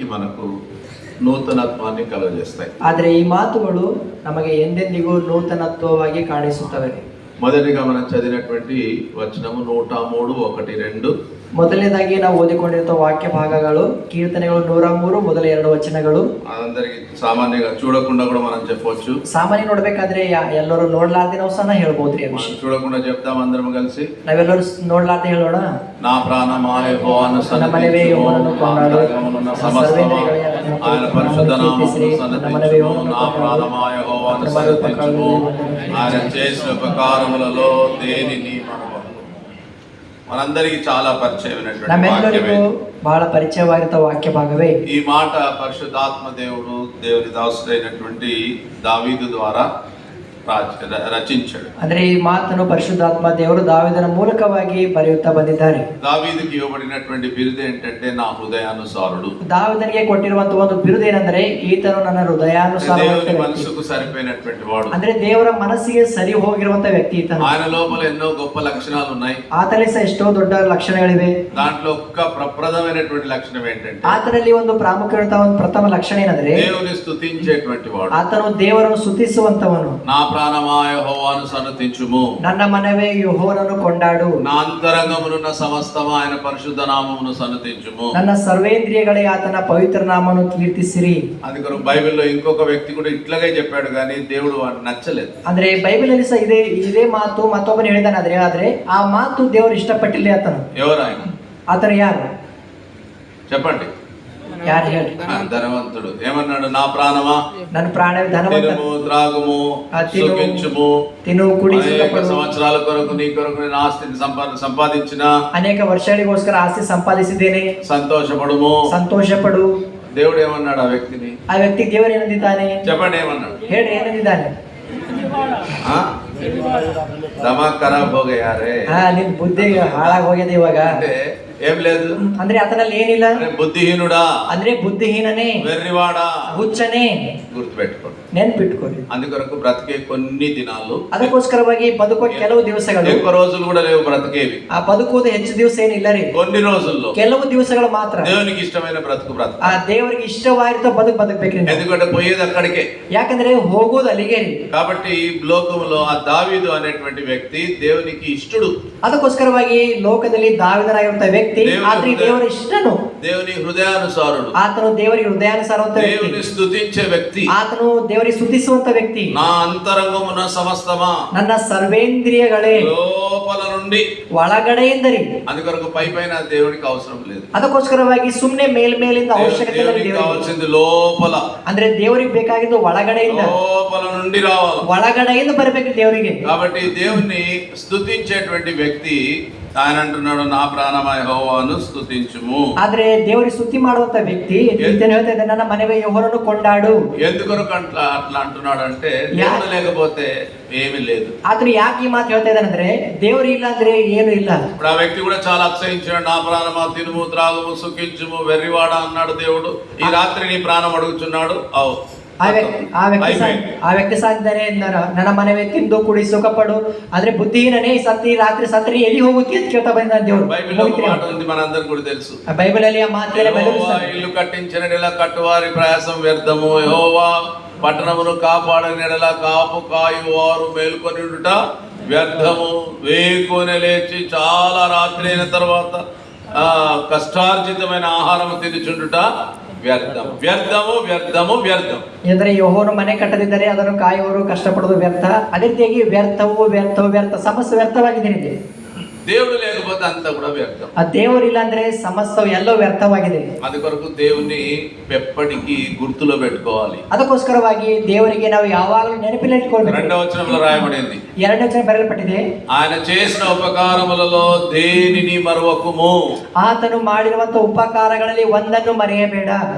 మనకు ನೂತನತ್ವಾన్ని ಕಲಗಜೇస్తాయి. ಆದರೆ ಈ ಮಾತುಗಳು ನಮಗೆ ಎಂದೆಂದಿಗೂ ನೂತನತ್ವವಾಗಿ ಕಾಣಿಸುತ್ತವೆ. మొదటిగా మనం చదివినటువంటి వచనము 103:1-2. ಮೊದಲನೇದಾಗಿ ನಾವು ಓದಿಕೊಂಡಿರುವ ವಾಕ್ಯ ಭಾಗಗಳು ಕೀರ್ತನೆಗಳು 103 ಮೊದಲ 2 ವಚನಗಳು. అందరికి సామాన్యంగా చూడకుండా కూడా మనం చెప్పొచ్చు. ಸಾಮಾನ್ಯ ನೋಡಬೇಕಾದ್ರೆ ಎಲ್ಲರೂ ನೋಡಲಾರ್ದೆ ನಾವು ಸಹ ಹೇಳ್ಬೋದ್ರಿ. చూడకుండా చెప్తాం అందరం కలిసి. ನಾವೆಲ್ಲರೂ ನೋಡಲಾರ್ದೆ ಹೇಳೋಣ. నా ప్రాణమా యెహోవాను సన్నిధించుము, ఆయన పరిశుద్ధ నామమును సన్నిధించుము. నా ప్రాణమా యెహోవాను సన్నిధించుము, ఆయన చేసిన ఉపకారములలో దేనిని మనందరికీ చాలా పరిచయమైనటువంటి వాక్యమే. బహಳ పరిచయವಾಗಿರುವ వాక్య భాగవే ఈ మాట పరిశుద్ధాత్మ దేవుడు దేవుని దాసుడైనటువంటి దావీదు ద్వారా రచించాడు. ಅಂದ್ರೆ ಈ ಮಾತನ್ನು ಪರಿಶುದ್ಧಾತ್ಮ ದೇವರು ದಾವೀದನ ಮೂಲಕವಾಗಿ ಬರೆಯುತ್ತಾ ಬಂದಿದ್ದಾರೆ. దావీదుకి ఇవ్వబడినటువంటి బిరుదు ఏంటంటే నా హృదయానుసారుడు. దావీదನಿಗೆ ಕೊಟ್ಟಿರುವಂತ ಒಂದು ಬಿರುದು ಏನಂದ್ರೆ ಈತನು ನನ್ನ ಹೃದಯಾನುಸಾರ, దేవుని మనసుకు సరిపోయినటువంటి వాడు. ಅಂದ್ರೆ ದೇವರ ಮನಸ್ಸಿಗೆ ಸರಿ ಹೋಗಿರುವಂತ ವ್ಯಕ್ತಿ ಈತನು. ఆయన లోపల ఎన్నో గొప్ప లక్షణాలు ఉన్నాయి. ಆತನಲ್ಲಿ ಸಹ ಎಷ್ಟೋ ದೊಡ್ಡ ಲಕ್ಷಣಗಳಿವೆ. దాంట్లో ఒక్క ప్రప్రదమైనటువంటి లక్షణం ఏంటంటే ಆತನಲ್ಲಿ ಒಂದು ಪ್ರಾಮುಖ್ಯವಾದ ಒಂದು ಪ್ರಥಮ ಲಕ್ಷಣ ಏನಂದ್ರೆ దేవుని స్తుతించేటువంటి వాడు. ಆತನು ದೇವರನ್ನು ಸ್ತುತಿಸುವಂತವನು. నా ప్రాణమా యెహోవాను సన్నిధించుము, ನನ್ನ మనవే యెహోవాను ಕೊಂಡಾಡು. నా అంతరంగమునున్న సమస్తము ఆయన పరిశుద్ధ నామమును సన్నిధించుము. ನನ್ನ ಸರ್ವೇಂದ್ರಿಯಗಳೇ ಆತನ ಪವಿತ್ರ ನಾಮವನ್ನು ಕೀರ್ತಿಸಿರಿ. అందుకని బైబిల్లో ఇంకొక వ్యక్తి కూడా ఇట్లాగే చెప్పాడు, కానీ దేవుడు వాడిని నచ్చలేదు. ಅಂದ್ರೆ ಬೈಬಲ್ ಅಲ್ಲಿ ಸಹ ಇದೇ ಮಾತು ಮತ್ತೊಬ್ಬನು ಹೇಳಿದಾನೆ. ಆದ್ರೆ ಆ ಮಾತು ದೇವರು ಇಷ್ಟಪಟ್ಟಿಲ್ಲ. ಆತನು ఎవరు? ఆయన ಆತನು ಯಾರು చెప్పండి. ಯಾರು ಹೇಳಿ? ధనవంతుడు. ఏమన్నాడు? నా ప్రాణమా ನನ್ನ ಪ್ರಾಣವೇ ಧನವಂತ, తినుము త్రాగుము సుఖించుము, తిను కుడి సంవత్సరాల కొరకు నీ కొరకు నేను ఆస్తిని సంపాదించిన, ಅನೇಕ ವರ್ಷಗಳಿಗೋಸ್ಕರ ಆಸ್ತಿ ಸಂಪಾದಿಸಿದ್ದೇನೆ, సంతోషపడుము, ಸಂತೋಷಪಡು. దేవుడు ఏమన్నాడు ఆ వ్యక్తిని? ಆ ವ್ಯಕ್ತಿ ದೇವರು ಏನಂದಿದ್ದಾನೆ? చెప్పండి, ఏమన్నాడు? ಹೇಳಿ ಏನಂದಿದ್ದಾನೆ? దమాగ్ ఖరాబ్ హో గయా రే. ನಿನ್ ಬುದ್ಧಿ ಹಾಳಾಗಿ ಹೋಗ್ಯದ ಇವಾಗ. అంటే ఏం లేదు, ಅಂದ್ರೆ ಆತನಲ್ಲಿ ಏನಿಲ್ಲ. బుద్ధిహీనుడా, ಅಂದ್ರೆ బుద్ధిహీనನೇ, వెర్రివాడా, ಹುಚ್ಚನೇ. గుర్తుపెట్టుకోండి, ನೆನ್ಪಿಟ್ಕೊಳ್ಳಿ. అందుకొరకు బ్రతికే కొన్ని దినాలు, ಅದಕ್ಕೋಸ್ಕರವಾಗಿ ಬದುಕೋ ಕೆಲವು ದಿವಸಗಳು, ఎక్కువ రోజులు కూడా లేవు బ్రతికేవి. ಆ ಬದುಕುವುದು ಹೆಚ್ಚು ದಿವಸ ಏನಿಲ್ಲ ರೀ. కొన్ని రోజుల్లో ಕೆಲವು ದಿವಸಗಳು ಮಾತ್ರ దేవునికి ఇష్టమైన బ్రతుకు ಆ ದೇವರಿಗೆ ಇಷ್ಟವಾಗಿರೋ ಬದುಕಬೇಕ್ರಿ. ఎందుకంటే పోయేది అక్కడికే. ಯಾಕಂದ್ರೆ ಹೋಗೋದು ಅಲ್ಲಿಗೆ ರೀ. కాబట్టి ఈ లోకంలో ఆ దావీదు అనేటువంటి వ్యక్తి దేవునికి ఇష్టడు. ಅದಕ್ಕೋಸ್ಕರವಾಗಿ ಲೋಕದಲ್ಲಿ ದಾವೀದನಾಗಿರುವಂತ ವ್ಯಕ್ತಿ ಆತನಿಗೆ ದೇವರ ಇಷ್ಟನು, దేవుని హృదయానుసారుడు, ಆತನು ದೇವರಿಗೆ ಹೃದಯಾನುಸಾರವಂತ ವ್ಯಕ್ತಿ, దేవుని స్తుతించే వ్యక్తి, ಆತನು ದೇವರಿಗೆ ಸ್ತುತಿಸುವಂತ ವ್ಯಕ್ತಿ. నా అంతరంగమున సమస్తమా, ನನ್ನ ಸರ್ವೇಂದ್ರಿಯಗಳೇ లోపల నుండి, ಒಳಗಡೆಯಿಂದರಿ. అందుకొరకు పైపైన దేవునికి అవసరం లేదు. ಅದಕ್ಕೋಸ್ಕರವಾಗಿ ಸುಮ್ಮನೆ ಮೇಲಿಂದ ಅವಶ್ಯಕತೆ ಇಲ್ಲ. దేవునికి కావాల్సింది లోపల, ಅಂದ್ರೆ ದೇವರಿಗೆ ಬೇಕಾಗಿದ್ದು ಒಳಗಡೆಯಿಂದ, లోపల నుండి రావాలి, ಒಳಗಡೆಯಿಂದ ಬರಬೇಕು ದೇವರಿಗೆ. కాబట్టి దేవుని స్తుతించేటువంటి వ్యక్తి ఆయన అంటున్నాడు, నా ప్రాణమా యెహోవాను స్తుతించుము. ಆದ್ರೆ ದೇವರಿಗೆ ಸ್ತುತಿ ಮಾಡುವಂತ ವ್ಯಕ್ತಿ ಹೇಳ್ತಾ ಇದ್ದಾನೆ, ನನ್ನ ಮನೆವೇ ಯೆಹೋವನನ್ನು ಕೊಂಡಾಡು. ఎందుకొరకు అట్లా అంటున్నాడు అంటే దేవుడు లేకపోతే ఏమీ లేదు. ಆದ್ರೆ ಯಾಕೆ ಈ ಮಾತು ಹೇಳ್ತಾ ಇದ್ದಾನೆ ಅಂದ್ರೆ ದೇವರು ಇಲ್ಲ ಅಂದ್ರೆ ಏನು ಇಲ್ಲ. ఇప్పుడు ఆ వ్యక్తి కూడా చాలా అతిశయించాడు. నా ప్రాణమా తినుము త్రాగుము సుఖించుము వెర్రివాడ అన్నాడు దేవుడు. ఈ రాత్రి నీ ప్రాణం అడుగుచున్నాడు. ಆ ವ್ಯಕ್ತಿ ಸಾಧಿದ್ದಾನೆ, ನನ್ನ ಮನೆವೇ ತಿಂದು ಕುಡಿ ಸುಖಪಡು. ಆದ್ರೆ ಬುದ್ಧಿಹೀನನೇ ರಾತ್ರಿ ಸತ್ರಿ ಎಲ್ಲಿ ಹೋಗುತ್ತೆ ಅಂತ ಕೇಳ್ತಾ ಬಂದ ದೇವರು. మనందరికి కూడా తెలుసు, బైబిల్ ಅಲ್ಲಿ ఆ ಮಾತು ఇల్లు కట్టించిన కట్టువారి ప్రయాసం వ్యర్థము, యెహోవా పట్టణమును కాపాడని ఎడల కాపు కాయువారు మేలుకొనియుట వ్యర్థము. వేకునే లేచి చాలా రాత్రి అయిన తర్వాత కష్టార్జితమైన ఆహారం తినుచుండుట వ్యర్థం, వ్యర్థము, వ్యర్థము, వ్యర్థం. ಅಂದ್ರೆ ಯೆಹೋವನು ಮನೆ ಕಟ್ಟದಿದ್ದರೆ ಅದನ್ನು ಕಾಯುವವರು ಕಷ್ಟಪಡೋದು ವ್ಯರ್ಥ. ಅದೇ ರೀತಿಯಾಗಿ ವ್ಯರ್ಥ ಸಮಸ್ತ ವ್ಯರ್ಥವಾಗಿದೆ. దేవుడు లేకపోతే అంతా కూడా వ్యర్థం. ఆ దేవుడిಲ್ಲ ಅಂದ್ರೆ ಸಮಸ್ತವು ಎಲ್ಲೋ ವ್ಯರ್ಥವಾಗಿದೆ. అది కొరకు దేవుని ఎప్పటికీ గుర్తులో పెట్టుకోవాలి. ಅದಕ್ಕೋಸ್ಕರವಾಗಿ ದೇವರಿಗೆ ನಾವು ಯಾವಾಗಲೂ ನೆನಪಿನಲ್ಲಿಟ್ಕೊಳ್ಬೇಕು. 2వ వచనంలో రాయబడింది, 2ನೇ వచನ ಬರೆಯಲ್ಪಟ್ಟಿದೆ, ఆయన చేసిన ఉపకారములలో దేనిని మరవకుము. ಆತನು ಮಾಡಿರುವಂತ ಉಪಕಾರಗಳಲ್ಲಿ ಒಂದನ್ನು ಮರೆಯಬೇಡ.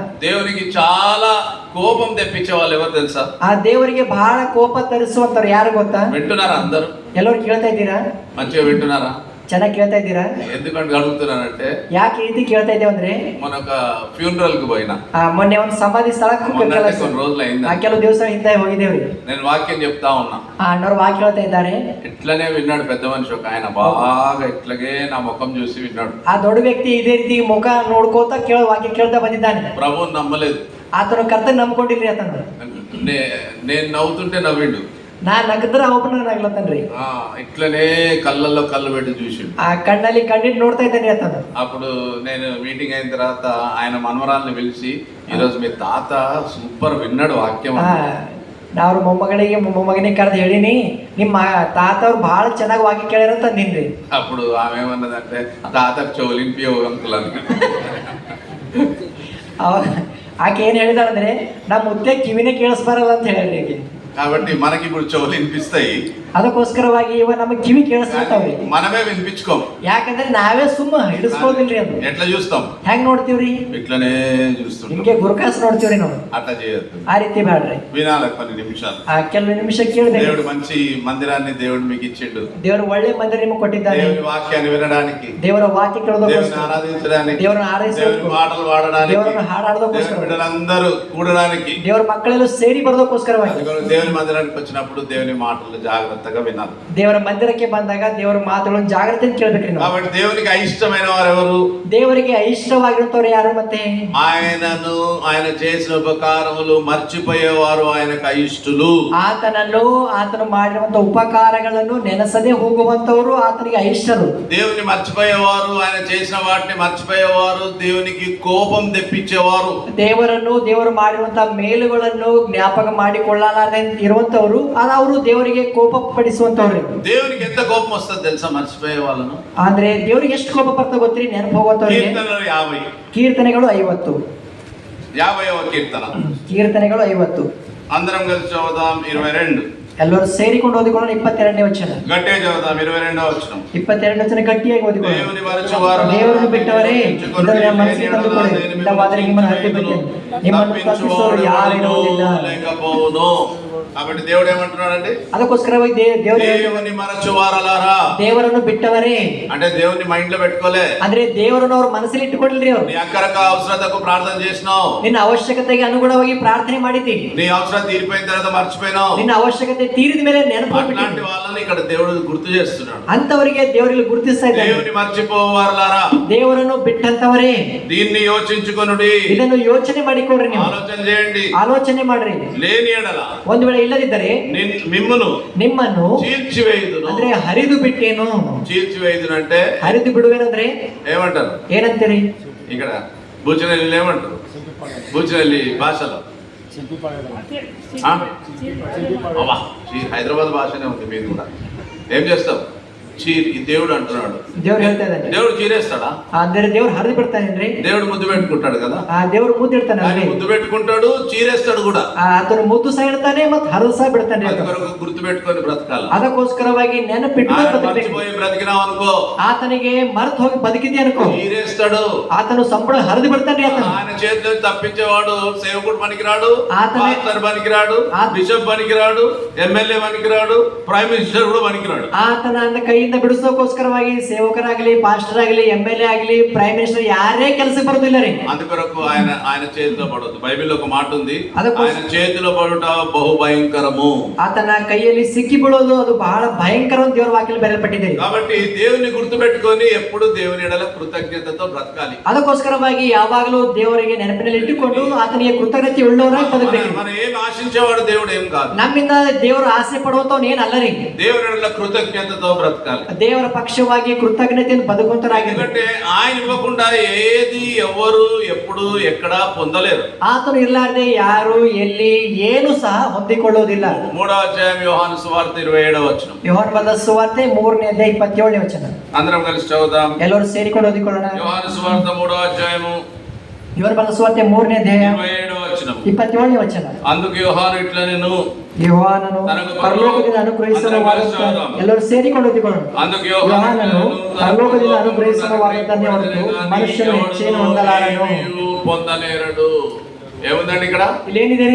దేవునికి చాలా కోపం తెప్పించే వాళ్ళు ఎవరు తెలుసా? ಆ ದೇವರಿಗೆ ಬಹಳ ಕೋಪ ತರಿಸುವಂತವ್ರು ಯಾರು ಗೊತ್ತಾ? వింటున్నారా అందరూ? ಎಲ್ಲರೂ ಕೇಳ್ತಾ ಇದ್ದೀರಾ? మంచిగా వింటున్నారా? ಚೆನ್ನಾಗಿ ಕೇಳ್ತಾ ಇದ್ದೀರಾ? ఎందుకంటే అడుగుతున్నానంటే ಯಾಕೆ ಈ ರೀತಿ ಕೇಳ್ತಾ ಇದ್ದೇವೆ ಅಂದ್ರೆ, మన ఒక ఫ్యూనరల్ కి పోయినా ಮೊನ್ನೆ ಒಂದು ಸಮಾಧಿ ಸ್ಥಳಕ್ಕೆ మొన్నంటే కొన్ని రోజులు అయింది. ಕೆಲವು ದಿವಸ ಹಿಂದೆ ಹೋಗಿದ್ದೇವ್ರಿ. నేను వాక్యం చెప్తా ఉన్నా, ಆ ಅಣ್ಣವ್ರು ವಾಕ್ಯ ಹೇಳ್ತಾ ಇದ್ದಾರೆ. ఇట్లనే విన్నాడు పెద్ద మనిషి ఒక ఆయన, బాగా ఇట్లాగే నా ముఖం చూసి విన్నాడు. ಆ ದೊಡ್ಡ ವ್ಯಕ್ತಿ ಇದೇ ರೀತಿ ಮುಖ ನೋಡ್ಕೋತಾ ವಾಕ್ಯ ಕೇಳ್ತಾ ಬಂದಿದ್ದಾನೆ. ప్రభువుని నమ్మలేదు. ಆತನ ಕರ್ತನ ನಂಬ್ಕೊಂಡಿಲ್ರಿ ಆತನ. నేను నవ్వుతుంటే నవ్విండు, ನಾ ನಗದ್ರ ಒಬ್ಬನ ನಗ್ಲತ್ತನ್ರಿ. ఇట్లనే కళ్ళల్లో కళ్ళు పెట్టి చూసిండు. ಆ ಕಣ್ಣಲ್ಲಿ ಕಣ್ಣಿಟ್ಟು ನೋಡ್ತಾ ಇದ್ದಾನೆ ಆತನ. అప్పుడు నేను మీటింగ్ అయిన తర్వాత ఆయన మనవరాల్ని పిలిచి, ఈరోజు మీ తాత సూపర్ విన్నాడు వాక్యం. ಅವ್ರ ಮೊಮ್ಮಗನಿಗೆ ಕರೆದು ಹೇಳಿನಿ, ನಿಮ್ಮ ತಾತ ಅವ್ರು ಬಹಳ ಚೆನ್ನಾಗಿ ವಾಕ್ಯ ಕೇಳ್ಯಾರ ಅಂತ ಅಂದಿನ್ರಿ. అప్పుడు ఆమె ఏమన్నదంటే, తాతకు చెవులింపి అంకుల్ అని. ಆಕೆ ಏನ್ ಹೇಳಿದಾಳಂದ್ರೆ, ನಮ್ಮ ಮುತ್ತೆ ಕಿವಿನೇ ಕೇಳಿಸ್ಬಾರಲ್ಲ ಅಂತ ಹೇಳಿ ಆಕೆ. కాబట్టి మనకి ఇప్పుడు చెవులు వినిపిస్తాయి, ಅದಕ್ಕೋಸ್ಕರವಾಗಿ ಇವ ನಮಗೆ ಕಿವಿ ಕೇಳಿಸ್ತಾವ್ರಿ. మనమే వినిపించుకోం. ಯಾಕಂದ್ರೆ ನಾವೇ ಸುಮ್ಮ ಹಿಡಿಸ್ಕೋದಿಲ್ರಿ. ಅದು ఎట్లా చూస్తాం? ಹೆಂಗ್ ನೋಡ್ತೀವ್ರಿ? ఇట్లనే చూస్తుంటాం. ನಿಮ್ಗೆ ಗುರುಕಾಸ್ ನೋಡ್ತೀವ್ರಿ ನಾವು. అట్లా చేయొద్దు, ಆ ರೀತಿ ಬೇಡ್ರಿ. వినాలి కొన్ని నిమిషాలు. ಆ ಕೆಲವು ನಿಮಿಷ ಕೇಳಿದೆ. దేవుడు మంచి మందిరాన్ని దేవుడు మీకు ఇచ్చిండు. ದೇವರು ಒಳ್ಳೆ ಮಂದಿರ ನಿಮಗೆ ಕೊಟ್ಟಿದ್ದಾನೆ. దేవుని వాక్యాన్ని వినడానికి, ದೇವರ ವಾಕ್ಯ ಕೇಳೋದಕ್ಕೋಸ್ಕರ, దేవుని ఆరాధించడానికి, ದೇವರನ್ನ ಆರಾಧಿಸೋದಕ್ಕೆ, దేవుని మాటలు వాడడానికి, ದೇವರನ್ನ ಹಾಡಾಡೋದಕ್ಕೋಸ್ಕರ, దేవుని బిడ్డలందరూ కూడడానికి, ದೇವರ ಮಕ್ಕಳೆಲ್ಲ ಸೇರಿ ಬರೋದಕ್ಕೋಸ್ಕರವಾಗಿ, దేవుని మందిరానికి వచ్చినప్పుడు దేవుని మాటలు జాగ్రత్తగా వినాలి. ದೇವರ ಮಂದಿರಕ್ಕೆ ಬಂದಾಗ ದೇವರ ಮಾತುಗಳನ್ನು ಜಾಗ್ರತೆಯಿಂದ ಕೇಳಬೇಕ್ರಿ ನಾವು. కాబట్టి దేవునికి అయిష్టమైన వారు ఎవరు? ದೇವರಿಗೆ అయిష్టವಾಗಿರುತ್ತವರು ಯಾರು? ಮತ್ತೆ ఆయన చేసిన ఉపకారములు మర్చిపోయేవారు ఆయనకు అయిష్టులు. ಆತನು ಮಾಡಿರುವಂತ ಉಪಕಾರಗಳನ್ನು ನೆನೆಸದೆ ಹೋಗುವಂತವರು ಆತನಿಗೆ అయిష్టರು. దేవుని మర్చిపోయేవారు, ఆయన చేసిన వాటిని మర్చిపోయేవారు, దేవునికి కోపం తెప్పించేవారు. ದೇವರು ಮಾಡಿರುವಂತಹ ಮೇಲುಗಳನ್ನು ಜ್ಞಾಪಕ ಮಾಡಿಕೊಳ್ಳಲಾರದೆ ಇರುವಂತವರು, ಅವರು ದೇವರಿಗೆ ಕೋಪ ಪಡಿಸುವಂತವ್ರು. దేవునికి ఎంత కోపం వస్తుంది తెలుసా మర్చిపోయే వాళ్ళను? ಅಂದ್ರೆ ದೇವರಿಗೆ ಎಷ್ಟು ಕೋಪ ಬರ್ತದೆ ಗೊತ್ತ್ರಿ ನೆನಪು ಹೋಗುವಂತವ್ರಿಗೆ? ಕೀರ್ತನೆಗಳು 50. 50వ కీర్తన. ಕೀರ್ತನೆಗಳು 50. అందరం కలిసి చదువుదాం. 22. ಎಲ್ಲರೂ ಸೇರಿಕೊಂಡು ಓದಿಕೊಳ್ಳೋಣ. 22ನೇ ವಚನ. గట్టిగా చదువుదాం. 22వ వచనం. 22ನೇ ವಚನ ಗಟ್ಟಿಯಾಗಿ ಓದಿಕೊಳ್ಳೋಣ. దేవుని మరచువారు, ದೇವರನ್ನು ಬಿಟ್ಟವರೇ ಇದರ ಮನಸ್ಸಿಗೆ ತಂದುಕೊಳ್ಳಿ, ಇಲ್ಲವಾದರೆ ನಿಮ್ಮನ್ನು ಹತ್ತಿಬಿಟ್ಟೆನು, ನಿಮ್ಮನ್ನು ತಪ್ಪಿಸುವವರು ಯಾರಿರುವುದಿಲ್ಲ. లేకపోవును. కాబట్టి దేవుడు ఏమంటున్నాడంటే, ಅದಕ್ಕೋಸ್ಕರವಾಗಿ దేవుని మరచువారలారా, ದೇವರನ್ನು ಬಿಟ್ಟವರೇ అంటే దేవుని మైండ్ లో పెట్టుకోలే. ಅಂದ್ರೆ ದೇವರನ್ನು ಅವ್ರ ಮನಸ್ಸಲ್ಲಿ ಇಟ್ಟುಕೊಳ್ಳಿರಿ. ಅವರು నీ అక్కరక అవసరతకు ప్రార్థన చేసినావు, ನಿನ್ನ ಅವಶ್ಯಕತೆಗೆ ಅನುಗುಣವಾಗಿ ಪ್ರಾರ್ಥನೆ ಮಾಡಿದಿ, నీ అవసరం తీరిపోయిన తర్వాత మర్చిపోయినావు. ನಿನ್ನ ಅವಶ್ಯಕತೆ ತೀರಿದ ಮೇಲೆ ನೆನಪು అలాంటి వాళ్ళని ఇక్కడ దేవుడు గుర్తు చేస్తున్నాడు. ಅಂತವರಿಗೆ ದೇವರಲ್ಲಿ ಗುರುತಿಸ್ತಾ ಇದ್ದಾನೆ. దేవుని మర్చిపోవారలారా, ದೇವರನ್ನು ಬಿಟ್ಟಂತವರೇ దీన్ని యోచించుకొనుడి. ಇದನ್ನು ಯೋಚನೆ ಮಾಡಿಕೊಡ್ರಿ, ನೀವು ఆలోచన చేయండి, ಆಲೋಚನೆ ಮಾಡ್ರಿ. లేని ఎడల ಒಂದು ವೇಳೆ ಇಲ್ಲದಿದ್ದರೆ ನಿಮ್ಮನ್ನು చీల్చివేయుదును. ಅಂದ್ರೆ ಹರಿದು ಬಿಟ್ಟೇನು. చీల్చివేయుదును అంటే ಹರಿದು ಬಿಡುವೇನಂದ್ರೆ ఏమంటారు? ಏನಂತೀರಿ? ఇక్కడ బూచనల్లి ఏమంటారు? బూచనల్లి భాషలో హైదరాబాద్ భాషనే ఉంది మీది కూడా. ఏం చేస్తావు? ఈ దేవుడు అంటున్నాడు, దేవుడు ಹೇಳ್ತಾ ಇದ್ದಾನೆ, దేవుడు చీరేస్తాడా? ಅಂದ್ರೆ దేవుడు ಹರಿದು ಬಿಡ್ತಾನೇನ್ರಿ? దేవుడు ముద్దు పెట్టుకుంటాడు కదా. దేవుడు ಮುದ್ದು ಇಡ್ತಾನೆ, ముద్దు పెట్టుకుంటాడు, చీరేస్తాడు కూడా. ಆತನು ಮುದ್ದು ಸಹ ಇಡ್ತಾನೆ ಮತ್ತು ಹರಿದು ಸಹ ಬಿಡ್ತಾನೆ. గుర్తు పెట్టుకొని బ్రతకాలి. ಅದಕ್ಕೋಸ್ಕರವಾಗಿ ನೆನಪಿಟ್ಟು మర్చిపోయి బ్రతికినావు అనుకో, ಆತನಿಗೆ ಮರೆತು ಹೋಗಿ ಬದುಕಿದ್ದೆ ಅನ್ಕೋ, చీరేస్తాడు. ಆತನು ಸಂಪೂರ್ಣ ಹರಿದು ಬಿಡ್ತಾನೆ. ఆయన చేతిలో తప్పించేవాడు సేవకుడు పనికిరాడు, పాస్టర్ పనికిరాడు, బిషప్ పనికిరాడు, ఎమ్మెల్యే పనికిరాడు, ప్రైమ్ మినిస్టర్ కూడా పనికిరాడు. ಆತನ ಕೈಯಿಂದ ಬಿಡಿಸೋಕೋಸ್ಕರವಾಗಿ ಸೇವಕರಾಗಲಿ, ಪಾಸ್ಟರ್ ಆಗಲಿ, ಎಮ್ಎಲ್ಎ ಆಗಲಿ, ಪ್ರೈಮ್ ಮಿನಿಸ್ಟರ್ ಯಾರೇ ಕೆಲಸಕ್ಕೆ ಬರೋದಿಲ್ಲ ರೀ. అందుకొరకు ఆయన చేతిలో పడొద్దు. బైబిల్లో ఒక మాట ఉంది, ఆయన చేతిలో పడుట బహు భయంకరము. ಆತನ ಕೈಯಲ್ಲಿ ಸಿಕ್ಕಿ ಬೀಳೋದು ಅದು ಬಹಳ ಭಯಂಕರ ಅಂತ ದೇವರ ವಾಕ್ಯದಲ್ಲಿ ಬರೆಯಲ್ಪಟ್ಟಿದೆ. కాబట్టి దేవుని గుర్తుపెట్టుకొని ఎప్పుడు దేవుని ఎడల కృతజ్ఞతతో బ్రతకాలి. ಅದಕ್ಕೋಸ್ಕರವಾಗಿ ಯಾವಾಗಲೂ ದೇವರಿಗೆ ನೆನಪಿನಲ್ಲಿ ಇಟ್ಟುಕೊಂಡು ಆತನಿಗೆ ಕೃತಜ್ಞತೆ ಉಳ್ಳವರಾಗಿ ಬದುಕಬೇಕು. మనం ఏం ఆశించేవాడు దేవుడు ఏం కాదు. ನಮ್ಮಿಂದ ದೇವರು ಆಸೆ ಪಡುವಂತವನು ಏನಲ್ಲ ರೀ. దేవుని ఎడల కృతజ్ఞతతో బ్రతకాలి. ದೇವರ ಪಕ್ಷವಾಗಿ ಕೃತಜ್ಞತೆಯನ್ನು ಬದುಕುವಂತರಾಗಿ. ఎందుకంటే ఆయన ఇవ్వకుండా ఏది ఎవరు ఎప్పుడు ఎక్కడ పొందలేరు. ಆತನು ಇರಲಾರದೆ ಯಾರು ಎಲ್ಲಿ ಏನು ಸಹ ಹೊಂದಿಕೊಳ್ಳುವುದಿಲ್ಲ. 3వ అధ్యాయం యోహాను సువార్త 27వ వచనం. యోహాను ಬರೆದ ಸುವಾರ್ತೆ 3ನೇ ಅಧ್ಯಾಯ 27ನೇ ವಚನ. అందరం కలిసి చదువుదాం. ಎಲ್ಲರೂ ಸೇರಿಕೊಂಡು ಓದಿಕೊಳ್ಳೋಣ. యోహాను సువార్త 3వ అధ్యాయము, యోహాను ಬರೆದ ಸುವಾರ್ತೆ 3ನೇ ಅಧ್ಯಾಯ 27వ వచనం. 27ನೇ ವಚನ. అందుకు యోహాను ఇట్లనెను, ಯೋಹಾನನು ಪರಲೋಕದಿಂದ ಅನುಗ್ರಹಿಸುವವಾದಂತ, ಎಲ್ಲರೂ ಸೇರಿಕೊಂಡು ಓದಿಕೊಳ್ಳೋಣ. అందుకు ಯೋಹಾನನು ಪರಲೋಕದಿಂದ ಅನುಗ್ರಹಿಸುವವಾದಂತನೇ ಹೊರತು ಮನುಷ್ಯನು ಹೆಚ್ಚೇನು ಹೊಂದಲಾರನು. పొందనేరడు. ఏముందండి ఇక్కడ? ಇಲ್ಲೇನಿದೆ?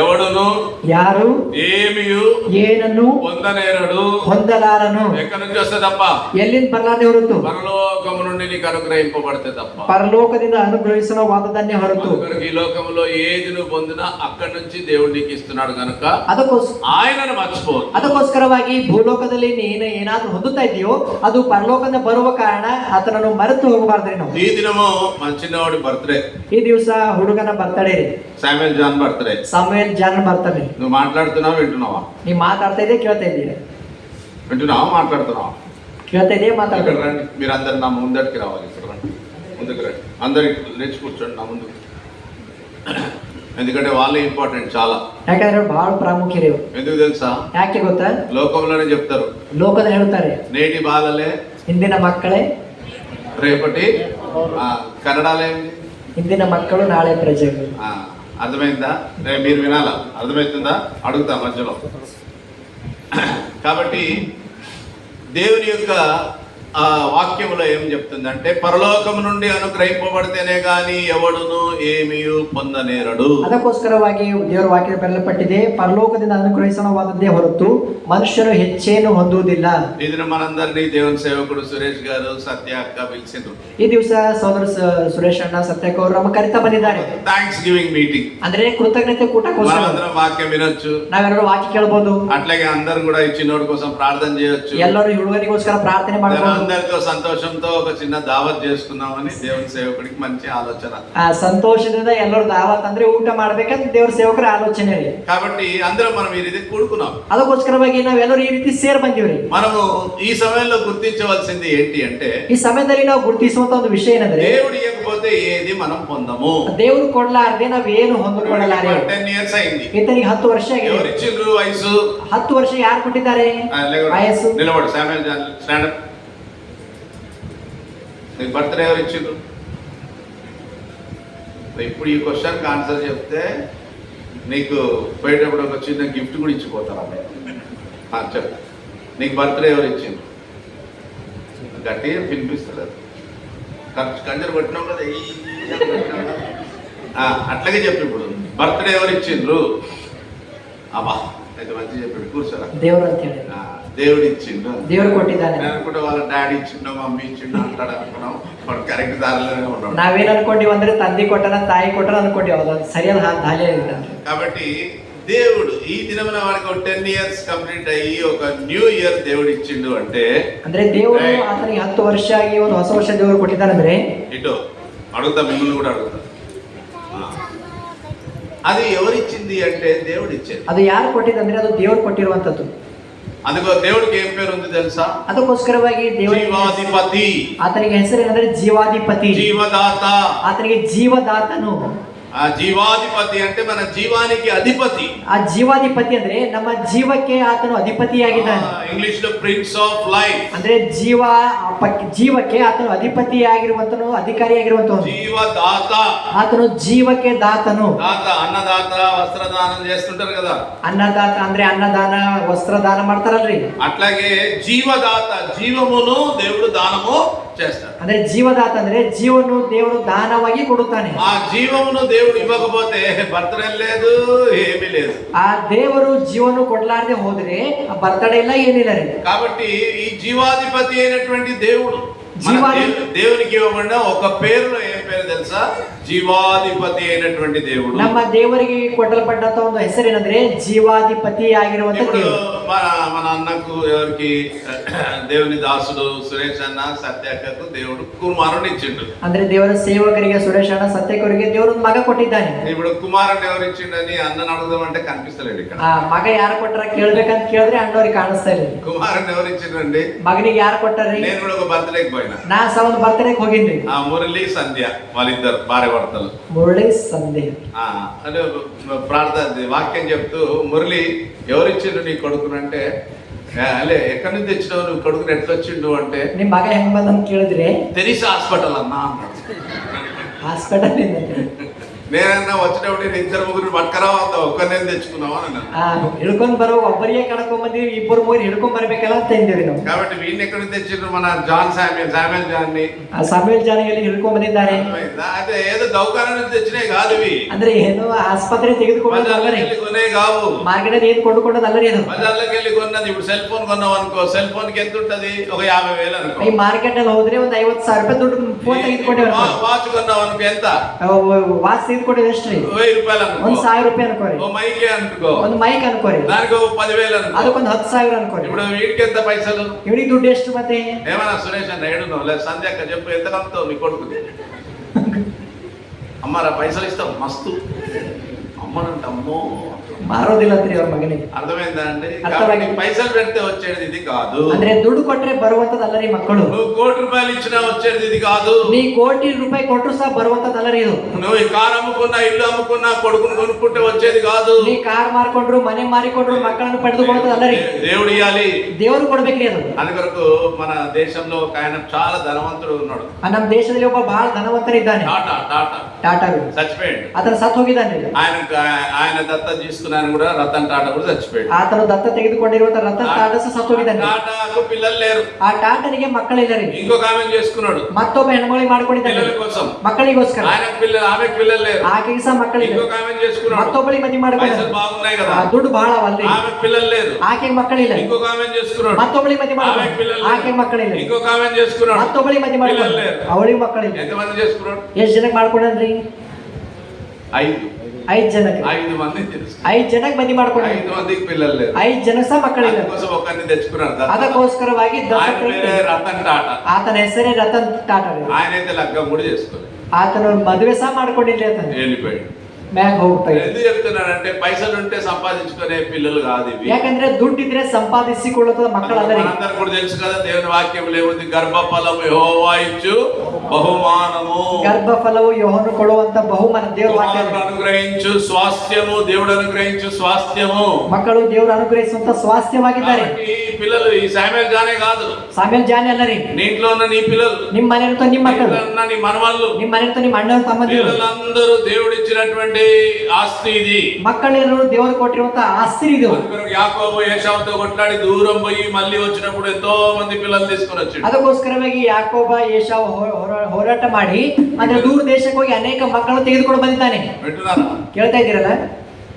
ఎవడును ಯಾರು ఏమియు ಏನನ್ನು పొందనేరడు. ಹೊಂದಲಾರನು. ఎక్కడి నుంచి వస్తే తప్ప? ಎಲ್ಲಿಂದ ಬರಲಾರದೆ ಹೊರತು పరలోకము నుండి నీకు అనుగ్రహింపబడితే తప్ప. ಪರಲೋಕದಿಂದ ಅನುಗ್ರಹಿಸುವವಾದದನ್ನೇ ಹೊರತು. ఈ లోకంలో ఏది నువ్వు పొందినా అక్కడి నుంచి దేవుడు నీకు ఇస్తున్నాడు కనుక ఆయనను మర్చిపోదు. ಅದಕ್ಕೋಸ್ಕರವಾಗಿ ಭೂಲೋಕದಲ್ಲಿ ನೀನು ಏನಾದ್ರೂ ಹೊಂದುತ್ತಾ ಇದೆಯೋ ಅದು ಪರಲೋಕದಿಂದ ಬರುವ ಕಾರಣ ಆತನನ್ನು ಮರೆತು ಹೋಗಬಾರ್ದ್ರಿ ನಾವು. ఈ దినము మన చిన్నవాడి బర్త్డే. ಈ ದಿವಸ ಹುಡುಗನ ಬರ್ತಡೇ ರೀ. Samuel John birthday. Samuel John birthday. నువ్వు మాట్లాడుతున్నావా వింటున్నావా? ನೀ ಮಾತಾಡ್ತಾ ಇದ್ದೆ ಕೇಳ್ತಾ ಇದ್ದೀರಿ. వింటున్నావా మాట్లాడుతున్నావా? ಕೇಳ್ತಾ ಇದ್ದೆ ಮಾತಾಡ್ತಾ. రండి, మీరు అందరు నా ముందటికి రావాలి. ఇక్కడ రండి, ముందుకు రండి. అందరు లేచి కూర్చోండి నా ముందు. ఎందుకంటే వాళ్ళే ఇంపార్టెంట్ చాలా. ಯಾಕಂದ್ರೆ ಬಹಳ ಪ್ರಾಮುಖ್ಯ. ఎందుకు తెలుసా? ಯಾಕೆ ಗೊತ್ತಾ? లోకంలోనే చెప్తారు, ಲೋಕದಲ್ಲಿ ಹೇಳ್ತಾರೆ నేటి బాలలే ಇಂದಿನ ಮಕ್ಕಳೇ రేపటి కన్నడాలో ఏంటి? ఇందిన మక్కలు నాಳೆ ప్రజలు. అర్థమైందా? మీరు వినాలా? అర్థమవుతుందా? అడుగుతా మధ్యలో. కాబట్టి దేవుని యొక్క వాక్యములో ఏం చెప్తుందంటే పరలోకము నుండి అనుగ్రహింపబడితేనే గాని ఎవడును ఏమీ పొందనేరడు. ಅದಕ್ಕೋಸ್ಕರವಾಗಿ ದೇವರ ವಾಕ್ಯ ಬರೆಯಲ್ಪಟ್ಟಿದೆ, ಪರಲೋಕದಿಂದ ಅನುಗ್ರಹಿಸವಾದದ್ದೇ ಹೊರತು ಮನುಷ್ಯನು ಹೆಚ್ಚೇನು ಹೊಂದುವುದಿಲ್ಲ. ಇದನ್ನ ಮనందరినీ దేవుని సేవకుడు సురేష్ గారు సత్య అక్క పిలిచిండ్రు. ಈ ದಿವಸ ಸೋದರ ಸುರೇಶ್ ಅಣ್ಣ ಸತ್ಯಕ್ಕ ಅವರು ನಮ್ಮ ಕರಿತಾ ಬಂದಿದ್ದಾರೆ. థ్యాంక్స్ గివింగ్ మీటింగ్ ಅಂದ್ರೆ కృతజ్ఞತೆ కూటಕ್ಕೋಸ್ಕರ మనందరం వాక్యం వినొచ్చు, ನಾವೆಲ್ಲರೂ ವಾಕ್ಯ ಕೇಳಬಹುದು. అట్లాగే అందరూ కూడా ఈ చిన్నోడి కోసం ప్రార్థన చేయొచ్చు. ಎಲ್ಲರೂ ಹುಡುಗನಿಗೋಸ್ಕರ ಪ್ರಾರ್ಥನೆ ಮಾಡಬಹುದು. అందరితో సంతోషంతో ఒక చిన్న దావత్ చేసుకుందామని దేవుని సేవకుడికి మంచి ఆలోచన. ಆ ಸಂತೋಷದಿಂದ ಎಲ್ಲರೂ ದಾವತ್ ಅಂದ್ರೆ ಊಟ ಮಾಡ್ಬೇಕಂತ ದೇವರ ಸೇವಕರ ಆಲೋಚನೆ ರೀ. కాబట్టి అందరం మనం ఈ ರೀತಿ కూడుకున్నాం. ಅದಕ್ಕೋಸ್ಕರವಾಗಿ ನಾವೆಲ್ಲರೂ ಈ ರೀತಿ ಸೇರ್ ಬಂದಿವ್ರಿ. మనము ఈ సమయంలో గుర్తించవలసింది ఏంటి అంటే ಈ ಸಮಯದಲ್ಲಿ ನಾವು ಗುರುತಿಸುವಂತ ಒಂದು ವಿಷಯ ಏನಂದ್ರೆ దేవుడు ఇవ్వకపోతే ఏది మనం పొందము. ದೇವರು ಕೊಡಲಾರದೆ ನಾವೇನು ಹೊಂದಿಕೊಳ್ಳಲಾರೆ. 10 ఇయర్స్ అయింది, ಇತನಿಗೆ 10 ವರ್ಷ ಆಗಿದೆ. ఎవరు ఇచ్చిండ్రు వయసు? 10 ವರ್ಷ ಯಾರು ಕೊಟ್ಟಿದ್ದಾರೆ ವಯಸ್ಸು? నిలబడు శామ్యుయల్ జాన్, స్టాండ్ అప్. నీకు బర్త్డే ఎవరు ఇచ్చిండ్రు? ఇప్పుడు ఈ క్వశ్చన్కి ఆన్సర్ చెప్తే నీకు పోయేటప్పుడు ఒక చిన్న గిఫ్ట్ కూడా ఇచ్చిపోతారా? చెప్పు, నీకు బర్త్డే ఎవరు ఇచ్చిండ్రు? గట్టిగా వినిపిస్తలేదు, కంజరు కొట్టినాం కదా. అట్లాగే చెప్పు, ఇప్పుడు బర్త్డే ఎవరు ఇచ్చిండ్రు? అబ్బా అయితే మంచిగా చెప్పాడు, కూర్చోరా. దేవుడు ಅಂತ ಹೇಳಿ దేవుడు ఇచ్చిండు, దేవుడు కొట్టిದ್ದಾನೆ. నేను అనుకుంటే వాళ్ళ డాడీ ఇచ్చిండు, మమ్మీ ఇచ్చిండు అంటాడు అనుకున్నాం. వాడు కరెక్ట్ దారిలోనే ఉన్నాడు. ನಾವೇನ್ ಅನ್ಕೊಂಡಿವಿ ಅಂದ್ರೆ ತಂದೆ ಕೊಟ್ಟನ ತಾಯಿ ಕೊಟ್ಟನ ಅನ್ಕೊಂಡಿವಿ, ಅದು ಸರಿಯಾದ ದಾರಿ ಇಲ್ಲ. కాబట్టి దేవుడు ఈ దినమున వాడికి 10 ఇయర్స్ కంప్లీట్ అయ్యి ఒక న్యూ ఇయర్ దేవుడు ఇచ్చిండు అంటే ಅಂದ್ರೆ దేవుడు ಆತನಿಗೆ 10 ವರ್ಷ ಆಗಿ ಒಂದು ಹೊಸ ವರ್ಷ ದೇವರು ಕೊಟ್ಟಿದ್ದಾನಂದ್ರೆ ఇటో అడుగుతా, మిమ్మల్ని కూడా అడుగుతా, అది ఎవరిచ్చింది అంటే దేవుడు ఇచ్చేది. ಅದು ಯಾರು ಕೊಟ್ಟಿದ್ದಂದ್ರೆ ಅದು ದೇವರು ಕೊಟ್ಟಿರುವಂತದ್ದು. అందుకో దేవుడికి ఏం పేరు ఉంది తెలుసా? ಅದಕ್ಕೋಸ್ಕರವಾಗಿ ದೇವರು జీవాధిపతి. ಆತನಿಗೆ ಹೆಸರು ಏನಂದ್ರೆ ಜೀವಾಧಿಪತಿ, జీవదాత. ಆತನಿಗೆ ಜೀವದಾತನು. ఆ జీవాధిపతి అంటే మన జీవానికి అధిపతి. ಆ ಜೀವಾಧಿಪತಿ ಅಂದ್ರೆ ನಮ್ಮ ಜೀವಕ್ಕೆ ಆತನು ಅಧಿಪತಿಯಾಗಿದ್ದಾನೆ. ಇಂಗ್ಲಿಷ್ లో ಪ್ರಿನ್ಸ್ ಆಫ್ ಲೈಫ್ ಅಂದ್ರೆ ಜೀವಕ್ಕೆ ಆತನು ಅಧಿಪತಿಯಾಗಿರುವಂತನು, ಅಧಿಕಾರಿಯಾಗಿರುವಂತನು. జీవదాత, ಆತನು ಜೀವಕ್ಕೆ ದಾತನು. దాత, అన్నదాత, వస్త్రదానం చేస్తుంటారు కదా. ಅನ್ನದಾತ ಅಂದ್ರೆ ಅನ್ನದಾನ, ವಸ್ತ್ರದಾನ ಮಾಡ್ತಾರಲ್ರಿ. అట్లాగే జీవదాత, జీవమును దేవుడు దానము చేస్తాడు. ಅಂದ್ರೆ ಜೀವದಾತ ಅಂದ್ರೆ ಜೀವನು ದೇವರು ದಾನವಾಗಿ ಕೊಡುತ್ತಾನೆ. ఆ జీవమును దేవుడు ఇవ్వకపోతే బర్త్డే లేదు, ఏమీ లేదు. ಆ ದೇವರು ಜೀವನು ಕೊಡ್ಲಾರ್ದೆ ಹೋದ್ರೆ ಬರ್ತಡೇ ಇಲ್ಲ, ಏನಿಲ್ಲ ರೀ. కాబట్టి ఈ జీవాధిపతి అయినటువంటి దేవుడు దేవునికి ఇవ్వబడిన ఒక పేరులో ఏం పేరు తెలుసా? జీవాధిపతి అయినటువంటి దేవుడు. ನಮ್ಮ ದೇವರಿಗೆ ಕೊಡಲ್ಪಟ್ಟಂತ ಒಂದು ಹೆಸರೇನಂದ್ರೆ ಜೀವಾಧಿಪತಿ ಆಗಿರುವಂತ ದೇವರು. మన అన్నకు ఎవరికి దేవుని దాసుడు సురేష్ అన్న సత్యకు దేవుడు కుమారుని ఇచ్చిండు. ಅಂದ್ರೆ ದೇವರ ಸೇವಕರಿಗೆ ಸುರೇಶ್ ಅಣ್ಣ ಸತ್ಯಕರಿಗೆ ದೇವರು ಮಗ ಕೊಟ್ಟಿದ್ದಾನೆ. ఇప్పుడు కుమారుని ఎవరు ఇచ్చిండని అన్నని అడుగుదామంటే కనిపిస్తలేడు ఇక్కడ. ಮಗ ಯಾರು ಕೊಟ್ಟರ ಕೇಳ್ಬೇಕಂತ ಕೇಳಿದ್ರೆ ಅಣ್ಣವ್ರಿಗೆ ಕಾಣಿಸ್ತಾ ಇಲ್ಲ. కుమారుని ఎవరు ఇచ్చిండ్రండి? మగನಿಗೆ ಯಾರು కొట్టారు? నేను కూడా ఒక బర్త్డేకి పోయినా. ನಾ ಒಂದು బర్త్డేకి ಹೋಗಿದ್ರಿ. మురళి సంధ్య వాళ్ళిద్దరు భార్య భర్తలు. మురళి సంధ్య అంటే ప్రార్థన వాక్యం చెప్తూ, మురళి ఎవరు ఇచ్చిండు నీ కొడుకునంటే, అలే ఎక్కడి నుంచి తెచ్చినావు నువ్వు కొడుకుని ఎట్లా వచ్చిండు అంటే, నీ మగ ಹೆಂಗ್ ಬಂದ ಅಂತ ಕೇಳಿದ್ರೆ తెరిసి హాస్పిటల్ అన్నా అన్నాడు. హాస్పిటల్ నేనన్నా వచ్చినప్పుడు నేను ఇద్దరు ముగ్గురు పట్టుకరా ఒక్కరినే తెచ్చుకున్నావా అని అన్నాను. ಹಿಡ್ಕೊಂಡ್ ಬರೋ ಒಬ್ಬರಿಗೆ ಕಳ್ಕೊಂಬಂದಿ ಇಬ್ಬರು ಮೂರು ಹಿಡ್ಕೊಂಡ್ ಬರ್ಬೇಕಲ್ಲ ಅಂತ ಅಂದಿವಿ ನಾವು. కాబట్టి వీడిని ఎక్కడ తెచ్చిండ్రు? మన శామ్యుయల్ జాన్ ని ಆ ಸಾಮ್ಯುಯಲ್ ಜಾನಿಗೆ ಹಿಡ್ಕೊಂಡ್ ಬಂದಿದ್ದಾರೆ. అదే ఏదో దౌకానం నుంచి తెచ్చినాయి కాదు ఇవి. ಅಂದ್ರೆ ಏನು ಆಸ್ಪತ್ರೆ ತೆಗೆದುಕೊಂಡಲ್ಲರಿ, కొనే కావు, మార్కెట్ ఏది ಕೊಂಡುಕೊಂಡದಲ್ಲರಿ ಅದು. బజార్లోకి వెళ్ళి కొన్నది. ఇప్పుడు సెల్ ఫోన్ కొన్నావు అనుకో, సెల్ ఫోన్ కి ఎంత ఉంటది? ఒక 50,000 అనుకో. ಈ ಮಾರ್ಕೆಟ್ ಅಲ್ಲಿ ಹೋದ್ರೆ ಒಂದು 50,000 ರೂಪಾಯಿ ದುಡ್ಡು ಫೋನ್ ತೆಗೆದುಕೊಂಡೇವೆ. వాచ్ కొన్నావు అనుకో, ఎంత? ವಾಚ್ ತೆಗೆದುಕೊಂಡಿದೆ ಎಷ್ಟ್ರಿ? 1000 రూపాయలు అనుకో. 1,000 ರೂಪಾಯಿ ಅನ್ಕೋರಿ. ఓ మైకే అనుకో, ಒಂದು ಮೈಕ್ ಅನ್ಕೋರಿ, దానికి 10,000 అనుకో, ಅದಕ್ಕೊಂದು 10,000 ಅನ್ಕೋರಿ. ఇప్పుడు వీడికి ఎంత పైసలు? ಇವನಿಗೆ ದುಡ್ಡು ಎಷ್ಟು ಮತ್ತೆ? ఏమన్నా సురేష్ అన్న ఏడునో లేదా సంధ్య అక్క చెప్పు, ఎంత కమ్ముతావు నీ కొడుకు? అమ్మారా పైసలు ఇస్తాం మస్తు అమ్మనంట. అమ్మో ಮಾರೋದಿಲ್ಲ ಅಂತ್ರಿ ಅವ್ರ ಮಗನಿಗೆ. అర్థమైందా అండి? అర్థమైంది. పైసలు పెడితే వచ్చేది ఇది కాదు. ಅಂದ್ರೆ ದುಡ್ಡು ಕೊಟ್ರೆ ಬರುವಂತದಲ್ಲರಿ ಮಕ್ಕಳು. నువ్వు ₹1,00,00,000 ఇచ్చినా వచ్చేది ఇది కాదు. ನೀ ಕೋಟಿ ರೂಪಾಯಿ ಕೊಟ್ಟರು ಸಹ ಬರುವಂತದಲ್ಲರಿ ಇದು. నువ్వు ఈ కారు అమ్ముకున్నా, ఇల్లు అమ్ముకున్నా, కొడుకును కొనుక్కుంటే వచ్చేది కాదు. ನೀ ಕಾರ್ ಮಾರ್ಕೊಂಡ್ರು, ಮನೆ ಮಾರಿಕೊಂಡ್ರು, ಮಕ್ಕಳನ್ನು ಪಡೆದುಕೊಳ್ಳುತ್ತದಲ್ಲರಿ. దేవుడు ఇవ్వాలి, ದೇವರು ಕೊಡ್ಬೇಕ್ರಿ ಅದು. అందుకొరకు మన దేశంలో ఒక ఆయన చాలా ధనవంతుడు ఉన్నాడు. ನಮ್ಮ ದೇಶದಲ್ಲಿ ಒಬ್ಬ ಬಹಳ ಧನವಂತರಿದ್ದಾನೆ. ಟಾಟಾ చచ్చిపోయాడు. ಆತನ ಸತ್ತು ಹೋಗಿದ್ದಾನೆ. ఆయన దత్త తీసుకున్నాను కూడా, రతన్ టాటా కూడా చచ్చిపోయాడు. ಆತನು ದತ್ತ ತೆಗೆದುಕೊಂಡಿರುವಂತ ರತನ್ ಟಾಟಾ ಸಹ ಸತ್ತು ಹೋಗಿದ್ದಾನೆ. టాటాకు పిల్లలు లేరు. ಆ ಟಾಟನಿಗೆ ಮಕ್ಕಳಿಲ್ಲರಿ. ఇంకొక ఆమె చేసుకున్నాడు, ಮತ್ತೊಬ್ಬ ಹೆಣ್ಮಗಳಿಗೆ ಮಾಡ್ಕೊಂಡಿದ್ದಾನೆ పిల్లల కోసం, ಮಕ್ಕಳಿಗೋಸ್ಕರ. ఆయనకు పిల్లలు, ఆమెకు పిల్లలు లేరు. ಆಕೆಗೆ ಸಹ ಮಕ್ಕಳಿಲ್ಲ. ఇంకొక ఆమె చేసుకున్నాడు, ಮತ್ತೊಬ್ಬಳಿಗೆ ಮದುವೆ పైసలు ಮಾಡ್ಕೊಂಡು బాగున్నాయి కదా, ದುಡ್ಡು ಬಹಳ ಅವಲ್ರಿ. ఆమెకు పిల్లలు లేరు. ಆಕೆಗೆ ಮಕ್ಕಳಿಲ್ಲ. ఇంకొక ఆమె చేసుకున్నాడు, ಮತ್ತೊಬ್ಬಳಿಗೆ ಮದುವೆ ఆమెకు ಮಾಡ್ಕೊಂಡು పిల్లలు ಆಕೆಗೆ ಮಕ್ಕಳಿಲ್ಲ. ఇంకొక ఆమె చేసుకున్నాడు, ಮತ್ತೊಬ್ಬಳಿಗೆ ಮದುವೆ ಮಾಡ್ಕೊಂಡು పిల్లలు లేరు. ಅವಳಿಗೆ ಮಕ್ಕಳಿಲ್ಲ. ఎంతమంది చేసుకున్నాడు? ಎಷ್ಟು ಜನಕ್ಕೆ ಮಾಡ್ಕೊಂಡ್ರಿ? 5 ಜನಕ್ಕೆ. 5 మంది తెలుసు. 5 ಜನಕ್ಕೆ ಮದುವೆ ಮಾಡ್ಕೊಂಡ್ರಿ. 5 మందికి పిల్లలు లేరు. 5 ಜನ ಸಹ ಮಕ್ಕಳಿಲ್ಲ. అందుకోసం ఒకరిని తెచ్చుకున్నాడు. ಅದಕ್ಕೋಸ್ಕರವಾಗಿ ఆయన పేరే రతన్ టాటా. ಆತನ ಹೆಸರೇ ರತನ್ ಟಾಟಾ. ఆయనైతే లగ్గం కూడా చేసుకోలేదు. ಆತನು ಮದುವೆ ಸಹ ಮಾಡ್ಕೊಂಡಿಲ್ಲ. ಆತನು వెళ్ళిపోయాడు. ಮ್ಯಾಗ್ ಹೋಗ್ತಾయి. ఎందుకు చెప్తున్నానంటే పైసలు ఉంటే సంపాదించుకునే పిల్లలు కాదు ఇవి. ಯಾಕಂದ್ರೆ ದುಡ್ಡಿದ್ರೆ ಸಂಪಾದಿಸಿಕೊಳ್ಳುತ್ತದೆ ಮಕ್ಕಳಲ್ಲರಿ. మనందరికీ కూడా తెలుసు కదా, దేవుని వాక్యం ఏముంది? గర్భఫలము యెహోవా ఇచ్చు బహుమానము. ಗರ್ಭಫಲವು ಯೆಹೋವನು ಕೊಡುವಂತ ಬಹುಮಾನ. ದೇವರು ವಾಕ್ಯ అనుగ్రహించు స్వాస్థ్యము, దేవుడు అనుగ్రహించు స్వాస్థ్యము. ಮಕ್ಕಳು ದೇವರು ಅನುಗ್ರಹಿಸುವಂತ ಸ್ವಾಸ್ಥ್ಯವಾಗಿದ್ದಾರೆ. పిల్లలు ఈ శామ్యుయల్ జానే కాదు, ಸಾಮ್ಯಲ್ ಜಾನಿ ಅಲ್ಲರಿ. నీ ఇంట్లో ఉన్న నీ పిల్లలు, ನಿಮ್ಮ మನೆతో ನಿಮ್ಮ మಕ್ಕಳು, నీ మనవాళ్ళు, ನಿಮ್ಮ మನೆతో ನಿಮ್ಮ ಅಣ್ಣ ತಮ್ಮಂದಿರು, పిల్లలందరూ దేవుడు ఇచ్చినటువంటి ఆస్తి ఇది. మక్కಳೆಲ್ಲರೂ ದೇವರು ಕೊಟ್ಟಿರುವಂತ ಆಸ್ತಿ ಇದು. యాకోబు ఏశావుతో కొట్లాడి దూరం పోయి మళ్ళీ వచ్చినప్పుడు ఎంతో మంది పిల్లలు తీసుకొని వచ్చాడు. ಅದಕ್ಕೋಸ್ಕರವಾಗಿ ಯಾಕೋಬ ಏಸಾವು ಹೋರಾಟ ಮಾಡಿ ಅಂದ್ರೆ ದೂರ ದೇಶಕ್ಕೆ ಹೋಗಿ ಅನೇಕ ಮಕ್ಕಳು ತೆಗೆದುಕೊಂಡು ಬಂದಿದ್ದಾನೆ. వింటున్నారా? ಕೇಳ್ತಾ ಇದ್ದೀರಲ್ಲ?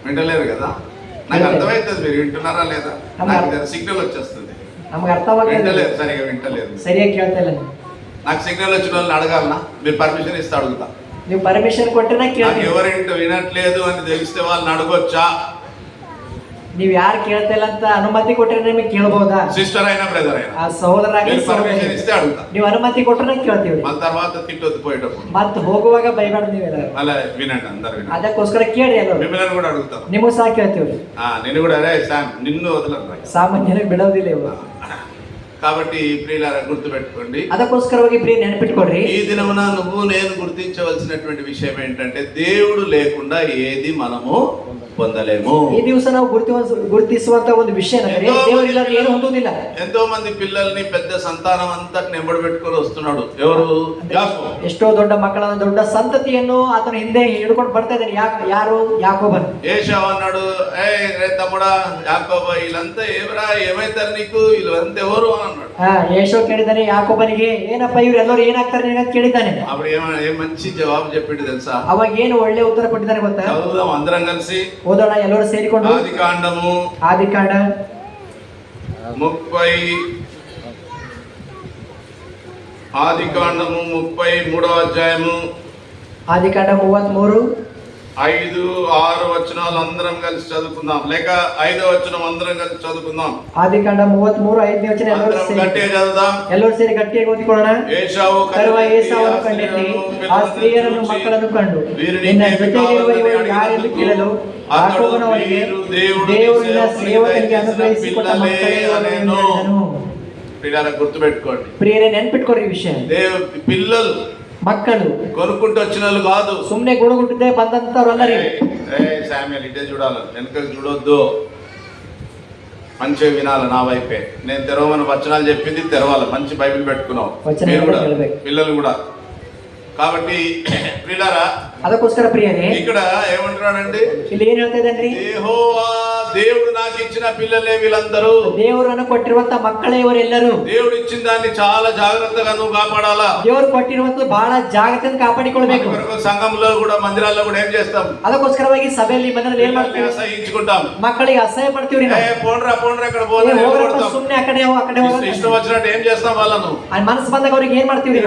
వింటలేరు కదా? నాకు అర్థమవుతుంది, మీరు వింటున్నారా లేదా? నాకు సిగ్నల్ వచ్చేస్తుంది. ನಮ್ಗೆ ಅರ್ಥವಾಗ್ತದೆ. వింటలేరు, సరిగా వింటలేరు. ಸರಿಯಾಗಿ ಕೇಳ್ತಾ ಇಲ್ಲ. నాకు సిగ్నల్ వచ్చిన వాళ్ళని అడగాలనా? మీరు పర్మిషన్ ఇస్తే అడుగుతా. ನೀವು ಪರ್ಮಿಷನ್ ಕೊಟ್ಟರೆ నాకు ಕೇಳ್ತೀನಿ. ఎవరింటో వినట్లేదు అని తెలిస్తే వాళ్ళని అడగొచ్చా? ನೀವು ಯಾರು ಕೇಳ್ತಾ ಇಲ್ಲ ಅಂತ ಅನುಮತಿ ಕೊಟ್ಟರೆ ನಿಮಗೆ ಕೇಳಬಹುದಾ? సిస్టర్ అయినా బ్రదర్ అయినా ಆ ಸಹೋದರಾಗಿ పర్మిషన్ ఇస్తే అడుగుతా. ನೀವು ಅನುಮತಿ ಕೊಟ್ಟರೆ ಕೇಳ್ತೀವಿ. మన తర్వాత తిట్టొద్దు పోయేటప్పుడు. ಮತ್ತೆ ಹೋಗುವಾಗ ಬೈಬಾರ್ದು ನೀವೆಲ್ಲ. అలా వినండి, అందరు వినండి. ಅದಕ್ಕೋಸ್ಕರ ಕೇಳಿ ಎಲ್ಲರೂ. మిమ్మల్ని కూడా అడుగుతారు. ನಿಮಗೂ ಸಹ ಕೇಳ್ತೀವಿ. నేను కూడా అరే శామ్ నిన్ను వదలరు. ಸಾಮಾನ್ಯರಿಗೆ ಬಿಡೋದಿಲ್ಲ ಇವು. కాబట్టి ప్రియులారా గుర్తుపెట్టుకోండి. ಅದಕ್ಕೋಸ್ಕರವಾಗಿ ಪ್ರಿಯ ನೆನಪಿಟ್ಕೊಡ್ರಿ. ఈ దినమున నువ్వు నేను గుర్తించవలసినటువంటి విషయం ఏంటంటే, దేవుడు లేకుండా ఏది మనము పొందలేము. ಈ ದಿವಸ ನಾವು ಗುರುತಿಸುವಂತ ಒಂದು ವಿಷಯ ಅಂದ್ರೆ ದೇವರು ಇಲ್ಲದೆ ಏನು ಹೊಂದುವುದಿಲ್ಲ. ఎంతో మంది పిల్లల్ని పెద్ద సంతానం అంతా నెంబడి పెట్టుకొని వస్తున్నాడు. ఎవరు? యాకోబు. ಎಷ್ಟೋ ದೊಡ್ಡ ಮಕ್ಕಳನ್ನ ದೊಡ್ಡ ಸಂತತಿಯನ್ನು ಆತನ ಹಿಂದೆ ಹಿಡ್ಕೊಂಡು ಬರ್ತಾ ಇದ್ದಾನೆ. ಯಾರು? ಯಾಕೋಬನು. ఏశావు అన్నాడు, ఏ రే తమ్ముడా యాకోబు, వీళ్ళంతా ఏమరా ఏమైతారు నీకు? వీళ్ళంతా ఎవరు అని అన్నాడు. ಏಷೋ ಕೇಳಿದ್ದಾನೆ ಯಾಕೋಬನಿಗೆ, ಏನಪ್ಪ ಇವರೆಲ್ಲರೂ ಏನಾಗ್ತಾರೆ ಅಂತ ಕೇಳಿದ್ದಾನೆ. అప్పుడు ఏం మంచి జవాబు చెప్పిండు తెలుసా? ಅವಾಗ ಏನು ಒಳ್ಳೆ ಉತ್ತರ ಕೊಟ್ಟಿದ್ದಾನೆ ಗೊತ್ತಾ? చదువుదాం అందరం కలిసి. ಓದೋಣ ಎಲ್ಲರೂ ಸೇರಿಕೊಂಡು. ఆదికాండము 33వ అధ్యాయము. ఆదికాండ 33 5, 6 వచనాలు అందరం కలిసి చదువుకుందాం. లేక 5వ వచనం అందరం కలిసి చదువుకుందాం. ఆదికాండ 33 5ನೇ ವಚನ అందరం గట్టిగా చదువుదాం. ಎಲ್ಲರೂ ಸೇರಿ ಗಟ್ಟಿಯಾಗಿ ಓದಿಕೊಳ್ಳೋಣ. ಏಸಾವನು ಕಣ್ಣೆತ್ತಿ ಆ ಸ್ತ್ರೀಯರನ್ನು ಮಕ್ಕಳನ್ನು ಕಂಡು, ನಿನ್ನ ಜೊತೆಗಿರುವ ಇವರು ಯಾರೆಂದು ಕೇಳಲು ಯಾಕೋಬನವರಿಗೆ, ದೇವರು ನಿನ್ನ ಸೇವಕನಿಗೆ ಅನುಗ್ರಹಿಸಿಕೊಟ್ಟ ಮಕ್ಕಳೇ ಇವರು ಎಂದನು. గుర్తుపెట్టుకోండి ಪ್ರಿಯರೇ, ನೆನ್ಪಿಟ್ಕೊರಿ ಈ ವಿಷಯ. పిల్లలు ಮಕ್ಕಳು కొనుక్కుంటూ వచ్చిన వాళ్ళు కాదు, ಸುಮ್ನೆ ಗುಣಗುಟ್ಟಿದ್ದೆ ಬಂದಂತವ್ರು ಅಲ್ಲರಿ. శామ్యుయల్ ఇదే చూడాలి, వెనకకి చూడొద్దు. మంచిగా వినాలి నా వైపే. నేను తెరవమని వచనాలు చెప్పింది తెరవాలి. మంచి బైబిల్ పెట్టుకున్నావు. మీరు కూడా, పిల్లలు కూడా కాబట్టి ప్రియులారా, ಅದಕ್ಕೋಸ್ಕರ ಪ್ರಿಯರೇ ఇక్కడ ఏమంటున్నాడండి, ಇಲ್ಲಿ ಏನ್ ಹೇಳ್ತಾ ಇದ್ದಾನ್ರಿ? యెహోవా దేవుడు నాకు ఇచ్చిన పిల్లలే వీళ్ళందరూ, ದೇವರನ್ನು ಕೊಟ್ಟಿರುವಂತ ಮಕ್ಕಳೇ ಇವರೆಲ್ಲರೂ. దేవుడు ఇచ్చిన దాన్ని చాలా జాగ్రత్తగా నువ్వు కాపాడాలా. ದೇವರು ಕೊಟ್ಟಿರುವಂತ ಬಹಳ ಜಾಗ್ರತೆಯಿಂದ ಕಾಪಾಡಿಕೊಳ್ಬೇಕು. సంఘంలో కూడా మందిరాల్లో కూడా ఏం చేస్తాం, ಅದಕ್ಕೋಸ್ಕರವಾಗಿ ಸಭೆಯಲ್ಲಿ ಮಂದಿರಲ್ಲಿ ಏನ್ ಮಾಡ್ತೀವಿ? అసహించుకుంటాం, ಮಕ್ಕಳಿಗೆ ಅಸಹ್ಯ ಪಡ್ತೀವಿ. పోండ్రా ఇక్కడ పోండ్రా, ಸುಮ್ನೆ ಆ ಕಡೆ ఇష్టం వచ్చినట్టు ఏం చేస్తాం వాళ్ళను, ಮನಸ್ಸು ಬಂದಾಗ ಅವ್ರಿಗೆ ಏನ್ ಮಾಡ್ತೀವಿ?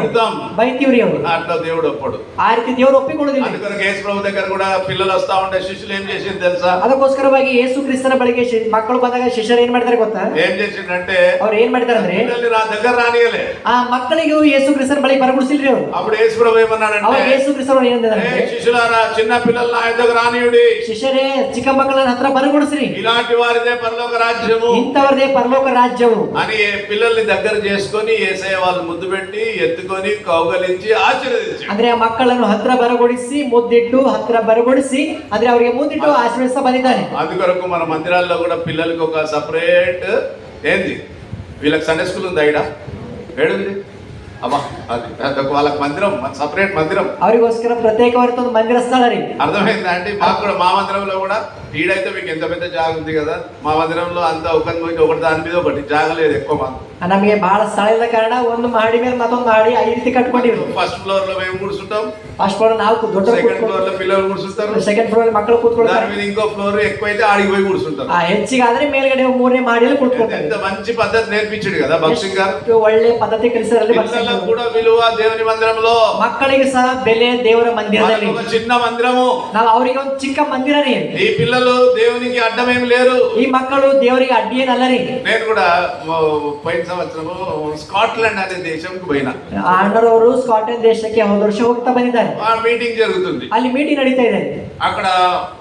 ಬೈತೀವ್ರಿ ಅವ್ರು. అట్లా దేవుడు ఒప్పడు. ಆ ರೀತಿ ದೇವರು ಒಪ್ಪಿಕೊಳ್ಳುದಿಲ್ಲ. అందుకని యేసు ప్రభు దగ్గర కూడా పిల్లలు వస్తా ఉంటే శిష్యులు ఏం చేసింది తెలుసా? ಅದಕ್ಕೋಸ್ಕರವಾಗಿ ಯೇಸು ಕ್ರಿಸ್ತನ ಬಳಿಗೆ ಮಕ್ಕಳು ಬಂದಾಗ ಶಿಷ್ಯರು ಏನ್ ಮಾಡ್ತಾರೆ ಗೊತ್ತಾ? ఏం చేసిండంటే ಅವ್ರು ಏನ್ ಮಾಡ್ತಾರೆ ಅಂದ್ರೆ దగ్గర రానియలే, ಆ ಮಕ್ಕಳಿಗೂ ಯೇಸು ಕ್ರಿಸ್ತನ ಬಳಿ ಬರಗುಡಿಸಿಲ್ರಿ ಅವ್ರು. అప్పుడు యేసు ప్రభు ఏమన్నాడంటే, ಅವಾಗ ಯೇಸು ಕ್ರಿಸ್ತರು ಏನಂದ್ರೆ, శిష్యులారా చిన్న పిల్లల్ని ఆయన దగ్గర రానియుడి, ಶಿಷ್ಯರೇ ಚಿಕ್ಕ ಮಕ್ಕಳನ್ನ ಹತ್ರ ಬರಗುಡಿಸ್ರಿ, ఇలాంటి వారిదే పరలోక రాజ్యము, ಇಂಥವರದೇ ಪರಲೋಕ ರಾಜ್ಯವು అని పిల్లల్ని దగ్గర చేసుకొని యేసయ్య వాళ్ళు ముద్దు పెట్టి ఎత్తుకొని కౌగలించి ఆశీర్వదించి, ಅಂದ್ರೆ ಆ ಮಕ್ಕಳನ್ನು ಹತ್ರ ಬರಗೊಡಿಸಿ ಮುದ್ದಿಟ್ಟು ಹತ್ರ ಬರಗೊಡಿಸಿ ಅಂದ್ರೆ ಅವರಿಗೆ ಮುದ್ದಿಟ್ಟು ಆಶೀರ್ವದಿಸ್ತಾ ಬಂದಿದ್ದಾನೆ. అందుకొరకు మన మందిరాల్లో కూడా పిల్లలకి ఒక సపరేట్ ఏంది, వీళ్ళకి సండే స్కూల్ ఉంది ఐడా ఏడుంది అబ్బా, అది వాళ్ళకి మందిరం, సపరేట్ మందిరం, ಅವರಿಗೋಸ್ಕರ ಪ್ರತ್ಯೇಕವಾದ ಒಂದು ಮಂದಿರ ಸ್ಥಳ ರೀ. అర్థమైందా అండి? మాకు కూడా మా మందిరంలో కూడా ఈడైతే మీకు ఎంత పెద్ద జాగ ఉంది కదా, మా మందిరంలో అంతా ఒకటి దాని మీద ఒకటి జాగలేదు ఎక్కువ మాకు. ನಮಗೆ ಬಹಳ ಸ್ಥಳ ಇಲ್ಲದ ಕಾರಣ ಒಂದು ಮಾಡಿ ಮೇಲೆ ಮತ್ತೊಂದು ಮಾಡಿ ಈ ರೀತಿ ಕಟ್ಕೊಂಡಿವಿ. ఫస్ట్ ఫ్లోర్ లో మేము కూర్చుంటాం, ಫಸ್ಟ್ ಫ್ಲೋರ್ ನಾವು ದೊಡ್ಡ, సెకండ్ ఫ్లోర్ లో పిల్లలు కూర్చుంటారు, ಸೆಕೆಂಡ್ ಫ್ಲೋರ್ ಅಲ್ಲಿ ಮಕ್ಕಳು ಕೂತ್ಕೊಳ್ತಾರೆ, దాని మీద ఇంకో ఫ్లోర్ ఎక్కువైతే ఆడికి పోయి కూర్చుంటారు. ಹೆಚ್ಚಿಗೆ ಆದ್ರೆ ಮೇಲ್ಗಡೆ ಮೂರನೇ ಮಾಡಿಯಲ್ಲಿ ಕೂತ್ಕೊಳ್ತಾರೆ. ఎంత మంచి పద్ధతి నేర్పించాడు కదా భక్సింగ్ గారు. ಒಳ್ಳೆ ಪದ್ಧತಿ ಕಲಿಸಿದ್ರಲ್ಲಿ పిల్లలకు కూడా విలువ దేవుని మందిరంలో, ಮಕ್ಕಳಿಗೆ ಸಹ ಬೆಲೆ ದೇವರ ಮಂದಿರದಲ್ಲಿ. ఒక చిన్న మందిరము, ನಾವು ಅವರಿಗೆ ಒಂದು ಚಿಕ್ಕ ಮಂದಿರ ರೀ. ఈ పిల్లలు దేవునికి అడ్డమేమి లేరు, ಈ ಮಕ್ಕಳು ದೇವರಿಗೆ ಅಡ್ಡಿ ಏನಲ್ಲ ರೀ. నేను కూడా పోయిన సంవత్సరము స్కాట్లాండ్ అనే దేశంకి పోయినా. ಅಣ್ಣರವರು ಸ್ಕಾಟ್ಲೆಂಡ್ ದೇಶಕ್ಕೆ ಹೋದ ವರ್ಷ ಹೋಗ್ತಾ ಬಂದಿದ್ದಾರೆ. ఆ మీటింగ్ జరుగుతుంది, ಅಲ್ಲಿ ಮೀಟಿಂಗ್ ನಡೀತಾ ಇದೆ. అక్కడ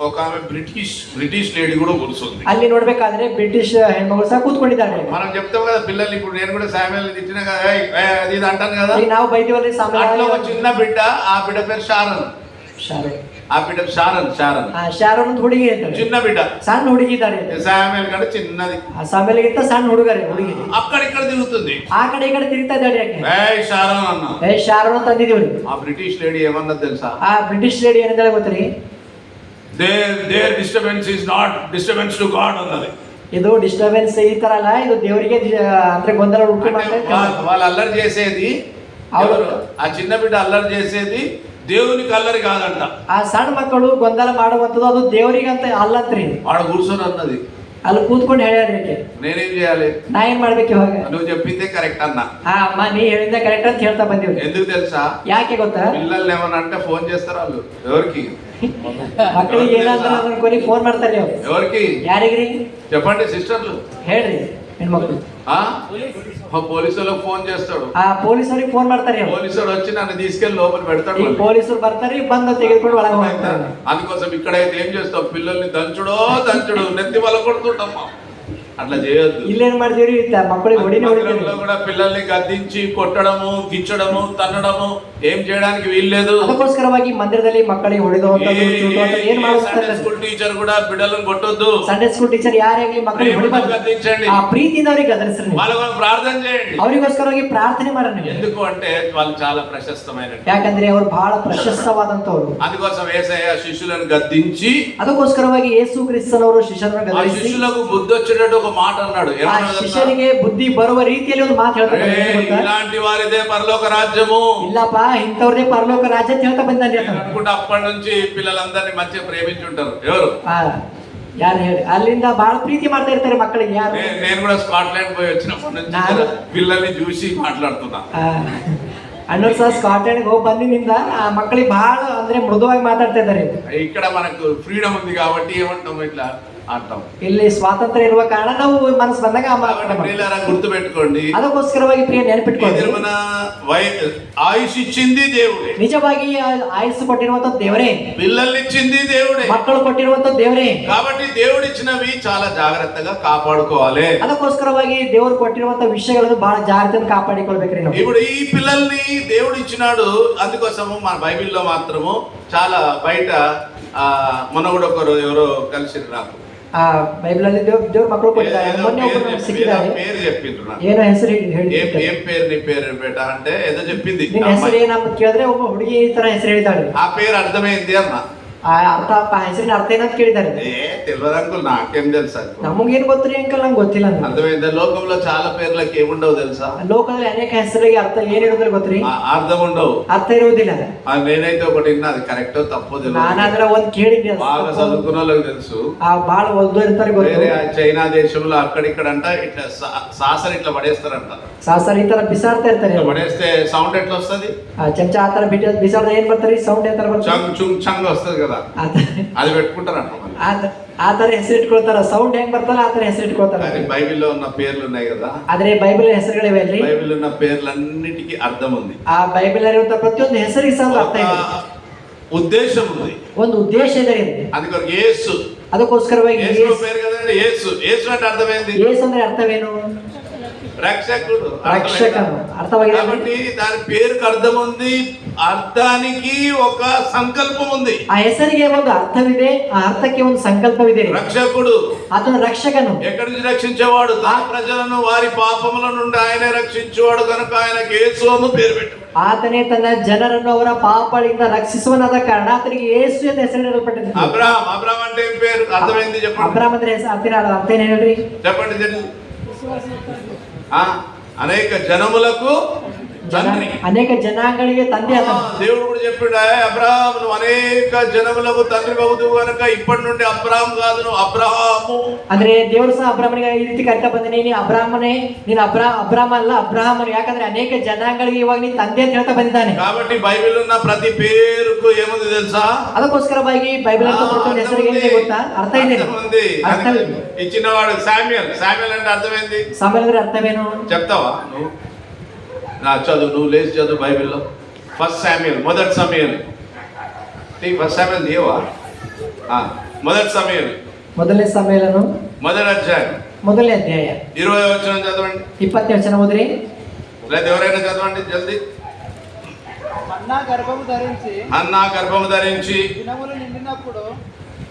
ఒక ఆమె బ్రిటిష్ లేడీ కూడా కూర్చుంది. ಅಲ್ಲಿ ನೋಡ್ಬೇಕಾದ್ರೆ ಬ್ರಿಟಿಷ್ ಹೆಣ್ಮಗಳು ಸಹ ಕೂತ್ಕೊಂಡಿದ್ದಾರೆ. మనం చెప్తాం కదా పిల్లల్ని, ఇప్పుడు నేను కూడా శామ్యుయల్ తిట్టినా కదా అది ఇది అంటాను కదా, ಈಗ ನಾವು ಬೈದಿವಲ್ಲಿ అట్లా ఒక చిన్న బిడ్డ, ఆ బిడ్డ పేరు షారన్, ఆ బిడ్డ షారన్ ಶಾರೋನ್ ಅಂತ ಹುಡುಗಿ ಇರ್ತಾರೆ, చిన్న బిడ్డ, ಸಣ್ಣ ಹುಡುಗಿ ಇದ್ದಾರೆ. శామ్యుయల్ కంటే చిన్నది, ಸಾಮೇಲಿಗಿಂತ ಸಣ್ಣ ಹುಡುಗರೇ ಹುಡುಗಿ. అక్కడిక్కడ తిరుగుతుంది, ಆ ಕಡೆ ಈ ಕಡೆ ತಿರುಗ್ತಾ ಇದ್ದಾಳೆ. ಯಾಕೆ షారన్ అన్నా, ಶಾರೋನ್ ಅಂತ ಅಂದಿದೀವಿ. ఆ బ్రిటిష్ లేడీ ఏమన్నది తెలుసా? ಆ ಬ್ರಿಟಿಷ್ ಲೇಡಿ ಏನಂದ್ರೆ ಗೊತ್ತ್ರಿ? There disturbance is not disturbance to God అన్నది. ಇದು ಡಿಸ್ಟರ್ಬೆನ್ಸ್ ಈ ತರ ಅಲ್ಲ, ಇದು ದೇವರಿಗೆ ಅಂದ್ರೆ ಗೊಂದಲ ಉಂಟು ಮಾಡ್ತಾರೆ. వాళ్ళు అల్లరి చేసేది, ఆ చిన్న బిడ్డ అల్లరి చేసేది దేవునికి అల్లరి కాదంట. ಆ ಸಣ್ಣ ಮಕ್ಕಳು ಗೊಂದಲ ಮಾಡುವಂತದ್ದು ಅದು ದೇವರಿಗೆ ಅಂತ ಅಲ್ಲಂತ್ರಿ. వాడు కూర్చొని అన్నది, ಅಲ್ಲಿ ಕೂತ್ಕೊಂಡು ಹೇಳ್ಯಾಡ್ರಿ. నేనేం చేయాలి, ನಾ ಏನ್ ಮಾಡ್ಬೇಕು ಇವಾಗ? నువ్వు చెప్పిందే కరెక్ట్ అన్న. ಅಮ್ಮ ನೀ ಹೇಳಿದ್ದ ಕರೆಕ್ಟ್ ಅಂತ ಹೇಳ್ತಾ ಬಂದಿವಿ. ఎందుకు తెలుసా? ಯಾಕೆ ಗೊತ್ತಾ? పిల్లల్ని ఏమన్నా అంటే ఫోన్ చేస్తారు వాళ్ళు, ఎవరికి? ಮಕ್ಕಳಿಗೆ ಏನಾದ್ರು ಅನ್కొని ಫೋನ್ ಮಾಡ್ತಾರೆ ಅವ್ರು. ఎవరికి? ಯಾರಿಗ್ರಿ చెప్పండి సిస్టర్లు, ಹೇಳ್ರಿ. ಹೆಣ್ಮಕ್ಳು పోలీసులకు ఫోన్ చేస్తాడు, ಆ ಪೊಲೀಸರಿಗೆ ಫೋನ್ ಮಾಡ್ತಾರೆ. పోలీసుడు వచ్చి నన్ను తీసుకెళ్లి లోపల పెడతాడు. ಈ ಪೊಲೀಸರು ಬರ್ತಾರೆ, ಬಂದು ತೆಗೆದುಕೊಂಡು ಒಳಗೆ ಹೋಗ್ತಾರೆ. అందుకోసం ఇక్కడైతే ఏం చేస్తాం, పిల్లల్ని దంచుడు నెత్తి వల్ల కొడుతుంటాం. అట్లా చేయొద్దు. ఇల్లేం ಮಾಡ್ತೀವ್ರಿ, మక్కಳಿಗೆ ಹೊಡಿನೇ ಹೊಡಿತೀವಿ. కూడా పిల్లల్ని గద్దించి కొట్టడము, గిచ్చడము, తన్నడము ఏం చేయడానికి వీల్లేదు. ಅದಕ್ಕೋಸ್ಕರವಾಗಿ ಮಂದಿರದಲ್ಲಿ ಮಕ್ಕಳಿಗೆ ಹೊಡೆದು ಏನ್ ಮಾಡುತ್ತಾರೆ? స్కూల్ టీచర్ కూడా బిడ్డలను కొట్టొద్దు. ಸಂಡೇ ಸ್ಕೂಲ್ ಟೀಚರ್ ಯಾರಾಗ್ಲಿ ಮಕ್ಕಳಿಗೆ ಹೊಡಿಬಾರ್ದು. గద్దించండి, ಆ ಪ್ರೀತಿಯಿಂದ ಅವರಿಗೆ ಗದರಿಸ್ರಿ. వాళ్ళకు ప్రార్థన చేయండి. ಅವರಿಗೋಸ್ಕರವಾಗಿ ಪ್ರಾರ್ಥನೆ ಮಾಡೋಣ. ఎందుకు అంటే వాళ్ళు చాలా ప్రశస్తమైన, ಯಾಕಂದ್ರೆ ಅವರು ಬಹಳ ಪ್ರಶಸ್ತವಾದಂತವರು. అందుకోసం యేసయ్య శిష్యులను గద్దించి, ಅದಕ್ಕೋಸ್ಕರವಾಗಿ ಯೇಸು ಕ್ರಿಸ್ತನವರು ಶಿಷ್ಯರನ್ನು ಗದರಿಸಿ శిష్యులకు బుద్ధి వచ్చేటట్టు ఒక మాట అన్నాడు. ಆ ಶಿಷ್ಯರಿಗೆ ಬುದ್ಧಿ ಬರುವ ರೀತಿಯಲ್ಲಿ ಒಂದು ಮಾತು ಹೇಳ್ತಾರೆ. ఇలాంటి వారిదే పరలోక రాజ్యము. ಇಲ್ಲಪ್ಪ ಇಂಥವ್ರದೇ ಪರಲೋಕ ರಾಜ್ಯ ಅಂತ ಹೇಳ್ತಾ ಬಂದಾನೆ. అనుకుంటే అప్పటి నుంచి పిల్లలందరినీ మంచిగా ప్రేమించుంటారు. ఎవరు? ಯಾರು ಹೇಳಿ, ಅಲ್ಲಿಂದ ಬಹಳ ಪ್ರೀತಿ ಮಾಡ್ತಾ ಇರ್ತಾರೆ ಮಕ್ಕಳಿಗೆ. ಯಾರು? నేను కూడా స్కాట్లాండ్ పోయి వచ్చినప్పటి నుంచి పిల్లల్ని చూసి మాట్లాడుతున్నా. అన్నోరు సಹ స్కాట్లాండ్ ಹೋಗಿ ಬಂದಿನಿಂದ ಆ ಮಕ್ಕಳಿಗೆ ಬಹಳ ಅಂದ್ರೆ ಮೃದುವಾಗಿ ಮಾತಾಡ್ತಾ ಇದ್ದಾರೆ. ఇక్కడ మనకు ఫ్రీడమ్ ఉంది కాబట్టి ఏమంటాం, ఇట్లా అంటాం. ಇಲ್ಲಿ ಸ್ವಾತಂತ್ರ್ಯ ಇರುವ ಕಾರಣ ನಾವು ಮನಸ್ಸು ಬಂದಾಗ గుర్తు పెట్టుకోండి. ಅದಕ್ಕೋಸ್ಕರವಾಗಿ ಪ್ರಿಯ ನೆನಪಿಟ್ಕೊಳ್ಳಿ, మన ఆయుష్ ఇచ్చింది దేవుడే, ನಿಜವಾಗಿ ಆಯುಷ್ ಕೊಟ್ಟಿರುವಂತ ದೇವರೇ, పిల్లల్ని ఇచ్చింది దేవుడే, ಮಕ್ಕಳು ಕೊಟ್ಟಿರುವಂತ ದೇವರೇ. కాబట్టి దేవుడు ఇచ్చినవి చాలా జాగ్రత్తగా కాపాడుకోవాలి. ಅದಕ್ಕೋಸ್ಕರವಾಗಿ ದೇವರು ಕೊಟ್ಟಿರುವಂತ ವಿಷಯಗಳನ್ನು ಬಹಳ ಜಾಗ್ರತೆಯಿಂದ ಕಾಪಾಡಿಕೊಳ್ಬೇಕ್ರಿ ನಾವು. ఇప్పుడు ఈ పిల్లల్ని దేవుడు ఇచ్చినాడు, అందుకోసము మన బైబిల్లో మాత్రము చాలా బయట మొన్న కూడా ఒకరు ఎవరో కలిసి నాకు ಆ ಬೈಬಲ್ ಅಲ್ಲಿ ದೇವ್ರ ಮಕ್ಕಳು ಕೊಟ್ಟಿದ್ದಾರೆ. ఏదో ಮೊನ್ನೆ పేరు ಒಬ್ಬರು చెప్పి- ಸಿಕ್ಕಿದ್ದಾರೆ. ఏదో పేరు చెప్పిండ్రు నాకు. ಏನೋ ಹೆಸರು ఏం ಹೇಳಿದ್ದಾರೆ. ఏం పేరు నీ పేరు బేట అంటే ఏదో చెప్పింది. ನಿನ್ನ ఆ ಹೆಸರು అమ్మాయి. ಏನಂತ ಕೇಳಿದ್ರೆ ಒಬ್ಬ ಹುಡುಗಿ ಈ ತರ ಹೆಸರು ಹೇಳಿದ್ದಾಳೆ. ఆ పేరు అర్థమైంది అన్న. ಆ ಅರ್ಥ ಆ ಹೆಸರಿನ ಅರ್ಥ ಏನಂತ ಕೇಳಿದ್ದಾರೆ. తెలియదు అంకుల్, నాకేం తెలుసా? ನಮಗೇನು ಗೊತ್ತಿರಿ ಅಂಕಲ್, ನಂಗೆ ಗೊತ್ತಿಲ್ಲ ಅಂತ. అర్థమైందా? లోకంలో చాలా పేర్లకి ఏముండవు తెలుసా? ಲೋಕದಲ್ಲಿ ಅನೇಕ ಹೆಸರಿಗೆ ಅರ್ಥ ಏನಿರೋದ್ರೆ ಗೊತ್ತಿರಿ, అర్థం ఉండవు. ಅರ್ಥ ఇರುವುದಿಲ್ಲ. నేనైతే ఒకటి విన్నా, అది కరెక్టో తప్పో తెలియదు. ನಾನು ಅದರ ಒಂದು ಕೇಳಿದ್ದೆ. బాగా చదువుకున్న వాళ్ళకి తెలుసు. ಆ ಬಾಳ ಓದೋ ಇರ್ತಾರೆ ಗೊತ್ತು. వేరే చైనా దేశంలో అక్కడిక్కడ అంట ఇట్లా సాసర్ ఇట్లా పడేస్తారంట. ಸಾಸರ ಈ ತರ ಬಿಸಾಡ್ತಾ ಇರ್ತಾರೆ. ఇట్లా పడేస్తే సౌండ్ ఎట్లా వస్తది? ಆ ಚಮಚ ಆ ತರ ಬಿಸಾಡ್ದ ಏನ್ ಬರ್ತಾರೆ, ಸೌಂಡ್ ಯಾವ ತರ ಬರ್ತದೆ, చంగ్ చుంగ్ చంగ్ వస్తది కదా, అది పెట్టుకుంటారంట. ಆ ತರ ಹೆಸರು ಇಟ್ಕೊಳ್ತಾರ. ಸೌಂಡ್ ಹೆಂಗ್ ಬರ್ತಾರ ಆ ತರ ಹೆಸರು ಇಟ್ಕೊಳ್ತಾರ. అది బైబిల్లో ఉన్న పేర్లు ఉన్నాయి కదా. ಆದ್ರೆ ಬೈಬಲ್ ಹೆಸರುಗಳಿವೆ ಅಲ್ರಿ. బైబిల్ ఉన్న పేర్లన్నిటికీ అర్థం ఉంది. ಆ ಬೈಬಲ್ ಇರುವಂತ ಪ್ರತಿಯೊಂದು ಹೆಸರಿಗೆ ಸಹ ಒಂದು ಅರ್ಥ ಇದೆ, ఉద్దేశం ఉంది, ಒಂದು ಉದ್ದೇಶ ಇದೆ. అందుకొరకు యేసు, ಅದಕ್ಕೋಸ್ಕರವಾಗಿ యేసు పేరు కదండి యేసు. యేసు అంటే అర్థమైంది. ಯೇಸು ಅಂದ್ರೆ ಅರ್ಥವೇನು? రక్షకుడు, రక్షకను అర్థమైంది. కాబట్టి దాని పేరుకి అర్థం ఉంది, అర్థానికి ఒక సంకల్పం ఉంది. ఆ ಹೆಸರಿಗೆ ಒಂದು ಅರ್ಥವಿದೆ, ಆ ಅರ್ಥಕ್ಕೆ ಒಂದು ಸಂಕಲ್ಪವಿದೆ. రక్షకుడు, ಆತನು రక్షಕನು. ఎక్కడి నుంచి రక్షించేవాడు? తన ప్రజలను వారి పాపముల నుండి ఆయనే రక్షించేవాడు కనుక ఆయనకి యేసు అని పేరు పెట్టాడు. ಆತನೇ ತನ್ನ ಜನರನ್ನು ಅವರ ಪಾಪಗಳಿಂದ ರಕ್ಷಿಸುವನಾದ ಕಾರಣ ಆತನಿಗೆ ಯೇಸು ಎಂದು ಹೆಸರಿಡಲ್ಪಟ್ಟಿದೆ. అబ్రహాం, అబ్రహాం అంటే ఏం పేరు? అర్థమైంది చెప్పండి. ಅಬ್ರಾಮ್ ಅಂದ್ರೆ ಅರ್ಥ ಏನ್ ಹೇಳ್ರಿ? చెప్పండి తెలియదు. అనేక జనములకు తండ్రి, ಅನೇಕ ಜನಾಂಗಗಳಿಗೆ ತಂದೆ ಆತನು. దేవుడు కూడా చెప్పాడు, అబ్రహాం నువ్వు అనేక జనములకు తండ్రి అవుదువు కనుక ఇప్పటి నుండి అబ్రహాం కాదు, నువ్వు అబ్రహాము. ಅಂದ್ರೆ ದೇವರು ಸಹ ಅಬ್ರಾಮನಿಗೆ ಈ ರೀತಿ ಕರಿತಾ ಬಂದಿನಿ, ನೀನು ಅಬ್ರಾಮನೇ, ನೀನು ಅಬ್ರಾಮ ಅಲ್ಲ ಅಬ್ರಹಾಮನು. ಯಾಕಂದ್ರೆ ಅನೇಕ ಜನಾಂಗಗಳಿಗೆ ಇವಾಗ ನೀನು ತಂದೆ ಅಂತ ಹೇಳ್ತಾ ಬಂದಿದ್ದಾನೆ. కాబట్టి బైబిల్ ఉన్న ప్రతి పేరుకు ఏముంది తెలుసా? ಅದಕ್ಕೋಸ್ಕರವಾಗಿ ಬೈಬಲ್ ಅಂತ ಪ್ರತಿಯೊಂದು ಹೆಸರಿಗೆ ಏನಿದೆ ಗೊತ್ತಾ? ಅರ್ಥ ಇದೆ, ಅರ್ಥವಿದೆ. ఈ చిన్నవాడు శామ్యుయల్, శామ్యుయల్ అంటే అర్థమైంది. ಸಾಮೇಲ್ ಅಂದ್ರೆ అర్థವೇನು చెప్తావా నువ్వు? నా చదువు, నువ్వు లేచి చదువు బైబిల్లో. ఫస్ట్ శామ్యుయల్, మొదటి సమయల్. ఫస్ట్ శామ్యుయల్ దేవా, మొదటి సమయల్, ಮೊದಲನೇ ಸಮ್ಮೇಳನ మొదటి అధ్యాయం, ಮೊದಲನೇ ಅಧ್ಯಾಯ 20వ వచనం చదవండి. 20ನೇ ವಚನ ಓದ್ರಿ. లేదా ఎవరైనా చదవండి జల్దీ. హన్నా గర్భము ధరించి అన్నా గర్భము ధరించి దినములు నిండినప్పుడు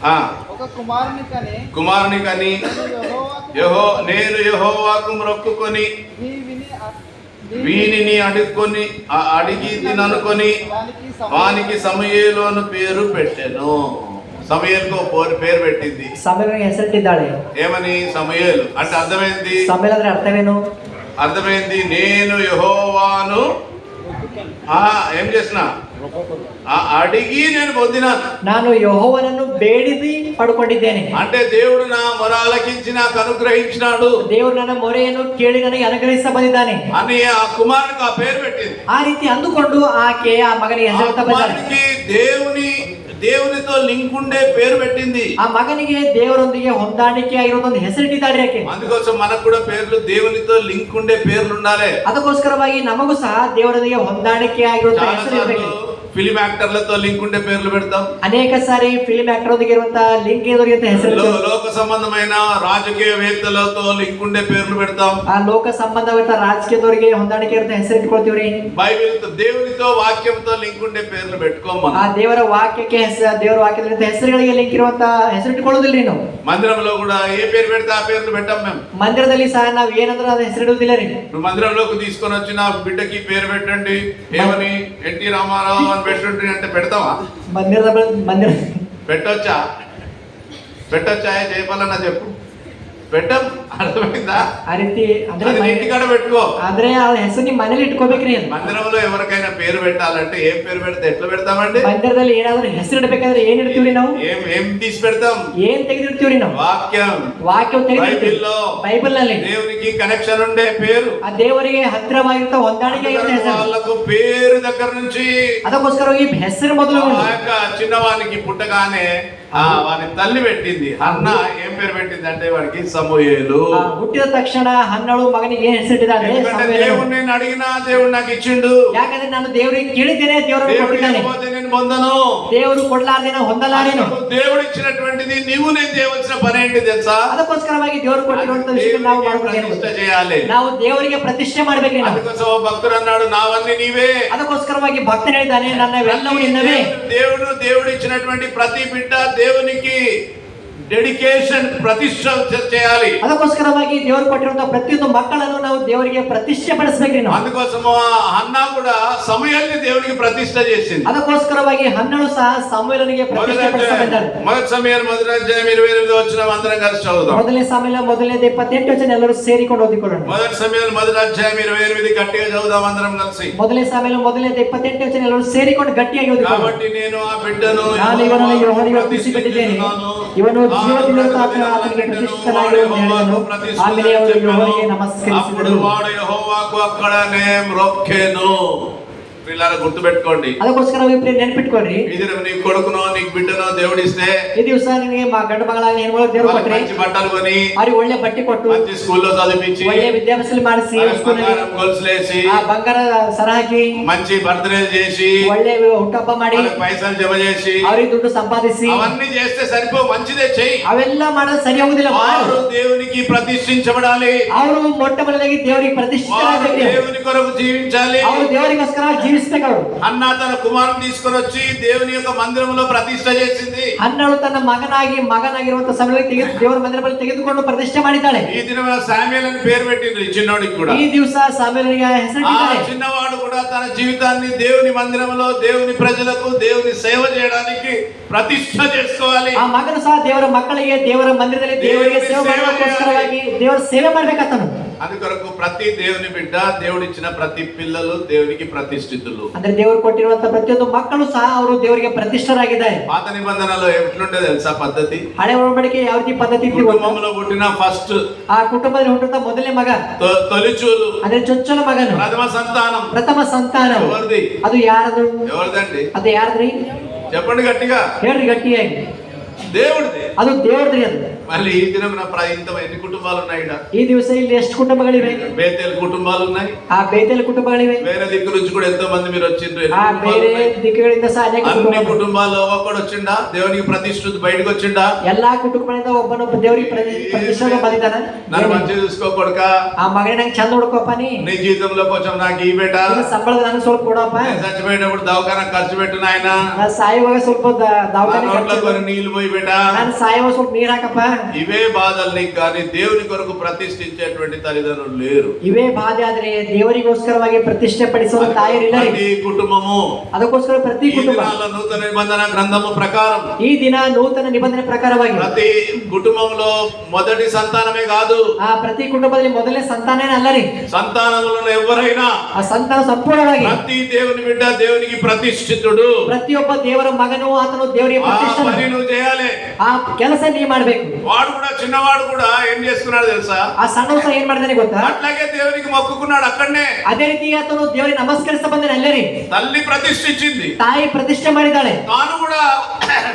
ఆ ఒక కుమారుని కని కుమారుని కని నేను యెహోవాకు మొక్కుకొని వీనిని అడిగి తిననుకొని వానికి సమూయేలు అని పేరు పెట్టెను. సమూయేలుకు పేరు పెట్టింది. సమూయేలుಗೆ ಹೆಸರಿಟ್ಟಿದ್ದಾಳೆ. ఏమని? సమూయేలు అంటే అర్థమైంది. సమూయేలు ಅಂದ್ರೆ అర్థವೇನು? అర్థమైంది, నేను యెహోవాను ఏం చేసిన అడిగి నేను పొందినాను. ನಾನು ಯೆಹೋವನನ್ನು ಬೇಡಿದಿ ಪಡ್ಕೊಂಡಿದ್ದೇನೆ. అంటే దేవుడు నా మొర ఆలకించి నాకు అనుగ్రహించినాడు. దేవుడు ನನ್ನ ಮೊರೆಯನ್ನು ಕೇಳಿ ನನಗೆ ಅನುಗ್ರಹಿಸ ಬಂದಿದ್ದಾನೆ అని ఆ కుమారునికి ఆ పేరు పెట్టింది. ಆ ರೀತಿ ಅಂದುಕೊಂಡು ಆಕೆ ಆ ಮಗನಿಗೆ ಹೆಸರಿಡ್ತಾ ಬಂದಾಳೆ. దేవునితో లింక్ ఉండే పేరు పెట్టింది. ಆ ಮಗನಿಗೆ ದೇವರೊಂದಿಗೆ ಹೊಂದಾಣಿಕೆ ಆಗಿರೋದೊಂದು ಹೆಸರಿಟ್ಟಿದ್ದಾಳೆ ಆಕೆ. అందుకోసం మనకు కూడా పేర్లు దేవునితో లింక్ ఉండే పేర్లు ఉండాలి. ಅದಕ್ಕೋಸ್ಕರವಾಗಿ ನಮಗೂ ಸಹ ದೇವರೊಂದಿಗೆ ಹೊಂದಾಣಿಕೆ ಆಗಿರುವಂತಹ ಹೆಸರು ಇರಬೇಕು. ఫిలిం యాక్టర్లతో లింక్ ఉండే పేర్లు పెడతాం. ಅನೇಕ ಸಾರಿ ಫಿಲ್ಮ್ ಆಕ್ಟರ್ ಒಳಗೆ ಇರುವಂತಹ లింక్ ಇರುವಂತ ಹೆಸರು. లోక సంబంధమైన రాజకీయవేత్తలతో లింక్ ఉండే పేర్లు పెడతాం. ಆ ಲೋಕ ಸಂಬಂಧವಿರುವ ರಾಜಕೀಯದವರಿಗೆ ಹೊಂದಾಣಿಕೆ ಇರುವಂತ ಹೆಸರು ಇಟ್ಕೊಳ್ತೀವ್ರಿ. బైబిల్తో దేవునితో వాక్యంతో లింక్ ఉండే పేర్లు పెట్టుకోం మనం. ಆ ದೇವರ ವಾಕ್ಯಕ್ಕೆ ದೇವರ ವಾಕ್ಯದ ಹೆಸರುಗಳಿಗೆ ಲಿಂಕ್ ಇರುವಂತ ಹೆಸರು ಇಟ್ಕೊಳ್ಳೋದಿಲ್ಲ ನಾವು. మందిరంలో కూడా ఏ పేరు పెడితే ఆ పేర్లు పెట్టాం మేము. మందిరದಲ್ಲಿ ಸಹ ನಾವು ಏನಂದ್ರೆ ಅದು ಹೆಸರು ಇಡುವುದಿಲ್ಲ ರೀ. మందిరంలోకి తీసుకొని వచ్చిన బిడ్డకి పేరు పెట్టండి, ఏమని ఎన్టీ రామారావు అని పెట్టుండ్రి అంటే పెడతావా? మందిర పెట్టొచ్చా? జయపాలన్న చెప్పు. పెట్టం. అర్థమైందా? ఆ ರೀತಿ ಅಂದ್ರೆ ఇంటికాడ పెట్టుకో. ಆದ್ರೆ ಆ ಹೆಸರು ನಿಮ್ಮ ಮನೇಲಿ ಇಟ್ಕೋಬೇಕ್ರಿ. మందిరంలో ఎవరికైనా పేరు పెట్టాలంటే ఏం పేరు పెడితే ఎట్లా పెడతామండి? మందిರದಲ್ಲಿ ಏನಾದ್ರೂ ಹೆಸರು ಇಡಬೇಕಾದ್ರೆ ಏನ್ ಇಡ್ತೀವ್ರಿ ನಾವು? ఏం తీసి పెడతాం? ಏನ್ ತೆಗೆದಿಡ್ತೀವ್ರಿ ನಾವು? ವಾಕ್ಯ ತೆಗೆದಿಡ್ತೀವಿ. ಬೈಬಲ್ ನಲ್ಲಿ దేవునికి కనెక్షన్ ఉండే పేరు, ಆ ದೇವರಿಗೆ ಹತ್ತಿರವಾಗಿರುತ್ತ ಹೊಂದಾಣಿಕೆ ಆಗಿರೋ ಹೆಸರು. వాళ్ళకు పేరు దగ్గర నుంచి ಅದಕ್ಕೋಸ್ಕರ ಈ ಹೆಸರು ಮೊದಲು చిన్నవానికి పుట్టగానే వాని తల్లి పెట్టింది. అన్న ఏం పేరు పెట్టింది అంటే వాడికి సమూయేలు. ಹುಟ್ಟಿದ ತಕ್ಷಣ ಹನ್ನಳು ಮಗನಿಗೆ ಏನ್ ಹೆಸರಿಟ್ಟಿದ್ದಾಳೆ? దేవుడు నేను అడిగినా దేవుడు నాకు ఇచ్చిండు. ಯಾಕಂದ್ರೆ ನಾನು ದೇವರಿಗೆ ಕೇಳಿದ್ದೇನೆ, ದೇವರು ಕೊಟ್ಟಿದ್ದಾನೆ. నేను పొందను. ದೇವರು ಕೊಡ್ಲಾರ್ದೇನ ಹೊಂದಲಾರೇನು. దేవుడు ఇచ్చినటువంటిది నీవు నేను చేయవలసిన పని ఏంటి తెలుసా? ಅದಕ್ಕೋಸ್ಕರವಾಗಿ ದೇವರು ಕೊಟ್ಟಿರುವಂತ ವಿಷಯ ನಾವು ప్రతిష్ఠ చేయాలి. ನಾವು ದೇವರಿಗೆ ಪ್ರತಿಷ್ಠೆ ಮಾಡ್ಬೇಕ್ರಿ. అందుకోసం భక్తుడు అన్నాడు నావన్నీ నీవే. ಅದಕ್ಕೋಸ್ಕರವಾಗಿ ಭಕ್ತನು ಹೇಳಿದ್ದಾನೆ ನನ್ನವೆಲ್ಲವೂ ನಿನ್ನವೇ. దేవుడు ఇచ్చినటువంటి ప్రతి బిడ్డ దేవునికి డెడికేషన్ ప్రతిష్ఠ చేయాలి. ಅದಕ್ಕೋಸ್ಕರವಾಗಿ ದೇವರು ಕೊಟ್ಟಿರುವಂತಹ ಪ್ರತಿಯೊಂದು ಮಕ್ಕಳನ್ನು ನಾವು ದೇವರಿಗೆ ಪ್ರತಿಷ್ಠೆ ಪಡಿಸಬೇಕ್ರಿ ನಾವು. అందుకోసము హన్నా కూడా సమూయేలుని దేవునికి ప్రతిష్ఠ చేసింది. ಅದಕ್ಕೋಸ್ಕರವಾಗಿ ಹನ್ನಳು ಸಹ ಸಮೂಯೇಲನಿಗೆ ಪ್ರತಿಷ್ಠೆ ಪಡಿಸಬೇಕಾಗಿದೆ. మొదటి సమూయేలు మొదటి అధ్యాయం 28వ వచనం అందరం కలిసి చదువుదాం. ಮೊದಲನೇ ಸಮೂಯೇಲ ಮೊದಲನೇ 28 ವಚನ ಎಲ್ಲರೂ ಸೇರಿಕೊಂಡು ಓದಿಕೊಳ್ಳೋಣ. మొదటి సమూయేలు మొదటి అధ్యాయం 28 గట్టిగా చదువుదాం అందరం కలిసి. ಮೊದಲನೇ ಸಮೂಯೇಲ ಮೊದಲನೇ 28 ವಚನ ಎಲ್ಲರೂ ಸೇರಿಕೊಂಡು ಗಟ್ಟಿಯಾಗಿ ಓದಿಕೊಳ್ಳೋಣ. కాబట్టి నేను ಆ ಬಿಡ್ಡನು ನಾನು ಇವನನ್ನು ಯೆಹೋವನಿಗೆ ಒಪ್ಪಿಸಿಬಿಟ್ಟಿದ್ದೇನೆ, ಇವನು ಜೀವದಿಂದಿರುವ ಆತನಿಗೆ ಪ್ರತಿಷ್ಠಿತನಾಗಿರುವನು. ಆಮೇಲೆ ಅವರು ಯೆಹೋವನಿಗೆ ನಮಸ್ಕರಿಸಿದರು. అప్పుడు వాడు యెహోవాకు అక్కడనే మ్రొక్కెను. పిల్లలు గుర్తుపెట్టుకోండి. ಅದಕ್ಕೋಸ್ಕರ ನೆನಪಿಟ್ಕೊಳ್ರಿ, ఇది నీ కొడుకునో నీకు బిడ్డనో దేవుడిస్తే ఈ ದಿವಸ ನಿನಗೆ ಗಂಡು ಮಗಳಾಗಿ ಹೆಣ್ಮಗಳು ದೇವರು ಕೊಟ್ರೆ మంచి బట్టలు కొని ಅವ್ರಿಗೆ ಒಳ್ಳೆ ಬಟ್ಟೆ ಕೊಟ್ಟು మంచి స్కూల్లో చదివించి ಒಳ್ಳೆ విద్యాభ్యాసాలు ಮಾಡಿಸಿ గొలుసులేసి ఆ బంగాರ సర ಹಾಕಿ మంచి బర్త్డే చేసి ಒಳ್ಳೆ ಹುಟ್ಟಹಬ್ಬ ಮಾಡಿ పైసలు జమ చేసి ಅವ್ರಿಗೆ ದುಡ್ಡು ಸಂಪಾದಿಸಿ అవన్నీ చేస్తే సరిపో, మంచిదే చెయ్యి. ಅವೆಲ್ಲ ಮಾಡೋದು ಸರಿ ಹೋಗುದಿಲ್ಲ. వారు దేవునికి ప్రతిష్ఠించబడాలి. ಅವರು ಮೊಟ್ಟ ಮೊದಲಾಗಿ ದೇವರಿಗೆ ಪ್ರತಿಷ್ಠಿತರಾಗಬೇಕು. దేవుని కొరకు జీవించాలి. ಅವರು ದೇವರಿಗೋಸ್ಕರ ಜೀವಿಸಬೇಕು. ಅವರು అన్న తన కుమారుని తీసుకొని వచ్చి దేవుని యొక్క మందిరంలో ప్రతిష్ఠ చేసింది. ಹನ್ನಳು ತನ್ನ ಮಗನಾಗಿರುವಂತಹ ಸಮಯದಲ್ಲಿ ದೇವರ ಮಂದಿರದಲ್ಲಿ ತೆಗೆದುಕೊಂಡು ಪ್ರತಿಷ್ಠೆ ಮಾಡಿದ್ದಾಳೆ. ఈ దినం శామ్యూయల్ అని పేరు పెట్టిండ్రు ఈ చిన్నోడికి కూడా. ఈ ದಿವಸ ಸಾಮ್ಯೇಲನಿಗೆ ಹೆಸರಿಟ್ಟಿದ್ದಾರೆ. చిన్నవాడు కూడా తన జీవితాన్ని దేవుని మందిరంలో దేవుని ప్రజలకు దేవుని సేవ చేయడానికి ప్రతిష్ఠ చేసుకోవాలి. ಆ ಮಗನು ಸಹ ದೇವರ ಮಕ್ಕಳಿಗೆ ದೇವರ ಮಂದಿರದಲ್ಲಿ ದೇವರಿಗೆ ಸೇವೆ ಮಾಡೋದಕ್ಕೋಸ್ಕರವಾಗಿ ದೇವರ ಸೇವೆ ಮಾಡ್ಬೇಕಂತನು. అందుకొరకు ప్రతి దేవుని బిడ్డ, దేవుడిచ్చిన ప్రతి పిల్లలు దేవునికి ప్రతిష్ఠితులు. ಅಂದ್ರೆ ದೇವರು ಕೊಟ್ಟಿರುವಂತಹ ಪ್ರತಿಯೊಂದು ಮಕ್ಕಳು ಸಹ ಅವರು ದೇವರಿಗೆ ಪ್ರತಿಷ್ಠರಾಗಿದ್ದಾರೆ. పాత నిబంధనలో ఎట్లుంటే తెలుసా పద్ధతి? ಹಳೆ ಒಡಂಬಡಿಕೆ ಯಾವ ರೀತಿ ಪದ್ಧತಿ ಇತ್ತು? కుటుంబంలో పుట్టిన ఫస్ట్, ಆ ಕುಟುಂಬದಲ್ಲಿ ಹುಟ್ಟಿದ ಮೊದಲನೇ ಮಗ, తొలిచూలు ಅಂದ್ರೆ ಚೊಚ್ಚಲ ಮಗನು, ಪ್ರಥಮ ಸಂತಾನ ఎవరిది? ಅದು ಯಾರದು? ఎవరిదండి? ಅದು ಯಾರದ್ರಿ? చెప్పండి గట్టిగా. ಹೇಳ್ರಿ ಗಟ್ಟಿಯಾಗಿ. దేవుడిది. ಅದು ದೇವರದ್ರಿ. ಅದು మళ్ళీ ఈ దినం ఎన్ని కుటుంబాలు ఉన్నాయి? ఈ ದಿವಸ ಇಲ್ಲಿ ಎಷ್ಟು ಕುಟುಂಬಗಳಿವೆ? బేతేలు కుటుంబాలు ఉన్నాయి. ಆ ಬೇತೇಲ್ ಕುಟುಂಬಗಳಿವೆ. వేరే దిక్కు నుంచి కూడా ఎంతో మంది మీరు వచ్చిండ్రు. ఆ ಬೇರೆ ದಿಕ್ಕುಗಳಿಂದ ಸಹ ಅನೇಕ అన్ని కుటుంబాల్లో ఒక్కడు వచ్చిండా దేవునికి ప్రతిష్ఠిత బయటకు వచ్చిండా? ಎಲ್ಲಾ ಕುಟುಂಬಗಳಿಂದ ಒಬ್ಬನೊಬ್ಬ ದೇವರಿಗೆ ಪ್ರತಿಷ್ಠೆ ಬಂದಿದ್ದಾನ. నన్ను మంచిగా చూసుకో కొడుక, ಆ ಮಗನೇ ನಂಗೆ ಚಂದ ಹುಡ್ಕೋಪ್ಪ, నీ జీతంలో కొంచెం నాకు ఈ బేట, ಸಂಬಳದ ನನಗೆ ಸ್ವಲ್ಪ ಕೊಡಪ್ಪ, చచ్చిపోయేటప్పుడు దవాఖాన ఖర్చు పెట్టు నాయన, ನಾನು సాయుವಾಗ ಸ್ವಲ್ಪ ದವಾಖಾನೆ కొన్ని నీళ్లు పోయి బేట, ನಾನು ಸಾಯುವಾಗ ಸ್ವಲ್ಪ ನೀರ್ ಹಾಕಪ್ಪ. ఇవే బాధలు నీకు కానీ దేవుని కొరకు ప్రతిష్ఠించేటువంటి తల్లిదండ్రులు లేరు. ಇವೇ ಬಾಧೆ ಆದ್ರೆ ದೇವರಿಗೋಸ್ಕರವಾಗಿ ಪ್ರತಿಷ್ಠೆ ಪಡಿಸುವ ತಾಯರಿಲ್ಲ. ప్రతి కుటుంబము ಅದಕ್ಕೋಸ್ಕರ ಪ್ರತಿ ಕುಟುಂಬ నూతన నిబంధన గ్రంథము ప్రకారం ಈ ದಿನ ನೂತನ ನಿಬಂಧನೆ ಪ್ರಕಾರವಾಗಿ ప్రతి కుటుంబంలో మొదటి సంతానమే కాదు, ಆ ಪ್ರತಿ ಕುಟುಂಬದಲ್ಲಿ ಮೊದಲನೇ ಸಂತಾನನೇ ಅಲ್ಲ ರೀ, సంతానములో ఎవరైనా ಆ ಸಂತಾನ ಸಂಪೂರ್ಣವಾಗಿ ప్రతి దేవుని బిడ్డ దేవునికి ప్రతిష్ఠితుడు. ಪ್ರತಿಯೊಬ್ಬ ದೇವರ ಮಗನು ಆತನು ದೇವರಿಗೆ ಪ್ರತಿಷ್ಠೆ నువ్వు చేయాలి. ಆ ಕೆಲಸ ನೀ ಮಾಡ್ಬೇಕು. వాడు కూడా చిన్నవాడు కూడా ఏం చేసుకున్నాడు తెలుసా? ಆ ಸಣ್ಣ ಸಹ ಏನ್ ಮಾಡಿದಾನೆ ಗೊತ್ತಾ? అట్లాగే దేవునికి మొక్కుకున్నాడు అక్కడనే. ಅದೇ ರೀತಿ ಆತನು ದೇವರಿಗೆ ನಮಸ್ಕರಿಸ ಬಂದನೆ ಅಲ್ಲೇ ರೀ. తల్లి ప్రతిష్ఠించింది, ತಾಯಿ ಪ್ರತಿಷ್ಠೆ ಮಾಡಿದ್ದಾಳೆ. తాను కూడా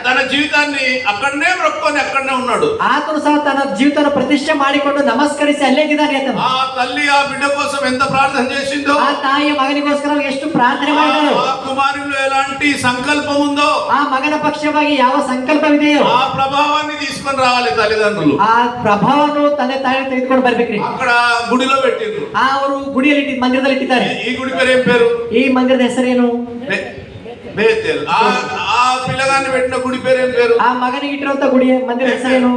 తన జీవితాన్ని అక్కడనే మొక్కుకొని అక్కడనే ఉన్నాడు. ಆತನು ಸಹ ತನ್ನ ಜೀವಿತನ ಪ್ರತಿಷ್ಠೆ ಮಾಡಿಕೊಂಡು ನಮಸ್ಕರಿಸಿ ಅಲ್ಲೇ ಇದ್ದಾನೆ ಆತನು. ఆ తల్లి ఆ బిడ్డ కోసం ఎంత ప్రార్థన చేసిందో, ಆ ತಾಯಿಯ ಮಗನಿಗೋಸ್ಕರ ಎಷ್ಟು ಪ್ರಾರ್ಥನೆ ಮಾಡಿದಳು. ఆ కుమారునిలో ఎలాంటి సంకల్పం ఉందో, ಆ ಮಗನ ಪಕ್ಷವಾಗಿ ಯಾವ ಸಂಕಲ್ಪವಿದೆಯೋ ఆ ప్రభావాన్ని తీసుకొని రావాలి తల్లిదండ్రులు. ಆ ಪ್ರಭಾವವನ್ನು ತಂದೆ ತಾಯಿ ತೆಗೆದುಕೊಂಡು ಬರ್ಬೇಕ್ರಿ. అక్కడ గుడిలో పెట్టిండ్రు. ಅವರು ಗುಡಿಯಲ್ಲಿ ಮಂದಿರದಲ್ಲಿ ಇಟ್ಟಿದ್ದಾರೆ. ఈ గుడి పేరు ఏం పేరు? ಈ ಮಂದಿರದ ಹೆಸರೇನು? బేతేల్. ఆ పిల్లగాన్ని పెట్టిన గుడి పేరు ఏం పేరు? ಆ ಮಗನಿಗೆ ಇಟ್ಟಿರುವಂತ ಗುಡಿ ಮಂದಿರ ಹೆಸರೇನು?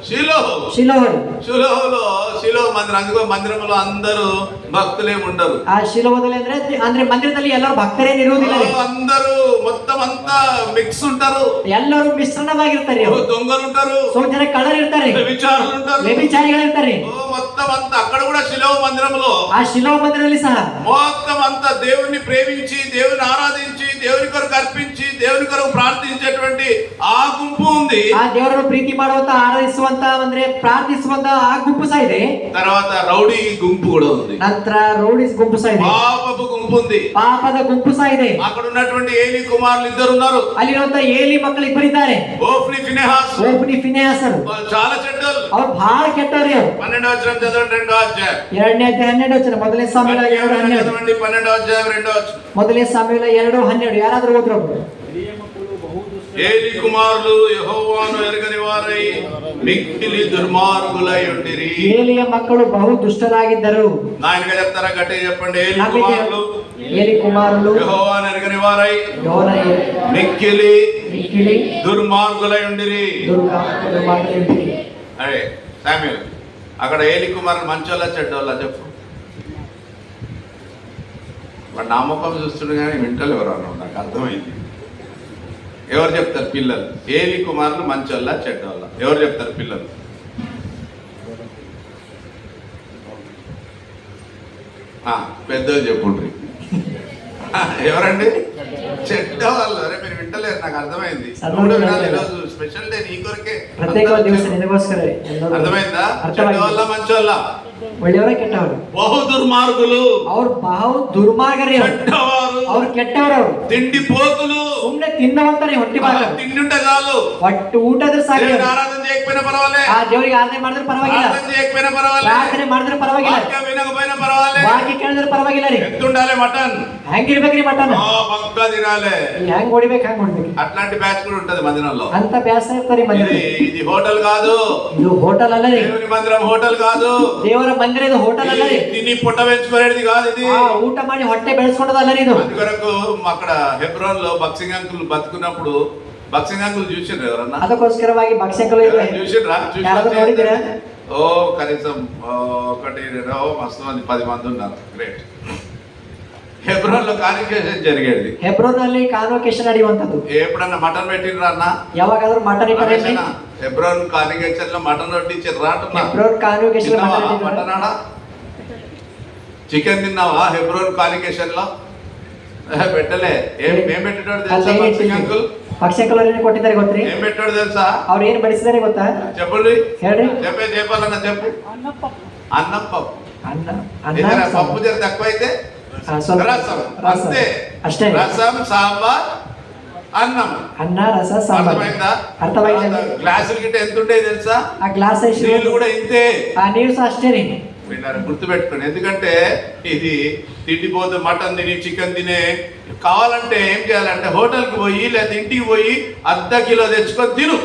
శిలోహు. శిలోహు మందిరం. అందుకో మందిరంలో అందరూ భక్తులే ఉండరు. ಆ ಶಿಲೋಹದಲ್ಲಿ ಅಂದ್ರೆ ಮಂದಿರದಲ್ಲಿ ಎಲ್ಲರೂ ಭಕ್ತರೇನು ಇರುವುದಿಲ್ಲ. అందరూ మొత్తం అంతా మిక్స్ ఉంటారు. ಎಲ್ಲರೂ ಮಿಶ್ರಣವಾಗಿರ್ತಾರೆ. దొంగలు ఉంటారు, ಸ್ವಲ್ಪ ಜನ ಕಳ್ಳರು ಇರ್ತಾರೆ, వ్యభిచారులు ఉంటారు, ವ್ಯಭಿಚಾರಿಗಳು ಇರ್ತಾರೆ. మొత్తం అంతా అక్కడ కూడా శిలోహు మందిరంలో ಆ ಶಿಲೋಹ ಮಂದಿರದಲ್ಲಿ ಸಹ మొత్తం అంతా దేవుని ప్రేమించి దేవుని ఆరాధించి దేవుని కొరకు అర్పించి దేవుని కొరకు ప్రార్థించేటువంటి ఆ గుంపు ఉంది. ಆ ದೇವರನ್ನು ಪ್ರೀತಿ ಮಾಡುವಂತ ಆರಾಧಿಸುವಂತ ಅಂದ್ರೆ ಪ್ರಾರ್ಥಿಸುವಂತ ಆ ಗುಂಪು ಸಹ ಇದೆ. తర్వాత రౌడీ గుంపు కూడా ఉంది. ನಂತರ ರೌಡೀಸ್ ಗುಂಪು ಸಹ ಇದೆ. పాపపు గుంపు ఉంది. ಪಾಪದ ಗುಂಪು ಸಹ ಇದೆ. అక్కడ ఉన్నటువంటి ఏలి కుమారులు ఇద్దరు ఉన్నారు. ಅಲ್ಲಿರುವಂತ ಏಲಿ ಮಕ್ಕಳು ಇಬ್ಬರಿದ್ದಾರೆ. ఓఫ్ని ఫినెహాస్. ಓಫ್ನಿ ಫಿನೆಹಾಸರು చాలా చెడ్డలు. ಅವ್ರು ಬಹಳ ಕೆಟ್ಟವ್ರಿ. ಅವ್ರು 12వ వచనం చదవండి. 2వ అధ్యాయం 2ನೇ ಅಧ್ಯಾಯ 12ನೇ ವಚನ. ಮೊದಲನೇ ಸಾಮುವೇಲ 2:12 చదవండి. 12వ అధ్యాయం 2వ వచనం. ಮೊದಲನೇ ಸಾಮುವೇಲ 2:12 ಯಾರಾದ್ರೂ ಓದ್ರೊಬ್ರು. ఏలి కుమారులు యెహోవాను ఎరగని వారై మిక్కిలి దుర్మార్గులై ఉండిరి. ಏಲಿಯ ಮಕ್ಕಳು ಬಹು ದುಷ್ಟರಾಗಿದ್ದರು. నాయనగా చెప్తారా? గట్టిగా చెప్పండి. ఏలి కుమారులు యెహోవాను యెహోవాను ఎరగని వారై ಯೋನ మిక్కిలి మిక్కిలి దుర్మార్గులై ఉండిరి. దుర్మార్గులైంటిరి. అరే శామ్యూల్, అక్కడ ఏలి కుమారులు మంచోళ్ళ చెడ్డోళ్ళ చెప్పు. వాడు నా ముఖం చూస్తుండే కానీ వింటలు ఎవరు అన్నావు, నాకు అర్థమైంది. ఎవరు చెప్తారు పిల్లలు? ఏలి కుమారులు మంచోళ్ళ చెడ్డోళ్ళ? ఎవరు చెప్తారు పిల్లలు? పెద్దలు చెప్పుండ్రి. ఎవరండి? చెడ్డవాళ్ళు. అరే మీరు వింటలేరు, నాకు అర్థమైంది. నువ్వు వినాలి, ఈరోజు స్పెషల్ డే నీ కొరకే. అర్థమైందా? చెడ్డవాళ్ళ మంచోళ్ళ? ಒಳ್ಳೆಯವರ ಕೆಟ್ಟವರು. ಬಹು ದುರ್ಮಾರ್ಗುಲು. ಅವರು ಬಹು ದುರ್ಮಾರ್ಗರೇ. ಕೆಟ್ಟವರು. ಅವರು ಕೆಟ್ಟವರು. ಅವರು ತಿಂಡಿ ಪೋತುಲು. ಸುಮ್ಮನೆ ತಿನ್ನವಂತಾನೆ ಹೊಟ್ಟೆ ಬಾಗ. ತಿಂಡುಂಟೆ ಸಾಲು. ಒಟ್ಟು ಊಟದ ಸಾಕು. ದೇವರ ಆರಾಧನೆ చేయకపోయినా పర్వాలే. ಆ ದೇವರಿಗೆ ಆರಾಧನೆ ಮಾಡಿದ್ರೆ ಪರವಾಗಿಲ್ಲ. ಆರಾಧನೆ చేయకపోయినా పర్వాలే. ಪ್ರಾರ್ಥನೆ ಮಾಡಿದ್ರೆ ಪರವಾಗಿಲ್ಲ. ವಾಕ್ಯ ವಿನకపోయినా పర్వాలే. ವಾಕ್ಯ ಕೇಳಿದ್ರೆ ಪರವಾಗಿಲ್ಲ ರೀ. ಎಂతుండాలి మటన్? ಹೆಂಗಿರ್ಬೇಕ್ರಿ ಮಟನ್? పక్కా తినాలి. ಹೆಂಗ್ ಹೊಡಿಬೇಕು ಹಂಗ್ ಹೊಡಿಬೇಕು. అట్లాంటి బ్యాచ్ కూడా ఉంటది మందిరంలో. ಅಂತ ಬ್ಯಾಸ ಇರ್ತಾರೆ ಮಂದಿರದಲ್ಲಿ. ఇది హోటల్ కాదు. ಇದು ಹೋಟೆಲ್ ಅಲ್ಲ ರೀ. దేవుని మందిరం హోటల్ కాదు. ದೇವರ ಮಂದಿರ ಇದು ಹೋಟೆಲ್ ಅಲ್ಲ ರೀ. తిని పుట్ట పెంచుకునేది కాదు ఇది. ಊಟ ಮಾಡಿ ಹೊಟ್ಟೆ ಬೆಳೆಸ್ಕೊಂಡದಲ್ಲ ರೀ ಇದು. అందుకొరకు అక్కడ హెబ్రోన్ లో బక్సింగ్ అంకుల్ బతుకున్నప్పుడు బక్సింగ్ అంకుల్ చూసిండ్రు ఎవరన్నా? ಅದಕ್ಕೋಸ್ಕರವಾಗಿ ಬಕ್ಸಂಕಲ್ చూసిండ్రా? ನೋಡಿದ್ದೀರಾ? ఓ కనీసం ఒకటి మస్తు మంది 10 మంది ఉన్నారు. గ్రేట్. హెబ్రోన్ లో కాన్వకేషన్ జరిగేది. ಹೆಬ್ರೋನ್ ನಲ್ಲಿ ಕಾನ್ವೊಕೇಶನ್ ನಡೆಯುವಂತದ್ದು. ఎప్పుడన్నా మటన్ పెట్టిండ్రా అన్న? ಯಾವಾಗಾದ್ರೂ మటన్ ఇట్టారేంటి? హెబ్రోన్ కాన్వకేషన్ లో మటన్ వడ్డించారు అంటున్నా. ಹೆಬ್ರೋನ್ ಕಾನ್ವೊಕೇಶನ್ లో మటన్ ఆడా? చికెన్ తిన్నావా హెబ్రోన్ కాన్వకేషన్ లో? పెట్టలే. ఏం పెట్టేటోడు తెలుసా బక్సింగ్ అంకుల్? పక్షంకలు ఏం కొట్టిದ್ದಾರೆ ಗೊತ್ತ್ರಿ? ఏం పెట్టాడు తెలుసా? ಅವ್ರು ಏನು ಬಡಿಸಿದ್ದಾರೆ ಗೊತ್ತಾ? చెప్పండి. ಹೇಳ್ರಿ. చెప్పాలన్న చెప్పు. అన్నం పప్పు. అన్న పప్పు జర తక్కువైతే రసం. అంతే. అಷ್ಟೇ. రసం సాంబార్ అన్నం. అన్న రస సాంబార్. అర్థమైందా? అర్థమైంది. గ్లాసులు గిట్ట ఎంత ఉంటాయి తెలుసా? ఆ గ్లాస్ నీళ్ళు కూడా ఇంతే. ఆ నీళ్ళు అಷ್ಟೇ ರೀ. గుర్తుపెట్టుకోండి. ఎందుకంటే ఇది తిండిపోతే మటన్ తిని చికెన్ తినే కావాలంటే ఏం చేయాలంటే హోటల్కి పోయి లేదా ఇంటికి పోయి అర్ధ కిలో తెచ్చుకొని తిను.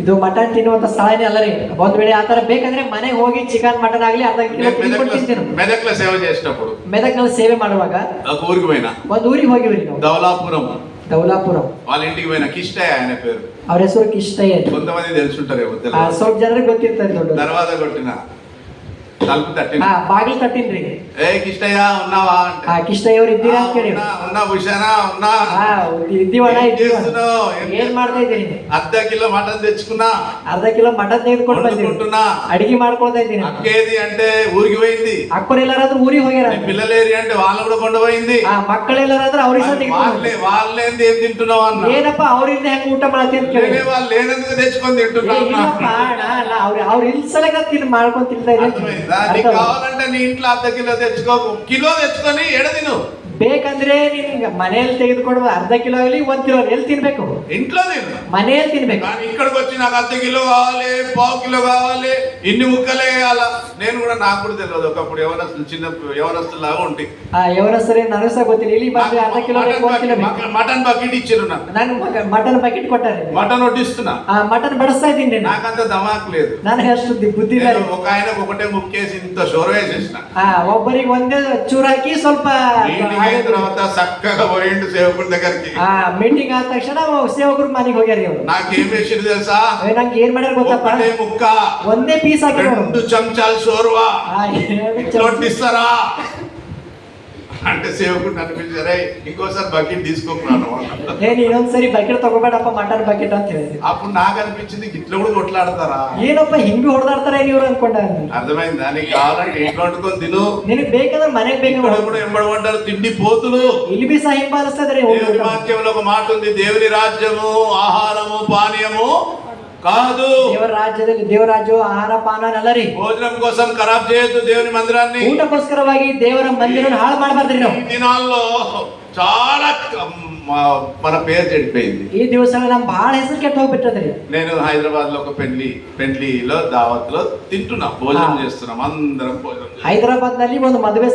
ಇದು ಮಟನ್ ತಿನ್ನುವಂತ ಸ್ಥಳನೇ ಅಲ್ಲ ರೀ. ಒಂದು ವೇಳೆ ಆತರ ಬೇಕಂದ್ರೆ ಮನೆಗೆ ಹೋಗಿ ಚಿಕನ್ ಮಟನ್ ಆಗ್ಲಿ ಅರ್ಧ ಕಿಲೋ ತಿಂತೀನಿ. మెదక్లో సేవ చేసినప్పుడు మెదక్ನಲ್ಲಿ సేವೆ ಮಾಡುವಾಗ ఒక ఊరికి పోయినా. ಒಂದು ಊರಿಗೆ ಹೋಗಿವ್ರಿ ನಾವು. ధవలాపురం. వాళ్ళ ఇంటికి పోయిన కిష్టయ్య ఆయన పేరు. ಅವ್ರ ಹೆಸರು ಕಿಷ್ಟಯ್ಯ. కొంతమంది తెలుసుంటారేమో. ಸ್ವಲ್ಪ ಜನರಿಗೆ ಗೊತ್ತಿರ್ತಾರೆ. ದೊಡ್ಡ దర్వాజ కొట్టిన తలుపు తట్టిన. బాగిలు తట్టిన్ರಿ. ఏ కిష్టయ్య ఉన్నావా అంటే కిష్టయ్య ಅವ್ರು ఇದ್ದೀರಾ ಅಂತ ಕೇಳಿ. ఉన్నా భూషణ ఉన్నా. ఇದ್ದೀవಣ್ಣ ಏನ್ ಮಾಡ್ತಾ ಇದ್ದೀರಿ? అర్ధ కిలో మటన్ తెచ్చుకున్నా. ಅರ್ಧ ಕಿಲೋ ಮಟನ್ ತೆಗೆದುಕೊಂಡು ಬಂದಿದ್ದೀನಿ. ಅಡಿಗೆ ಮಾಡ್ಕೊಳ್ತಾ ಇದ್ದೀನಿ. అక్కేది అంటే ఊరికి పోయింది. అక్కరెల్లారాದ್ರೂ ఊರಿಗೆ ಹೋಗ್ಯಾರ. పిల్లలేరి అంటే వాళ్ళని కూడా కొండ పోయింది. మಕ್ಕಳೆಲ್ಲಾರಾದ್ರೂ ಅವ್ರಿಗೆ ಸಹ వాళ్ళేంది ఏం తింటున్నావు అన్న. ಏನಪ್ಪ ಅವ್ರಿಂದ ಹೆಂಗ್ ಊಟ ಮಾಡ್ತೀವಿ ಅಂತ ಕೇಳಿ. వాళ్ళు లేనందుకు తెచ్చుకొని తింటున్నావు. ಅವ್ರು ಇಲ್ಸಲಗ ಮಾಡ್ಕೊಂಡು ತಿಂತಾ ಇದ್ದಾರೆ. కావాలంటే నీ ఇంట్లో అర్ధ కిలో తెచ్చుకో. కిలో తెచ్చుకొని ఎడ తిను. ಬೇಕಂದ್ರೆ ನೀನು ಮನೆಯಲ್ಲಿ ತೆಗೆದುಕೊಂಡು ಅರ್ಧ ಕಿಲೋ ಆಗಲಿ 1 ಕಿಲೋ ಎಲ್ಲಿ ತಿನ್ಬೇಕು? ఇంట్లో తిను. మనేలు తినಬೇಕು. కానీ ఇక్కడికి వచ్చి నాకు అర్ధ కిలో కావాలి, పావు కిలో కావాలి, ఇన్ని ముక్కలే కావాలా. నేను కూడా నాకు కూడా తెలియదు. ఒకప్పుడు యవనస్తులు చిన్న యవనస్తులాగా ఉంటే యవనస్తులే ನನಗೂ ಸಹ ಗೊತ್ತಿಲ್ಲ. ಇಲ್ಲಿ ಬಂದು ಅರ್ಧ ಕಿಲೋ 1 ಕಿಲೋ మటన్ బకెట్ ఇచ్చారు నాకు. మటన్ బకెట్ కొట్టారు. మటన్ వడ్డిస్తున్నా. మటన్ బడస్తా ఇದ್ದೀನಿ. నాకంత ధమాక్ లేదు. ನನಗೆ ಅಷ್ಟು ಬುದ್ಧಿ ಇಲ್ಲ. ఒక ఆయనకు ఒకటే ముక్కేసి ఇంత షోర్ వేసేసిన. ಒಬ್ಬರಿಗೆ ಒಂದೇ ಚೂರು ಹಾಕಿ ಸ್ವಲ್ಪ తర్వాత చక్కగా పోయిండు సేవకుడి దగ్గరికి. మీటింగ్ ఆದ తక్షಣ సేవకుడు మನೆಗೆ ಹೋಗ್ಯಾರಿ. ಅವರು నాకేం వేసిరు తెలుసా? నాకు ఏం ಮಾಡ್ಯಾರ ಗೊತ್ತಪ್ಪ? ఒకటే ముక్క ಒಂದೇ పీస్ ಹಾಕಿ 2 చెంచాలు షోర్వా ఇస్తారా అంటే సేవకుడు నన్ను పిలిచారే ఇంకోసారి బకెట్ తీసుకోకున్నాను. నేను ಇನ್ನೊಂದ್ಸರಿ బకెట్ ತಗೋಬೇಡಪ್ಪ మటన్ బకెట్ ಅಂತ ಹೇಳಿದೆ. అప్పుడు నాకు అనిపించింది ఇట్లా కూడా కొట్లాడతారా ಏನಪ್ಪ ಹಿಂಗ್ ಹೊಡೆದಾಡ್ತಾರ ಇವ್ರು ಅನ್ಕೊಂಡ. అర్థమైందా? నీకు కావాలంటే ఇంట్లో వండుకొని తిను. ನಿನಗೆ ಬೇಕಂದ್ರೆ మನೆಗೆ ಬೇಕು. కూడా ఎంబడమంటారు తిండి పోతులు. ಇಲ್ಲಿ ಬಿ ಸಹ ಹಿಂಬಾಲಿಸ್ತಾ ಇದಾರೆ. దేవుని వాక్యంలో ఒక మాట ఉంది. దేవుని రాజ్యము ఆహారము పానీయము కాదు. ದೇವರ ರಾಜ್ಯದಲ್ಲಿ ದೇವರ ರಾಜ್ಯವು ಆಹಾರ ಪಾನ ಅಲ್ಲ ರೀ. భోజనం కోసం ఖరాబ్ చేయొద్దు దేవుని మందిరాన్ని. ಊಟಕ್ಕೋಸ್ಕರವಾಗಿ ದೇವರ ಮಂದಿರವನ್ನು ಹಾಳು ಮಾಡಬಾರ್ದ್ರಿ ನಾವು. ఈ దినాల్లో చాలా మన పేరు చెడిపోయింది. ఈ ದಿವಸಗಳಲ್ಲಿ ನಮ್ಮ ಬಹಳ ಹೆಸರು ಕೆಟ್ಟ ಹೋಗ್ಬಿಟ್ಟದ್ರಿ. నేను హైదరాబాద్ లో ఒక పెళ్లిలో దావత్లో తింటున్నా, భోజనం చేస్తున్నాం, అందరం భోజనం. ಹೈದರಾಬಾದ್ ನಲ್ಲಿ ಒಂದು ಮದುವೆ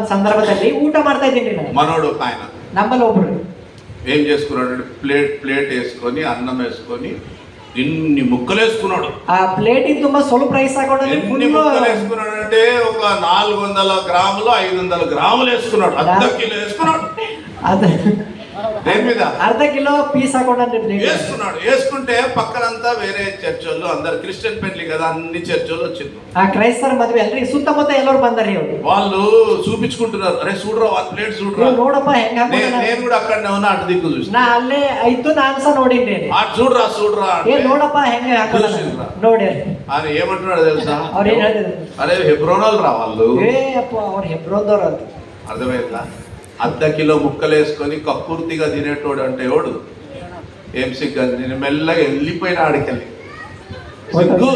ಸಂದರ್ಭದಲ್ಲಿ ಊಟ ಮಾಡ್ತಾ ಇದ್ದೀನಿ ನಾನು. మనోడు ఒక ఆయన ನಮ್ಮಲ್ಲಿ ಒಬ್ರು ఏం చేసుకున్నాడు? ప్లేట్ వేసుకొని అన్నం వేసుకొని ఇన్ని ముక్కలు వేసుకున్నాడు. ఆ ప్లేట్ ತುಂಬಾ ಸ್ವಲ್ಪ రైస్ ಹಾಕೊಂಡು ఎన్ని ముక్కలు వేసుకున్నాడు అంటే ఒక 400 గ్రాములు 500 గ్రాములు వేసుకున్నాడు. అర్ధ కిలో వేసుకున్నాడు. దేని మీద? అర్ధ కిలో పీస్ ಹಾಕೊಂಡ వేసుకున్నాడు. వేసుకుంటే పక్కనంతా వేరే చర్చ్ వాళ్ళు, అందరు క్రిస్టియన్ పెళ్లి కదా, అన్ని చర్చ్ వాళ్ళు వచ్చిండ్రు. ఆ క్రైస్తవ మದುವೆ ಅಲ್ರಿ, ಸುತ್ತಮುತ್ತ ಎಲ್ಲರೂ ಬಂದಾರಿ. వాళ్ళు చూపించుకుంటున్నారు, అరే చూడరా వాళ్ళ ప్లేట్ చూడరా, ನೋಡಪ್ಪ ಹೆಂಗ నేను కూడా అక్కడనే ఉన్నా, అటు దిక్కు చూసి ನಾ ಅಲ್ಲೇ ಇದ್ದು ನಾನು ಸಹ ನೋಡಿದ್ದೆ. అటు చూడరా చూడరా ఏ ನೋಡಪ್ಪ ಹೆಂಗ ಹಾಕೋಣ ನೋಡಿ ఆయన ఏమంటున్నాడు తెలుసా? ಅವ್ರು ಏನ್ ಹೇಳಿದ್ರು, అరే హెబ్రోనాలు రా వాళ్ళు. ఏ అಪ್ಪ ಅವ್ರು ಹೆಬ್ರೋನ್ದವ್ರು ಅಂತ. అర్థమైందా? అర్ధ కిలో ముక్కలు వేసుకొని కక్కుర్తిగా తినేటోడు అంటే ఎవడు? ఏం సిగ్గు, నేను మెల్లగా వెళ్ళిపోయిన ఆడికెళ్ళి సిగ్గు.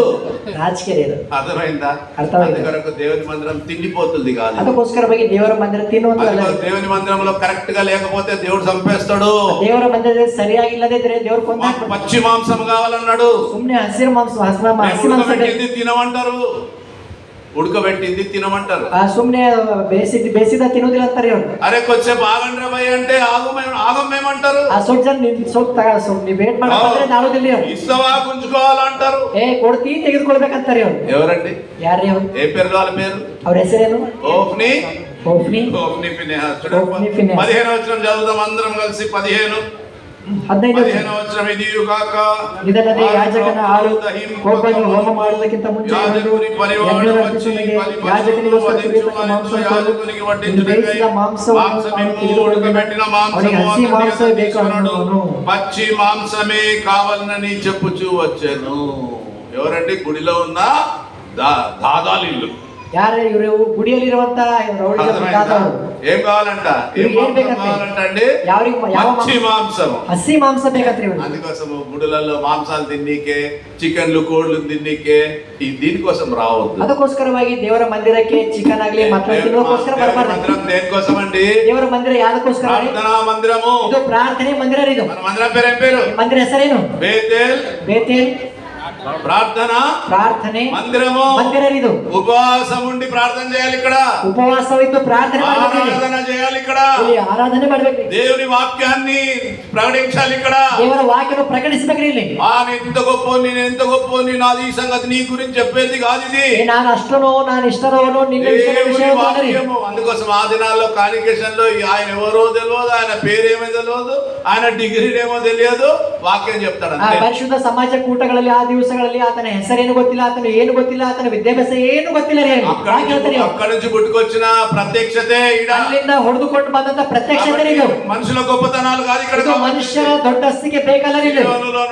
ರಾಜಕೀಯ అర్థమైందా? అర్థమైంది. అందుకొరకు దేవుని మందిరం తిండిపోతుంది కాదు. ಅದಕ್ಕೋಸ್ಕರವಾಗಿ ದೇವರ ಮಂದಿರ ತಿನ್ನುವಂತಲ್ಲ. దేవుని మందిరంలో కరెక్ట్ గా లేకపోతే దేవుడు చంపేస్తాడు. ದೇವರ ಮಂದಿರದಲ್ಲಿ ಸರಿಯಾಗಿಲ್ಲದಿದ್ರೆ ದೇವರು ಕೊಂದ పచ్చి మాంసం కావాలన్నాడు. ಸುಮ್ಮನೆ ಹಸಿರು ಮಾಂಸ ಹಸಿ ಮಾಂಸ తినమంటారు, ఉడకబెట్టింది తినమంటారు. ಸುಮ್ಮನೆ ಬೇಸಿದ ತಿನ್ನುವುದಿಲ್ಲ ಅಂತಾರೆ ಅವರು. అరే కొంచెం ఆగండ్రా భయ్ అంటే ఆగమేమంటారు. ಆ ಸ್ವಲ್ಪ ಜನ ನೀವು ವೇಟ್ ಮಾಡಿದ್ರೆ ನಾಳುದಿಲ್ಲ ಅವರು. ఇస్తావా గుంజుకోవాలంటారు. ಕೊಡ್ತಿ ತೆಗೆದುಕೊಳ್ಬೇಕಂತಾರೆ ಅವರು. ఎవరండి? ಯಾರೇ ಅವರು? ఏ పేరు వాళ్ళ పేరు? ಅವ್ರ ಹೆಸರೇನು? ఓఫ్ని ఫినెహాస్. 15వ వచనం చదువుదాం అందరం కలిసి. 15వ వచనం. ఇదియు గాక ಇದಲ್ಲದೆ ಯಾಜಕನ ಆಳು ಒಬ್ಬನು ಹೋಮ ಮಾಡುವುದಕ್ಕಿಂತ ಮುಂಚೆ యాజకుని పరివారం వచ్చి ಯಾಜಕನಿಗೋಸ್ಕರ ಕುರಿತಕ್ಕ యాజకునికి ಬೇಯಿಸಿದ ಮಾಂಸವನ್ನು ఉడకబెట్టిన ಅವನಿಗೆ ಹಸಿ ಮಾಂಸವೇ ಬೇಕು ಅನ್ನುವನು. పచ్చి మాంసమే కావాలని చెప్పుచూ వచ్చాను. ఎవరండి? గుడిలో ఉన్న దాదాలిల్లు. ಯಾರು ಇವರು? ಗುಡಿಯಲ್ಲಿರುವಂತ ఏం కావాలంట? కావాలంటే హసి మాంస ಬೇಕಂತ್ರಿ. అందుకోసం గుడులలో మాంసాలు తిన్నీకే, చికెన్లు కోళ్లు తిన్నీకే, దీనికోసం రావద్దు. ಅದಕ್ಕೋಸ್ಕರವಾಗಿ ದೇವರ ಮಂದಿರಕ್ಕೆ ಚಿಕನ್ ಆಗ್ಲಿ ಮಟನ್ ತಿನ್ನೋಕೋಸ್ಕರ ಬರಬಾರದು. మందిరం దేనికోసం అండి? ದೇವರ ಮಂದಿರ ಯಾದಕ್ಕೋಸ್ಕರ? ప్రార్థనా మందిరము. ಇದು ಪ್ರಾರ್ಥನೆ ಮಂದಿರ. ಇದು మన మందిరం పేరు ఏం పేరు? ಮಂದಿರ ಹೆಸರೇನು? ಬೇತೇಲ್ ప్రార్థనే మందిరము. ఇది ఉపవాసం ఉండి ప్రార్థన చేయాలి. ఇక్కడ ఉపవాసవిದ್ದು ప్రార్థನೆ చేయాలి. ఇక్కడ ఆరాధನೆ ಮಾಡಬೇಕು. దేవుని వాక్యాన్ని ప్రకటించాలి. ఇక్కడ ದೇವರ ವಾಕ್ಯను ప్రకటిಸಬೇಕ್ರಿ. ಇಲ್ಲಿ నేను ఎంత గొప్ప, నేను ఎంత గొప్ప, నాది ఈ సంగతి నీ గురించి చెప్పేది కాదు. ఇది ನಾನು అష్టనో ನಾನು ఇష్టరోనో నిన్న వాక్యము. అందుకోసం ఆ దినాల్లో కానికేషన్ లో ఆయన ఎవరో తెలియదు, ఆయన పేరేమో తెలియదు, ఆయన డిగ్రీ ఏమో తెలియదు, వాక్యం చెప్తాడు. ಪರಿಶುದ್ಧ ಸಮಾಜ ಕೂಟಗಳಲ್ಲಿ ಆ ದಿವಸ ಆತನ ಹೆಸರೇನು ಗೊತ್ತಿಲ್ಲ, ಆತನ ಏನು ಗೊತ್ತಿಲ್ಲ, ಆತನ ವಿದ್ಯಾಭ್ಯಾಸ ಏನು ಗೊತ್ತಿಲ್ಲ. అక్కడి నుంచి పుట్టుకొచ్చిన ప్రత్యక్షతే, ಅಲ್ಲಿಂದ ಹೊಡೆದುಕೊಂಡು ಬಂದಂತ ಪ್ರತ್ಯಕ್ಷತೆ. మనుషుల గొప్పతనాలు కాదు. ఇక్కడ ಮನುಷ್ಯರ ದೊಡ್ಡ ಅಸ್ತಿಕೆ ಬೇಕಲ್ಲ.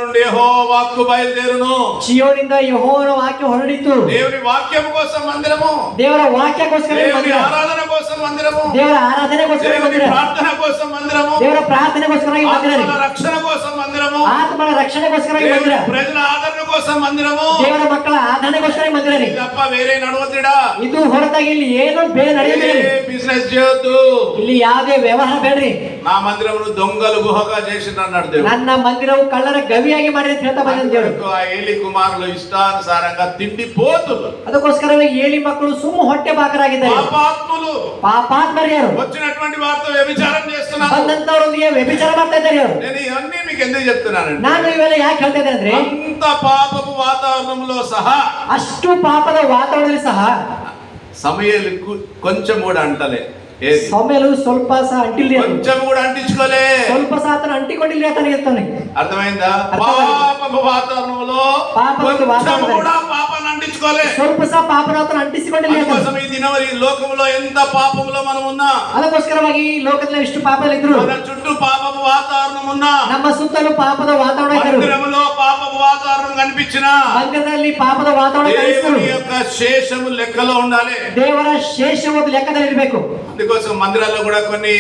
నుండి యెహోవా వాక్కు బయలుదేరును. ಚಿಯೋನಿಂದ ಯೆಹೋವನ ವಾಕ್ಯ ಹೊರಡಿತು. దేవుని వాక్యం కోసం మందిరము. ದೇವರ ವಾಕ್ಯಕ್ಕೋಸ್ಕರ ಮಂದಿರ. ఆరాధన కోసం మందిరము. ದೇವರ ಆರಾಧನೆಗೋಸ್ಕರ ಮಂದಿರ. ప్రార్థన కోసం మందిరము. ದೇವರ ಪ್ರಾರ್ಥನೆಗೋಸ್ಕರ ಮಂದಿರ. ఆత్మల రక్షణ కోసం మందిరము. ಆತ್ಮల ರಕ್ಷಣೆಗೋಸ್ಕರ ಮಂದಿರ. ప్రజల ఆదరణ కోసం మందిరము. ದೇವರ ಮಕ್ಕಳ ಆರಾಧನೆಗೋಸ್ಕರ ಮಂದಿರ. ತಪ್ಪ ಬೇರೆ ನಡವತ್ತಿಡ. ಇದು ಹೊರತಾಗಿ ಇಲ್ಲಿ ಏನು ಬೇರೆ ನಡೆಯುವುದಿಲ್ಲ. బిజినెస్ చేయొద్దు. ಇಲ್ಲಿ ಯಾವುದೇ ವ್ಯವಹಾರ ಬೇಡ್ರಿ. నా మందిరమును దొంగలు గుహగా చేసిన అన్నాడు దేవుడు. ನನ್ನ ಮಂದಿರವು ಕಳ್ಳರ ಗವಿಯಾಗಿ ಮಾಡಿ ಅಂತ ಹೇಳ್ತಾ ಬಂದ ದೇವರು. ఆ ఏలి కుమారులు ఇష్టానుసారంగా తిండి పోతులు. ಅದಕ್ಕೋಸ್ಕರವೇ ಏಲಿ ಮಕ್ಕಳು ಸುಮ್ಮ ಹೊಟ್ಟೆ ಬಾಕರಾಗಿದ್ದಾರೆ. ಪಾಪಾತ್ಮರು. ಪಾಪಾತ್ಮರು ಯಾರು? వచ్చినటువంటి వారితో వ్యభిచారం చేస్తున్నారు. ಬಂದಂತವರೊಂದಿಗೆ ವ್ಯಭಿಚಾರ ಮಾಡ್ತಾ ಇದ್ದಾರೆ ಅವರು. నేను ఇవన్నీ మీకు ఎందుకు చెప్తున్నానంటే, ನಾನು ಇವೆಲ್ಲ ಯಾಕೆ ಹೇಳ್ತಾ ಇದ್ದೇನೆ ಅಂದ್ರೆ, అంత పాపపు వాతావరణంలో సహా, ಅಷ್ಟು ಪಾಪದ ವಾತಾವರಣದಲ್ಲಿ ಸಹ సమయలకు కొంచెం కూడా అంటలే. సమయలు ಸ್ವಲ್ಪ ಸಹ ಅಂಟಿಲ್ಲ. కొంచెం కూడా అంటించుకోలే. ಸ್ವಲ್ಪ ಸಹ ಆತನ ಅಂಟಿಕೊಂಡಿಲ್ಲ ಆತನಿಗೆ ಇರ್ತಾನೆ. అర్థమైందా? పాపపు వాతావరణంలో కొంచెం కూడా పాపాన్ని అంటించుకోలే. ಸ್ವಲ್ಪ ಸಹ ಪಾಪನ ಆತನ ಅಂಟಿಸಿಕೊಂಡಿಲ್ಲ. అందుకోసం ఈ దినం ఈ లోకంలో ఎంత పాపములో మనం ఉన్నా, ಅದಕ್ಕೋಸ್ಕರವಾಗಿ ಈ ಲೋಕದಲ್ಲಿ ಎಷ್ಟು ಪಾಪಗಳಿದ್ರು, మన చుట్టూ పాపపు వాతావరణం ఉన్నా, ನಮ್ಮ ಸುತ್ತಲೂ ಪಾಪದ ವಾತಾವರಣ ಇದ್ರು, మందిరములో పాపపు వాతావరణం కనిపించినా, ಮಂದಿರದಲ್ಲಿ ಪಾಪದ ವಾತಾವರಣ ಕಾಣಿಸಿದ್ರು, దేవుని యొక్క శేషము లెక్కలో ఉండాలి. ದೇವರ ಶೇಷವು ಲೆಕ್ಕದಲ್ಲಿ ಇರಬೇಕು. అందుకోసం మందిరాల్లో కూడా కొన్ని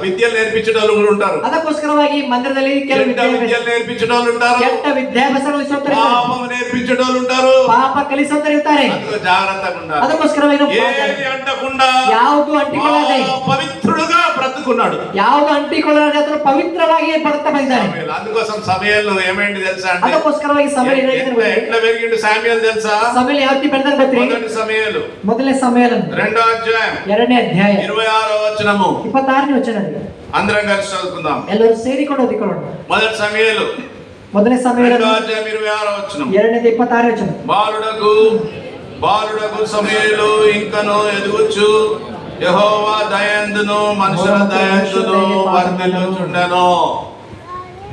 విద్యలు నేర్పించే వాళ్ళు కూడా ఉంటారు. ಅದಕ್ಕೋಸ್ಕರವಾಗಿ ಮಂದಿರದಲ್ಲಿ ಕೆಲವು విద్యలు నేర్పించే వాళ్ళు ఉంటారు. ಕೆಟ್ಟ ವಿದ್ಯಾಭ್ಯಾಸ ಕಲಿಸುತ್ತಾರೆ. పాపం నేర్పించే వాళ్ళు ఉంటారు. ಪಾಪ ಕಲಿಸುತ್ತಾರೆ ಇರ್ತಾರೆ. జాగ్రత్తగా ఉండాలి. ಅದಕ್ಕೋಸ್ಕರವಾಗಿ ఏది అంటకుండా, ಯಾವುದು ಅಂಟಿಕೊಳ್ಳದೆ పవిత్రుడుగా బ్రతుకున్నాడు. ಯಾವುದು ಅಂಟಿಕೊಳ್ಳದೆ ಅతను ಪವಿತ್ರವಾಗಿ ಬದುಕ್ತಾ ಬಂದಿದ್ದಾನೆ. అందుకోసం సమయంలో ఏమైంది తెలుసా అంటే, ಅದಕ್ಕೋಸ್ಕರವಾಗಿ ಸಮಯ ఎట్లా పెరిగిండు సామ్యుయేల్ తెలుసా? ಸಮಯ ಯಾವ ರೀತಿ ಬೆಳೆದ ಗೊತ್ತ್ರಿ? ಮೊದಲನೇ ಸಮಯಲು 2వ అధ్యాయం 2ನೇ ಅಧ್ಯಾಯ 26వ వచనము 26ನೇ ವಚನ. అందరం కలిసి చదువుకుందాం. ಎಲ್ಲರೂ ಸೇರಿಕೊಂಡು ಓದಿಕೊಳ್ಳೋಣ. మొదటి సమయలు ಮೊದಲನೇ ಸಮಯಲು 2వ అధ్యాయం 26వ వచనం. 2ನೇ 26ನೇ ವಚನ. బాలుడకు సమయలు ఇంకను ఎదుగుచు యెహోవా దయందును మనుషుల దయందును వర్ధిల్లుచుండెను.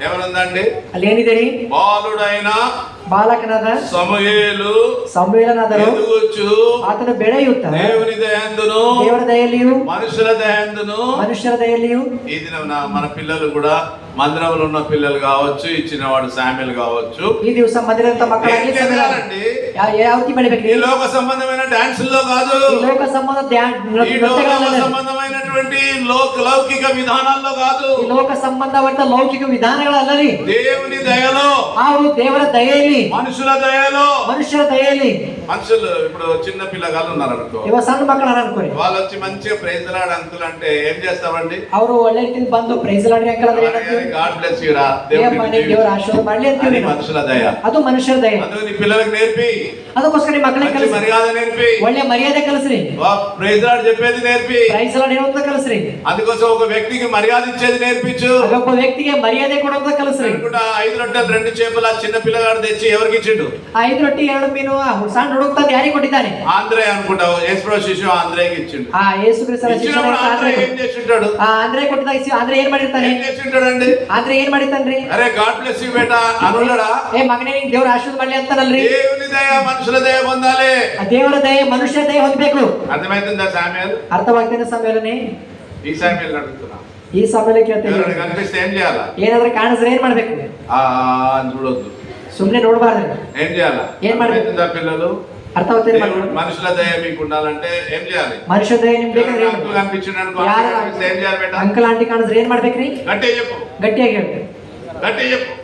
ఏమనుందండి? ಅಲ್ಲೇನಿದೆ? బాలుడైన ಬಾಲಕನಾದ ಸಮುವೇಲನಾದರೂ ಎದುಗುಚು ಆತನು ಬೆಳೆಯುತ್ತಾ దేవుని దయందును ದೇವರ ದಯೆಯಲ್ಲಿಯೂ మనుషుల దయందును మనుష్యರ దయೆಯಲ್ಲಿಯೂ ఈ దినం మన పిల్లలు కూడా మందిరంలో ఉన్న పిల్లలు కావచ్చు, ఇచ్చిన వాడు శామ్యుల్ కావచ్చు, ఈ ದಿವಸ ಮಂದಿರದ ಮಕ್ಕಳಾಗಲಿ ಯಾವತ್ತಿ ಬೆಳಿಬೇಕು? ఈ లోక సంబంధమైన డాన్సుల్లో కాదు, ఈ లోక సంబంధమైనటువంటి లౌకిక విధానాల్లో కాదు, ఈ లోక సంబంధమైన లౌకిక విధానಗಳಲ್ಲಿ దేవుని దయలో, ಅವರು ದೇವರ ದಯೆಯಲ್ಲಿ, మనుషుల దయలో, మనుష్యರ దయೆಯಲ್ಲಿ. మనుషులు ఇప్పుడు చిన్న పిల్లగాళ్ళు ఉన్నారు అనుకో, ಇವ ಸಣ್ಣ ಮಕ್ಕಳು ಅನ್ಕೋರಿ, వాళ్ళు వచ్చి మంచిగా ప్రైజ్ లాడ్ అంకుల్ అంటే ఏం చేస్తామండి? ಅವರು ಒಳ್ಳೆ ರೀತಿ ಬಂದು ಪ್ರೈಸ್ ಲಾಡ್ರಿ ಅಂಕಲ್ ಅಂದ್ರೆ ಏನಂತೀವಿ? గాడ్ బ్లెస్ యు రా, ದೇವರ ಆಶೀರ್ವಾದ ಮಾಡ್ಲಿ ಅಂತೀವಿ. మనుషుల దయ, ಅದು ಮನುಷ್ಯರ ದಯೆ. ಅದು నీ పిల్లలకు నేర్పి, ಅದಕ್ಕೋಸ್ಕರ ನಿಮ್ಮ ಮಕ್ಕಳಿಗೆ ಕಲಿಸಿ, మర్యాద నేర్పి, ಒಳ್ಳೆ ಮರ್ಯಾದೆ ಕಲಿಸ್ರಿ, ప్రైజ్ లాడ్ చెప్పేది నేర్పి, ಪ್ರೈಸ್ ಲಾಡ್ ಏನು ಅಂತ ಕಲಿಸ್ರಿ. అందుకోసం ఒక వ్యక్తికి మర్యాద ఇచ్చేది నేర్పించు, ಒಬ್ಬ ವ್ಯಕ್ತಿಗೆ ಮರ್ಯಾದೆ ಕೊಡೋದು ಕಲಿಸ್ರಿ. 5 రొట్టెలు 2 చేపలు ఆ చిన్న పిల్లగాడు తెచ్చి ఎవరికి ఇచ్చిండు? 5 ರೊಟ್ಟಿ 2 ಮೀನು ಸಣ್ಣ ಹುಡುಗ ತಂದು ಯಾರಿಗೆ ಕೊಟ್ಟಿದ್ದಾನೆ? ఆంధ్రే అనుకుంటావు, యేసుప్రభు శిష్యు ఆంధ్రేకి ఇచ్చిండు. ఆ యేసు క్రీస్తుల ఇచ్చినప్పుడు ఆంధ్రే ఏం చేసింటాడు? ఆ ఆంధ్రే కొట్టిದಾಗ ఆంధ్రే ಏನ್ ಮಾಡಿರ್ತಾನೆ? ఏం చేసింటాడండి? ಆಂಧ್ರೆ ಏನ್ ಮಾಡಿರ್ತಾನ್ರಿ? అరే గాడ్ బ్లెస్ యు బేటా అనున్నాడా? ఏ మగನೇ నీకు ದೇವರ ಆಶೀರ್ವಾದ ಮಾಡ್ಲಿ ಅಂತಾನಲ್ರಿ. దేవుని దయ మనుషుల దయ పొందాలి, ಆ ದೇವರ ದಯೆ ಮನುಷ್ಯ ದಯೆ ಹೊಂದಬೇಕು. అర్థమైతుందా సామ్యుయల్? అర్థವಾಗ್ತೇನೆ సమయంలోనే ఈ సామ్యుయల్ అడుగుతున్నా, ఈ సమయంలో ಕೇಳ್ತೇನೆ, ఎవరైనా కనిపిస్తే ఏం చేయాలా? ఏనాದ್ರೂ ಕಾಣಿಸ್ರೆ ಏನ್ ಮಾಡ್ಬೇಕು? అని చూడొద్దు, ಸುಮ್ನೆ ನೋಡಬಾರ್ದು. ఏం చేయాలా? ఏం ಮಾಡ್ಬೇಕು? పిల్లలు అర్థమవుతుంది. మనుషుల దయ మీకు ఉండాలంటే ఏం చేయాలి? మనుష్య దయ నిಮ್ಗೆ ಬೇಕಾದ್ರೆ కనిపించిండు అనుకో, ఏం చేయాలి బేటా? ಅಂಕಲ್ ಆಂಟಿ ಕಾಣಿಸ್ರೆ ಏನ್ ಮಾಡ್ಬೇಕ್ರಿ? గట్టిగా చెప్పు, ಗಟ್ಟಿಯಾಗಿ ಹೇಳಿ, గట్టిగా చెప్పు.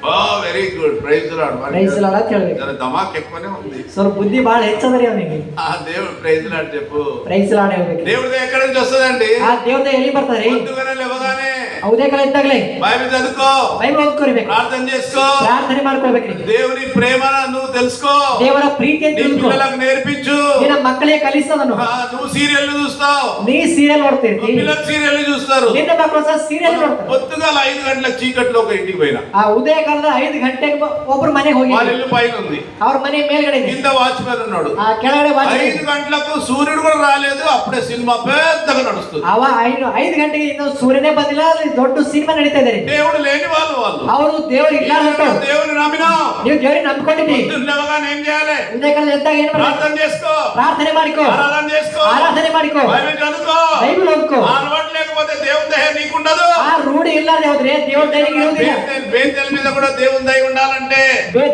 Oh very good, praise Lord. Praise Lord ಅಂತ ಹೇಳ್ಬೇಕು. జర ధమాక్ ఎక్కువనే ఉంది, ಸ್ವಲ್ಪ బుద్ధి బాಳ ಹೆಚ್ಚದರಿ ಅವನಿಗೆ. ఆ దేవుడు ప్రైజ్ లార్డ్ చెప్పు. ಪ್ರೈಸ್ ಲಾರ್ಡ್ ಹೇಳ್ಬೇಕು. దేవుడి దయ ఎక్కడి నుంచి వస్తుందండి? ಆ ದೇವ್ರ ದಯ ಎಲ್ಲಿ ಬರ್ತದ್ರಿ? పొద్దుగానే లేవగానే ಉದಯಕಾಲ ಇದ್ದಾಗಲೇ బైబిల్ చదువుకో, ಬೈಬಲ್ ಓದ್ಕೋಬೇಕು, ప్రార్థన చేసుకో, ಪ್ರಾರ್ಥನೆ ಮಾಡ್ಕೊಳ್ಬೇಕ್ರಿ, దేవుని ప్రేమను నువ్వు తెలుసుకో, ದೇವರ ಪ್ರೀತಿಯನ್ನು నీ ತಿಳ್ಕೊ, పిల్లలకు నేర్పించు. ನಿನ್ನ ಮಕ್ಕಳಿಗೆ ಕಲಿಸೋದನ್ನು. నువ్వు సీరియల్ చూస్తావు, ನೀ సీరియల్ ನೋಡ್ತಿರ್ತಿ, పిల్లలు సీరియల్ చూస్తారు. ನಿನ್ನ ಮಕ್ಕಳು ಸಹ సీరియల్ ನೋಡ್ತಾರೆ. పొద్దుగాల 5 గంటలకు చీకట్లో ఒక ఇంటికి పోయినా, ಆ ಉದಯ ಕಾಲದ 5 ಗಂಟೆಗೆ ಒಬ್ರು ಮನೆಗೆ ಹೋಗಿ, వాళ్ళ ఇల్లు పైన ఉంది, ಅವ್ರ ಮನೆ ಮೇಲ್ಗಡೆ ಇದೆ, కింద వాచ్మెన్ ఉన్నాడు. ಆ ಕೆಳಗಡೆ 5 గంటలకు సూర్యుడు కూడా రాలేదు, అప్పుడే సినిమా పెద్దగా నడుస్తుంది. ಅವ 5 ಗಂಟೆಗೆ ಇನ್ನು ಸೂರ್ಯನೇ ಬಂದಿಲ್ಲ, ಅಲ್ಲಿ ದೊಡ್ಡ ಸಿನಿಮಾ ನಡೀತಾ ಇದೆ. దేవుడు లేని వాళ్ళు ಅವರು ದೇವರು ಇಲ್ಲಾರಂತ, దేవుని నమ్మినా ನೀವು ದೇವರಿಗೆ ನಂಬಿಕೊಂಡಿದ್ದೀರಿ. పొద్దున్నగానే ఏం చేయాలి? ಉದಯ ಕಾಲದ ಎದ್ದಾಗ ಏನು ಮಾಡಿ? ప్రార్థన చేసుకో, ಪ್ರಾರ್ಥನೆ ಮಾಡಿಕೋ, ఆరాధన చేసుకో, ಆರಾಧನೆ ಮಾಡಿಕೋ, బైబిల్ చదువుకో. ಬೈಬಲ್ ಓದ್ಕೋ. ఆ అలవాటు లేకపోతే దేవుని దయ నీకుండదు. ಆ ರೂಢಿ ಇಲ್ಲದೆ ಹೋದ್ರೆ ದೇವರ ದಯ ಇರುವುದಿಲ್ಲ. బేతెల మీద కూడా దేవుని దయ ఉండాలంటే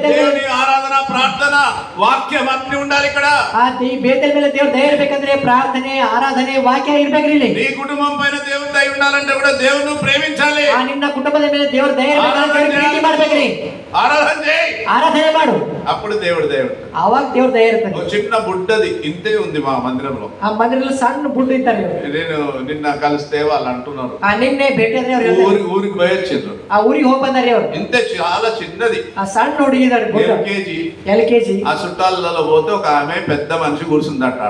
దేవుని ఆరాధన, ప్రార్థన, వాక్యం అన్ని ఉండాలి ఇక్కడ. ಆ ಈ ಬೇತಲ್ ಮೇಲೆ ದೇವರ ದಯ ಇರಬೇಕಂದ್ರೆ ಪ್ರಾರ್ಥನೆ, ಆರಾಧನೆ, ವಾಕ್ಯ ಇರಬೇಕ್ರಿ ಇಲ್ಲಿ. నీ కుటుంబం పైన దేవుని దయ ఉండాలంటే కూడా దేవుని ప్రేమించాలి. ಆ ನಿನ್ನ ಕುಟುಂಬದ ಮೇಲೆ ದೇವರ ದಯ ಇರಬೇಕಂದ್ರೆ ಪ್ರೀತಿ ಮಾಡ್ಬೇಕ್ರಿ, ఆరాధన చేయి, ಆರಾಧನೆ ಮಾಡು, అప్పుడు దేవుడి దయ. ಅವಾಗ ದೇವರ దయ ಇರ್ತದೆ. చిన్న బుడ్డది ఇంతే ఉంది మా మందిరంలో. ಆ ಮಂದಿರದಲ್ಲಿ ಸಣ್ಣ ಬುಡ್ಡು ಇದ್ದಾರೆ. నేను నిన్న కలిస్తే వాళ్ళు అంటున్నారు, ಆ నిನ್ನೆ ಭೇಟಿ ಆದ್ರೆ ಅವ್ರು ఊరికి పోయి వచ్చిండ్రు, ಆ ಊರಿಗೆ ಹೋಗಿ ಬಂದಾರೆ ಅವ್ರು. ఇంతే చాలా చిన్నది, ಆ ಸಣ್ಣ ಹುಡುಗಿದಾರೆ, LKG. ఆ చుట్టాలలో పోతే ఒక ఆమె పెద్ద మనిషి కూర్చుందట.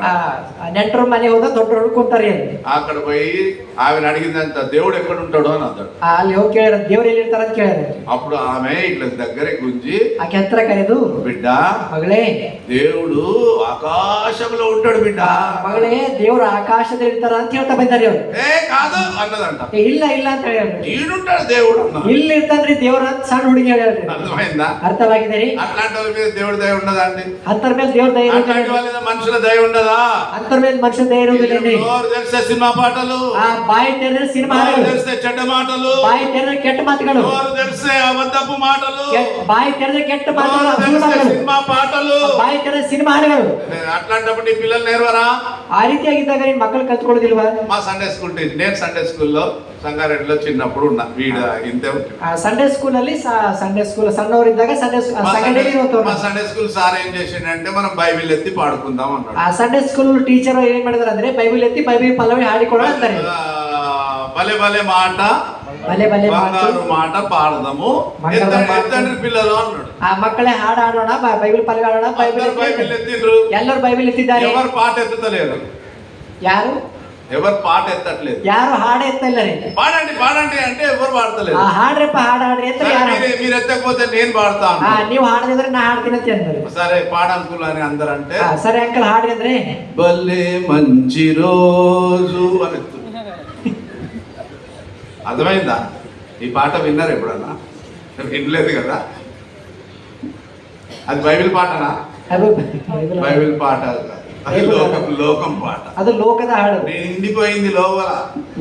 ನೆಂಟರ ಮನೆ ಹೋದ ದೊಡ್ಡವರು ಕೂತಾರೆ ಅಲ್ಲಿ. అక్కడ పోయి ఆమెను అడిగిందంట, దేవుడు ఎక్కడ ఉంటాడు అని అన్నాడు. ಅಲ್ಲಿ ಹೋಗಿ ಕೇಳಿದ್ರೆ ದೇವ್ರು ಎಲ್ಲಿ ಇರ್ತಾರ ಅಂತ ಕೇಳಿದ್ರೆ, అప్పుడు ఆమె ఇట్లా దగ్గరికి గుంజి ಆಕೆ ಹತ್ರ ಕರೆದು, బిడ్డ ಮಗಳೇ దేవుడు ఆకాశంలో ఉంటాడు బిడ్డ, ಮಗಳೇ ದೇವ್ರು ಆಕಾಶದಲ್ಲಿ ಇರ್ತಾರ ಅಂತ ಹೇಳ್ತಾ ಬಂದಾರೆ ಅವ್ರು. ఏ కాదు అన్నదంట. ಇಲ್ಲ ಇಲ್ಲ ಅಂತ ಹೇಳಿ, ఈడుంటాడు దేవుడు అన్న. ಇಲ್ಲಿ ಇರ್ತಾನ್ರಿ ದೇವ್ರ ಅಂತ ಸಣ್ಣ ಹುಡುಗಿ ಹೇಳ್ರಿ. అర్థమైందా? ಅರ್ಥವಾಗಿದೆ ರೀ. అట్లాంటి వాళ్ళ మీద దేవుడి దయ ఉండదా అండి? ಅಂತರ ಮೇಲೆ ದೇವ್ರ ದಯ అట్లాంటి ಇರುವುದಿಲ್ಲ. వాళ్ళ మీద మనుషుల దయ ఉండదా? ಅಂತರ ಮೇಲೆ ಮನುಷ್ಯ ದಯ ಇರುವುದಿಲ್ಲ. నోరు తెరిస్తే సినిమా పాటలు, ಆ ಬಾಯಿ ತೆರೆದ್ರೆ ಸಿನಿಮಾ నోరు ಹಾಡುಗಳು, తెరిస్తే చెడ్డ మాటలు, ಬಾಯಿ ತೆರೆದ್ರೆ ಕೆಟ್ಟ ಮಾತುಗಳು, నోరు తెరిస్తే అబద్ధపు మాటలు, ಬಾಯಿ ತೆರೆದ್ರೆ ಕೆಟ್ಟ ಮಾತುಗಳು, నోరు ಅಸೂರು తెరిస్తే ಮಾತುಗಳು, సినిమా పాటలు. ಬಾಯಿ ತೆರೆದ್ರೆ ಸಿನಿಮಾ ಹಾಡುಗಳು. అట్లాంటప్పుడు నీ పిల్లలు నేర్వరా? ಆ ರೀತಿಯಾಗಿದ್ದಾಗ ನಿಮ್ ಮಕ್ಕಳು ಕಲ್ತ್ಕೊಳ್ಳೋದಿಲ್ವಾ? మా సండే స్కూల్ టీచర్, నేను సండే స్కూల్లో సంగారెడ్డిలో చిన్నప్పుడు ఉన్నా, వీడు ఇంతే ఉంటుంది. ಸಂಡೇ ಸ್ಕೂಲ್ ಅಲ್ಲಿ ಸಂಡೇ ಸ್ಕೂಲ್ ಸಣ್ಣವರಿದ್ದಾಗ ಸಂಡೇ మా సండే స్కూల్ సార్ ఏం చేసిండంటే మనం బైబిల్ ఎత్తి పాడుకుందాం అన్నాడు. ಆ ಸಂಡೇ ಸ್ಕೂಲ್ ಟೀಚರ್ ಏನ್ ಮಾಡಿದಾರೆ ಅಂದ್ರೆ ಬೈಬಲ್ ಎತ್ತಿ ಬೈಬಲ್ ಪಲ್ಲವಿ ಹಾಡಿಕೊಡ ಅಂತಾರೆ. భలే భలే మాట, భలే భలే బంగారు మాట పాడదాము ఎత్తండ్రి పిల్లలు అన్నాడు. ఆ మಕ್ಕಳೇ ಹಾಡು ಹಾಡೋಣ, ಬೈಬಲ್ ಪಲ್ಲವಿ ಹಾಡೋಣ. బైబిల్ ఎత్తిండ్రు, ಎಲ್ಲರೂ ಬೈಬಲ್ ಎತ್ತಿದ್ದಾರೆ. ఎవరు పాట ఎత్తుతలేరు. ಯಾರು? ఎవరు పాట ఎత్తట్లేదు. ಯಾರು ಹಾಡು ಎತ್ತಲ್ಲ ರೀ. పాడండి పాడండి అంటే ఎవరు పాడతలేదు. ಹಾಡ್ರಪ್ಪ ಹಾಡ್ರಿ ಅಂತ ಯಾರು మీరు ఎత్తకపోతే నేను పాడతాను. ನೀವು ಹಾಡದಿದ್ರೆ ನಾ ಹಾಡ್ತೀನಿ ಅಂತ ಅಂತಾರೆ. సరే పాడంకులు అని అందరు అంటే సరే అంకల్ ಹಾಡ್ರಿ ಅಂದ್ರೆ భలే మంచి రోజు అని అర్థమైందా? ఈ పాట విన్నారు ఎప్పుడన్నా? వినలేదు కదా. అది బైబిల్ పాటనా? ಅದು బైబిల్ పాట కాదు. అది లోకం పాట. ಅದು ಲೋಕದ ಹಾಡು. నిండిపోయింది లోపల.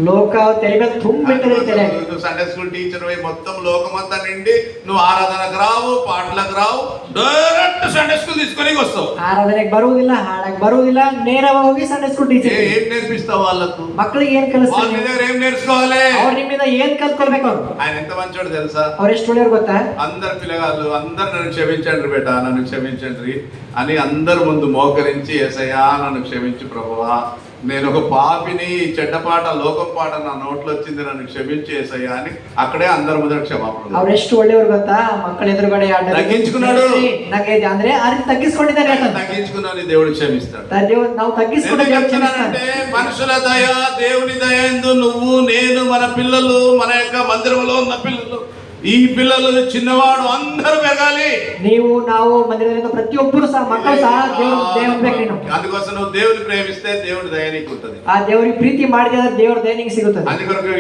లోక తెలివి ತುಂಬಿಟ್ಟದೆ తెలియదు. నువ్వు సండే స్కూల్ టీచర్ పోయి మొత్తం లోకమంతా నిండి నువ్వు ఆరాధనకు రావు, పాటలకు రావు, డైరెక్ట్ సండే స్కూల్ తీసుకొని వస్తావు. ఆరాధనకు బరువుదిಲ್ಲ, ಹಾಡಕ್ಕೆ బరువుదిಲ್ಲ, ನೇರವಾಗಿ ಹೋಗಿ ಸಂడే స్కూల్ టీచర్. ఏం నేర్పిస్తావు వాళ్ళకు? మಕ್ಕಳಿಗೆ ఏం కలుస్తావు? వాళ్ళ దగ్గర ఏం నేర్చుకోవాలి? ಅವ್ರ ನಿಮ್ಮ మీద ఏం కలుసుకోಬೇಕು ಅವರು? ఆయన ఎంత మంచోడు తెలుసా? ಅವ್ರು ಎಷ್ಟು ಒಳ್ಳೆಯವರು ಗೊತ್ತಾ? అందరు పిల్లగాళ్ళు అందరు నన్ను క్షమించండి బేటా, నన్ను క్షమించండి అని అందరు ముందు మోకరించి యేసయ్యా నన్ను క్షమించు ప్రభువా, నేను ఒక పాపిని, చెడ్డ పాట లోకం పాట నా నోట్లో వచ్చింది, నన్ను క్షమించి యేసయ్యా అని అక్కడే అందరి ముందర క్షమాపణ. ಅವ್ರು ಎಷ್ಟು ಒಳ್ಳೆಯವರು ಗೊತ್ತಾ? ಮಕ್ಕಳ ಎದುರುಗಡೆ తగ్గించుకున్నాడు. ಅಂದ್ರೆ ಆ ರೀತಿ తగ్గించుಕೊಂಡಿದ್ದಾರೆ. తగ్గించుకున్నాను, దేవుడు క్షమిస్తాడు. ನಾವು తగ్గించుకుంటే మనుషుల దయ, దేవుని దయ యందు నువ్వు, నేను, మన పిల్లలు, మన యొక్క మందిరంలో ఉన్న పిల్లలు, ఈ పిల్లలు చిన్నవాడు అందరూ పెరగాలి. ನೀವು ನಾವು ಮಂದಿರದಿಂದ ಪ್ರತಿಯೊಬ್ಬರು ಸಹ ಮಕ್ಕಳು ಸಹ ದೇವರ ಬೇಕು. అందుకోసం నువ్వు దేవుని ప్రేమిస్తే దేవుడి దయ నీకు ఉంటుంది. ఆ దేవుని ప్రీతి ಮಾಡಿದ್ರೆ ದೇವರ దయ నీకు సిగుతుంది. అందుకొరకు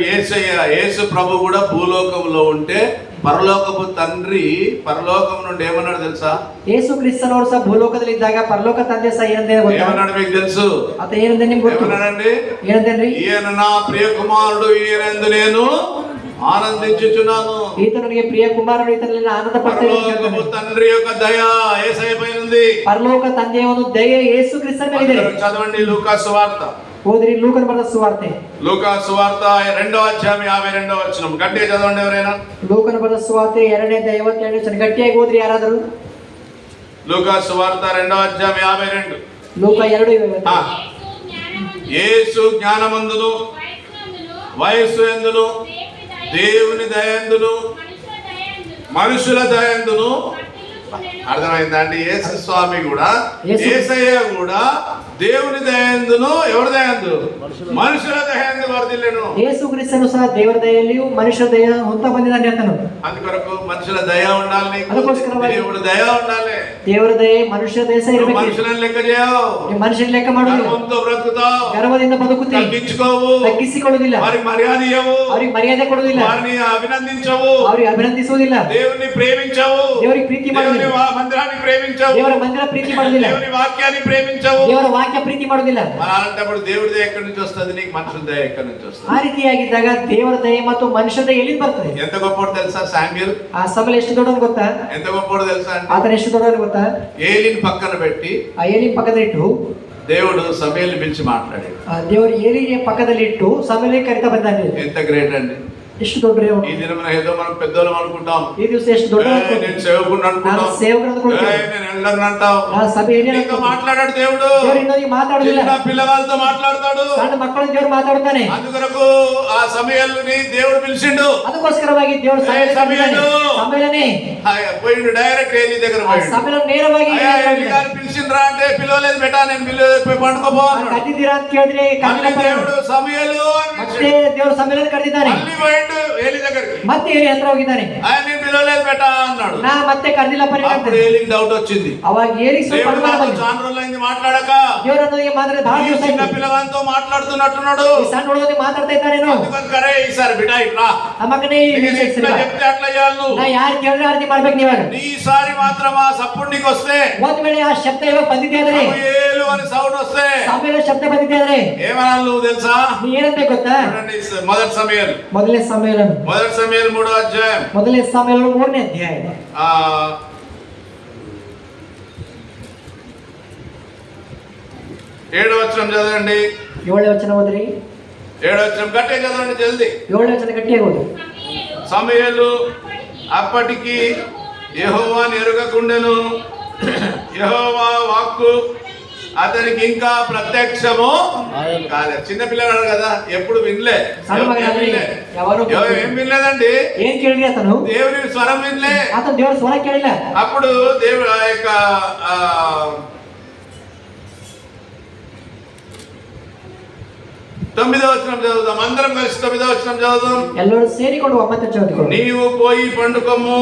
యేసు ప్రభు కూడా భూలోకంలో ఉంటే పరలోకపు తండ్రి పరలోకం నుండి ఏమన్నాడు తెలుసా? యేసు క్రీస్తునವರು సಹ భూలోకದಲ್ಲಿ ಇದ್ದಾಗ పరలోక ತಂದೆ ಸಹ ఏమన్నాడు మీకు తెలుసు? అత ಏನಂದ್ರೆ ನಿಮಗೆ ಗೊತ್ತು. ఏమన్నాడండి? ಏನಂದ್ರೆ ఈయన నా ప్రియ కుమారుడు, ఈయనందు నేను ఆనందించుచున్నాను. ఈతను ನನಗೆ ప్రియ కుమారుడు, ఈతನಲ್ಲಿ ఆనంద పడుతున్నాను. తండ్రి యొక్క దయ యేసయ్య పైన ఉంది. పరలోక ತಂದೆಯ ಒಂದು ದಯೆ ಯೇಸು ಕ್ರಿಸ್ತನ ಮೇಲೆ ಇದೆ. చదవండి లూకా సువార్త. ఓదిరి లూకన బరెದ సువార్ತೆ. లూకా సువార్త 2వ అధ్యాయం 52వ వచనం. గట్టిగా చదవండి ఎవరైనా. లూకన బరెದ సువార్ತೆ 2:52 వచనం గట్టిగా ఓదిరి యారాದರು. లూకా సువార్త 2వ అధ్యాయం 52. లూకా 2:52. యేసు జ్ఞానమందును వయస్సు యందును దేవుని దయందును మనుషుల దయందును. అర్థమైందా అండి? యేసు స్వామి కూడా, యేసయ్య కూడా దేవుని దయందును, ఎవరి దయందు? మనుషుల దయందు వర్ధిల్లెను. యేసు క్రీస్తును సಹ ದೇವರ ದಯೆಯಲ್ಲಿಯೂ ಮನುಷ್ಯರ ದಯ ಹೊಂತ ಬಂದಿದ್ದಾನೆ ಅಂತನು. అందుకొరకు మనుషుల దయ ఉండాలి నీకు. దేవుడి దయ ఉండాలి. ದೇವರ ದಯೆ ಮನುಷ್ಯ ದಯ ಸಹ ಇರಬೇಕು. మనుషులను లెక్క చేయవు. ನೀ ಮನುಷ್ಯನ ಲೆಕ್ಕ ಮಾಡುವುದಿಲ್ಲ. గర్వంతో బ్రతుకుతావు. ಗರ್ವದಿಂದ ಬದುಕುತ್ತಿ. తగ్గించుకోవు. తగ్గిಸಿಕೊಳ್ಳುವುದಿಲ್ಲ. వారికి మర్యాద ఇవ్వవు. ಅವರಿಗೆ ಮರ್ಯಾದೆ ಕೊಡುವುದಿಲ್ಲ. వారిని అభినందించవు. ಅವರಿಗೆ ಅಭಿನಂದಿಸುವುದಿಲ್ಲ. దేవుని ప్రేమించవు. ದೇವರಿಗೆ ಪ್ರೀತಿ ಮಾಡುವುದಿಲ್ಲ. దేవుని మందిరాన్ని ప్రేమించవు. ದೇವರ ಮಂದಿರ ಪ್ರೀತಿ ಮಾಡುವುದಿಲ್ಲ. దేవుని వాక్యాన్ని ప్రేమించవు. ದೇವರ ವಾಕ್ಯ ಪ್ರೀತಿ ಮಾಡುವುದಿಲ್ಲ. మరి అలాంటప్పుడు దేవుడి దయ ఎక్కడి నుంచి వస్తుంది? నీకు మనుషుల దయ ఎక్కడి నుంచి వస్తుంది? ಆ ರೀತಿಯಾಗಿದ್ದಾಗ ದೇವರ ದಯೆ ಮತ್ತು ಮನುಷ್ಯರ ದಯೆ ಎಲ್ಲಿಂದ ಬರ್ತದೆ? ఎంత గొప్పవాడు తెలుసా శామ్యూల్? ಆ ಸಮಯದಲ್ಲಿ ಎಷ್ಟು ದೊಡ್ಡವನು ಗೊತ್ತಾ? ఎంత గొప్పవాడు తెలుసా అంటే ಆತನ ಎಷ್ಟು ದೊಡ್ಡವನು ಗೊತ್ತಾ? ఏలిని పక్కన పెట్టి ಆ ಏಲಿನ ಪಕ್ಕದಲ್ಲಿ ಇಟ್ಟು దేవుడు సమూయేలుని పిలిచి మాట్లాడాడు. ದೇವರು ಏಲಿಯ ಪಕ್ಕದಲ್ಲಿ ಇಟ್ಟು ಸಮೂಯೇಲನ ಕರೆತಾ ಬಂದಾನೆ. ఎంత గ్రేట్ అండి! ಎಷ್ಟು ದೊಡ್ಡವರು! ఈ దినమున ఏదో మనం పెద్దోళ్ళం అనుకుంటాం. ఈ ದಿವಸ ಎಷ್ಟು ದೊಡ್ಡವರು! నేను సేవకుడిని అనుకుంటాం. ನಾನು ಸೇವಕರು ಅನ್ಕೊಂಡೆ. నేను ఎల్లర్ని అంటావు. ನಾನು ಸಭೆಯಲ್ಲಿ నీతో మాట్లాడాడు దేవుడు. ದೇವರು ಇನ್ನೊಂದಿಗೆ ಮಾತಾಡುವುದಿಲ್ಲ. చిన్న పిల్లవాళ్ళతో మాట్లాడతాడు. ಸಣ್ಣ ಮಕ್ಕಳನ್ನು ದೇವರು ಮಾತಾಡುತ್ತಾನೆ. అందుకొరకు ఆ సమూయేలుని దేవుడు పిలిచిండు. ಅದಕ್ಕೋಸ್ಕರವಾಗಿ ದೇವರು సమూయేలనే పోయిండు. డైరెక్ట్ ఏలి దగ్గర పోయిండు. సమూయేలు ನೇರವಾಗಿ ఏలి గారు పిలిచిండ్రా అంటే పిలవలేదు బెటా, నేను పోయి పండుకోపో అన్నాడు. ಕರೆದಿದ್ದೀರಾ ಅಂತ ಕೇಳಿದ್ರೆ దేవుడు సమూయేలు అని ಮತ್ತೆ ದೇವರು ಸಮೂయేಲನ ಕರೆದಿದ್ದಾನೆ. మళ్ళీ పోయిండు ఏలి దగ్గరికి. ಮತ್ತೆ ಏಲಿ ಹತ್ರ ಹೋಗಿದ್ದಾನೆ. ఆయన నేను పిలవలేదు బెటా అన్నాడు. ನಾ ಮತ್ತೆ ಕರೆದಿಲ್ಲ అప్పుడు ఏలికి డౌట్ వచ్చింది. ಅವಾಗ ಏಲಿಗೆ ಸ್ವಲ್ಪ దేవుడు ಅನುಮಾನ నాతో ಬಂತು. చాలా రోజులైంది మాట్లాడక. ದೇವರು ಅನ್ನೋದಿಗೆ ಮಾತಾಡಿದ ಬಹಳ ದಿವಸ చిన్న ಆಯ್ತು. పిల్లగాంతో మాట్లాడుతున్నట్టున్నాడు. ಈ ಸಣ್ಣ ಹುಡುಗನಿಗೆ ಮಾತಾಡ್ತಾ ಇದ್ದಾನೇನೋ. అందుకరే ఈసారి బిడ్డ ఇట్లా ಆ ಮಗನೇ చెప్తే అట్లా చేయాలి నువ్వు. ನಾ ಯಾರು ಕೇಳಿದ್ರೆ ಅರ್ಥ ಮಾಡ್ಬೇಕು ನೀವಾಗ. ఈసారి మాత్రం ఆ సప్పుడు నీకు వస్తే, ಒಂದ್ ವೇಳೆ ಆ ಶಬ್ದ ಇವಾಗ ಬಂದಿದ್ದೆ ಆದ್ರೆ, సమూయేలు అని సౌండ్ వస్తే ಸಮೂಯೇಲ ಶಬ್ದ ಬಂದಿದ್ದೆ ಆದ್ರೆ ఏమనాలి నువ్వు తెలుసా? ನೀ ಏನಂತ ಗೊತ್ತಾ? మొదటి సమూయేలు ಮೊದಲನೇ ಸಮೂಯೇಲನು 3వ అధ్యాయం ಮೊದಲನೇ ಸಮೂಯೇಲನು 3ನೇ ಅಧ್ಯಾಯ 7వ వచనం చదవండి. 7ನೇ ವಚನ ಓದ್ರಿ. 7వ వచనం గట్టిగా చదవండి జల్దీ. 7ನೇ ವಚನ గట్టిగా ఓదు. సమూయేలు అప్పటికి యెహోవాను ఎరుగకుండెను. యెహోవా వాక్కు అతనికి ఇంకా ప్రత్యక్షము కాలేదు. చిన్న పిల్లగాడు కదా, ఎప్పుడు వినలే. ఏం వినలేదండి? ఏం కేಳಿ అతను? దేవుని స్వరం వినలే. అతను దేవుని స్వరం కేಳಿಲ್ಲ. అప్పుడు దేవుడు ఆ యొక్క 7వ 9వ వచనం చదువుదాం, అందరం కలిసి 9వ వచనం చదువుదాం. ಎಲ್ಲರೂ ಸೇರಿಕೊಂಡು ಒಮ್ಮತ ಚದುರಿಕೊಳ್ಳಿ. నీవు పోయి పండుకొమ్ము,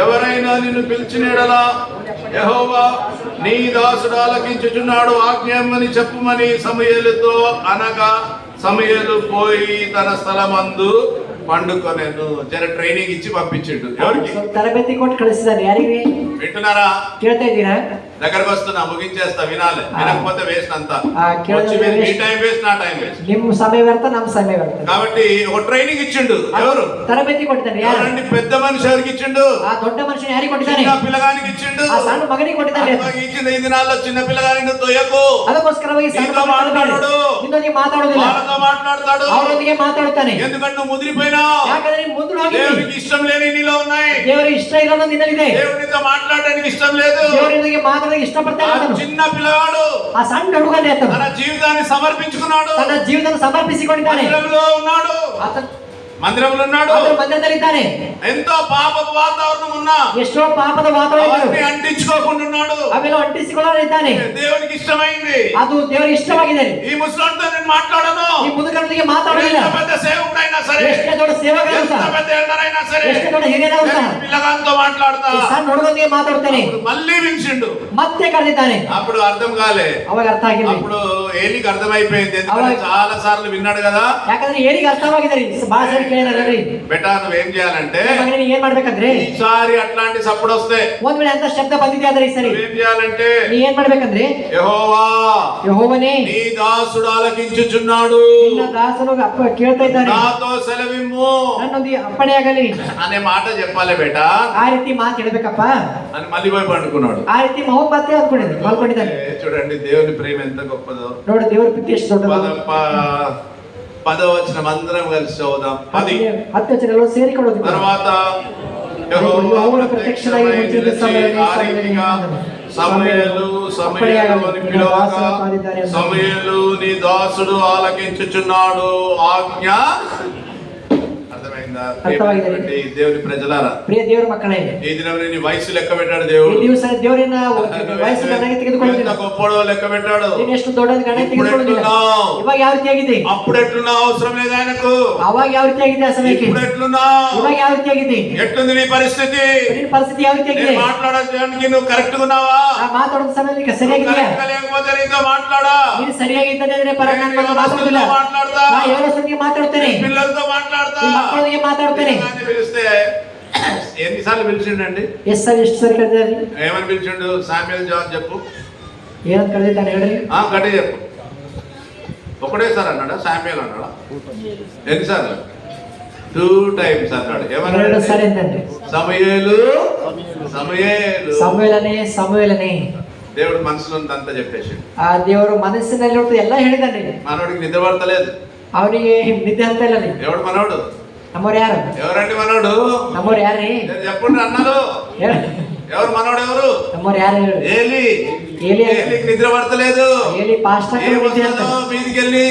ఎవరైనా నిన్ను పిలిచిన యెడల యెహోవా నీ దాసుడు ఆలకించుచున్నాడు, ఆజ్ఞామని చెప్పుమని సమూయేలుతో అనగా సమూయేలు పోయి తన స్థలమందు పండుకొనేను. జర ట్రైనింగ్ ఇచ్చి పంపించిండు. ఎవరికి? ತರಬೇತಿ ಕೊಟ್ಟು ಕಳಿಸಿದಾನೆ. ಯಾರಿಗೆ? వింటున్నారా? ಕೇಳ್ತಾ ಇದ್ದೀರಾ? దగ్గరకు వస్తున్నా, ముగించేస్తా. వినాలి, వినకపోతే వేస్ట్ అంతా. కేవలం మీ టైం వేస్ట్, నా టైం వేస్ట్. ನಿಮ್ಮ ಸಮಯ ವ್ಯರ್ಥ, ನಮ್ಮ ಸಮಯ ವ್ಯರ್ಥ. కాబట్టి ఒక ట్రైనింగ్ ఇచ్చిండు. ఎవరు? ತರಬೇತಿ ಕೊಟ್ಟಿದ್ದಾನೆ. ఎవరండి? పెద్ద మనిషి ఎవరికి ఇచ్చిండు? ಆ ದೊಡ್ಡ ಮನುಷ್ಯನ ಯಾರಿಗೆ ಕೊಟ್ಟಿದ್ದಾನೆ? చిన్న పిల్లగానికి ఇచ్చిండు. ಆ ಸಣ್ಣ ಮಗನಿಗೆ ಕೊಟ್ಟಿದ್ದಾನೆ. ఇచ్చిన ఈ దినాల్లో చిన్న పిల్లగానికి తొయ్యకు. ಅದಕ್ಕೋಸ್ಕರವಾಗಿ ಸಣ್ಣ నీతో మాట్లాడు, ನಿನ್ನೊಂದಿಗೆ ಮಾತಾಡೋದಿಲ್ಲ, వాళ్ళతో మాట్లాడతాడు. ಅವರೊಂದಿಗೆ ಮಾತಾಡುತ್ತಾನೆ. ఎందుకంటే నువ్వు ముదిరిపోయినా, ಯಾಕಂದ್ರೆ ನೀನು ಮುಂದೆ ಹೋಗಿ దేవునికి ఇష్టం లేని నీలో ఉన్నాయి. ದೇವರಿಗೆ ಇಷ್ಟ ಇರೋದು ನಿನ್ನಲ್ಲಿದೆ. దేవునితో మాట్లాడడానికి ఇష్టం లేదు. ದೇವರೊಂದಿಗೆ ಮಾತಾಡೋಕೆ ಇಷ್ಟಪಡ್ತಾನೆ. ఆ చిన్న పిల్లవాడు ಆ ಸಣ್ಣ ಹುಡುಗನೇ ಆತನು తన జీవితాన్ని సమర్పించుకున్నాడు. ತನ್ನ ಜೀವನ ಸಮರ್ಪಿಸಿಕೊಂಡಿದ್ದಾನೆ. మందిరంలో ఉన్నాడు, మందిరంలో ఉన్నాడు, ಮಂದಿರದಲ್ಲಿದ್ದಾನೆ. ఎంతో పాపపు వాతావరణం ఉన్నా ಎಷ್ಟೋ ಪಾಪದ ವಾತಾವರಣ అవన్నీ అంటించుకోకుండా ఉన్నాడు. ಅವೆಲ್ಲ ಅಂಟಿಸಿಕೊಳ್ಳಲಿದ್ದಾನೆ. దేవునికి ఇష్టమైంది. ಅದು ದೇವರಿಗೆ ಇಷ್ಟವಾಗಿದೆ. ఈ ముసలాంతో నేను మాట్లాడను. ಈ ಮುದುಕರೊಂದಿಗೆ ಮಾತಾಡೋದಿಲ್ಲ. ఎంత పెద్ద సేవకుడైనా సరే, ಎಷ್ಟೇ ದೊಡ್ಡ ಸೇವಕರು ఎంత ಸಹ, పెద్ద ఎల్డరైనా సరే, ಎಷ್ಟೇ ದೊಡ್ಡ ಹಿರಿಯರು ಸಹ పిల్లగాంతో మాట్లాడతా. ಈ ಸಣ್ಣ ಹುಡುಗನಿಗೆ ಮಾತಾಡ್ತಾನೆ. అప్పుడు మళ్ళీ పిలిచిండు. ಮತ್ತೆ ಕರೆದಿದ್ದಾನೆ. అప్పుడు అర్థం కాలే. ಅವಾಗ ಅರ್ಥ ಆಗಿಲ್ಲ. అప్పుడు ఏలికి అర్థమైపోయింది. ఎందుకంటే చాలా సార్లు విన్నాడు కదా. ಯಾಕಂದ್ರೆ ಏನಿಗೆ ಅರ್ಥವಾಗಿದೆ. ಬಹಳ ಸರಿ ಕೇಳಿದಾರೆ. బెటా నువ్వేం చేయాలంటే, ಮಗನೇ ನೀ ಏನ್ ಮಾಡ್ಬೇಕಂದ್ರೆ, ఈసారి అట్లాంటి సప్పుడు వస్తే, ಒಂದ್ ವೇಳೆ ಅಂತ ಶಬ್ದ ಬಂದಿದೆ ಆದ್ರೆ ಈ ಸರಿ నువ్వేం చేయాలంటే, ನೀ ಏನ್ ಮಾಡ್ಬೇಕಂದ್ರೆ, యెహోవా ಯೆಹೋವನೇ నీ దాసుడు ఆలకించుచున్నాడు, ನಿನ್ನ ದಾಸನು ಕೇಳ್ತಾ ಇದ್ದಾನೆ, నాతో సెలవిమ్ము ನನ್ನೊಂದಿಗೆ ಅಪ್ಪಣೆಯಾಗಲಿ అనే మాట చెప్పాలి బేటా ಆ ರೀತಿ ಮಾತು ಹೇಳ್ಬೇಕಪ್ಪ అని మళ్ళీ పోయి పండుకున్నాడు. ಆ ರೀತಿ ಮಹೋತ್ ಮತ್ತೆ ಮಲ್ಕೊಂಡಿದ್ದಾನೆ. చూడండి దేవుని ప్రేమ ఎంత గొప్పదో. ನೋಡು ದೇವರ ಪ್ರೀತಿ ಎಷ್ಟು ದೊಡ್ಡದು. 10వ వచనం అందరం కలిసి చదువుదాం. 10. 10 ವಚನಗಳು ಸೇರಿಕೊಳ್ಳೋದು. తర్వాత యెహోవా ప్రత్యక్షనాಗಿ ముంచిన సమయంలో సమూయేలు అని పిలువగా, సమూయేలు నీ దాసుడు ఆలకించుచున్నాడు, ఆజ్ఞ. అర్థమైందా? దేవుని ప్రజలారా, ಪ್ರಿಯ ದೇವರ ಮಕ್ಕಳೇ, ఈ దినం నీ వయసు లెక్క పెట్టాడు దేవుడు. ಈ ದಿವಸ ದೇವರನ್ನ ವಯಸ್ಸು ಗಣನೆಗೆ ತೆಗೆದುಕೊಳ್ಳುವುದಿಲ್ಲ. గొప్పడో లెక్క పెట్టాడు. ನೀನು ಎಷ್ಟು ದೊಡ್ಡದು ಗಣನೆಗೆ ತೆಗೆದುಕೊಳ್ಳುವುದಿಲ್ಲ. ಇವಾಗ ಯಾವ ರೀತಿಯಾಗಿದೆ? అప్పుడు ఎట్లున్నావు అవసరం లేదు ఆయనకు. ಅವಾಗ ಯಾವ ರೀತಿಯಾಗಿದೆ ಆ ಸಮಯಕ್ಕೆ? ఇప్పుడు ఎట్లున్నావు? ಇವಾಗ ಯಾವ ರೀತಿಯಾಗಿದೆ? ఎట్లుంది నీ పరిస్థితి? ನಿನ್ನ ಪರಿಸ್ಥಿತಿ ಯಾವ ರೀತಿಯಾಗಿದೆ? మాట్లాడడానికి నువ్వు కరెక్ట్ ఉన్నావా? ಮಾತಾಡೋ ಸಮಯಕ್ಕೆ ಸರಿಯಾಗಿದೆಯಾ? లేకపోతే నీతో మాట్లాడా. ನೀನು ಸರಿಯಾಗಿದ್ದರೆ ಅಂದ್ರೆ ನಾನು ಮಾತಾಡುವುದಿಲ್ಲ. మాట్లాడతా, ನಾನು ఎవరితో మాట్లాడుతాನೆ, పిల్లలతో మాట్లాడతా, మಕ್ಕಳಿಗೆ మాట్లాడుతాನೆ. పిలిస్తే ఎన్నిసార్లు పిలిచిండండి? ಎಷ್ಟು ಸರಿ ಕರೆದಿದ್ದಾರೆ? ఏమని పిలిచిండు? సామ్యుయేల్ జవాబు చెప్పు. ಏನಂತ ಕರೆದಿದ್ದಾನೆ ಹೇಳ್ರಿ? గట్టి చెప్పు. ఒకటేసారి అన్నాడా? సామ్యుయేల్ అన్నాడా? ఎన్నిసార్లు? 2 times అన్నాడు. ಎರಡು ಸಾರಿ ಅಂತಂದ್ರೆ సమూయేలు సమూయేలు ಸಮುವೇಲನೇ దేవుడు మనసులో అంతా చెప్పేసి, ಆ ದೇವರು ಮನಸ್ಸಿನಲ್ಲಿ ಎಲ್ಲ ಹೇಳಿದ್ದಾನೆ. మనోడికి నిద్ర పడతలేదు. ಅವನಿಗೆ ನಿದ್ದೆ ಅಂತ ಇಲ್ಲ. ఎవడు మనోడు? ನಮ್ಮವ್ರು ಯಾರು? ఎవరండి మనోడు? ನಮ್ಮವ್ರು ಯಾರೇ? చెప్పండి అన్నారు. ఎవరు మనోడు? ఎవరు? ನಮ್ಮವ್ರು ಯಾರು ಹೇಳಿ? ఏలి. ఏలికి నిద్ర పడతలేదు. ఏలి పాస్టర్ మీదికెళ్ళి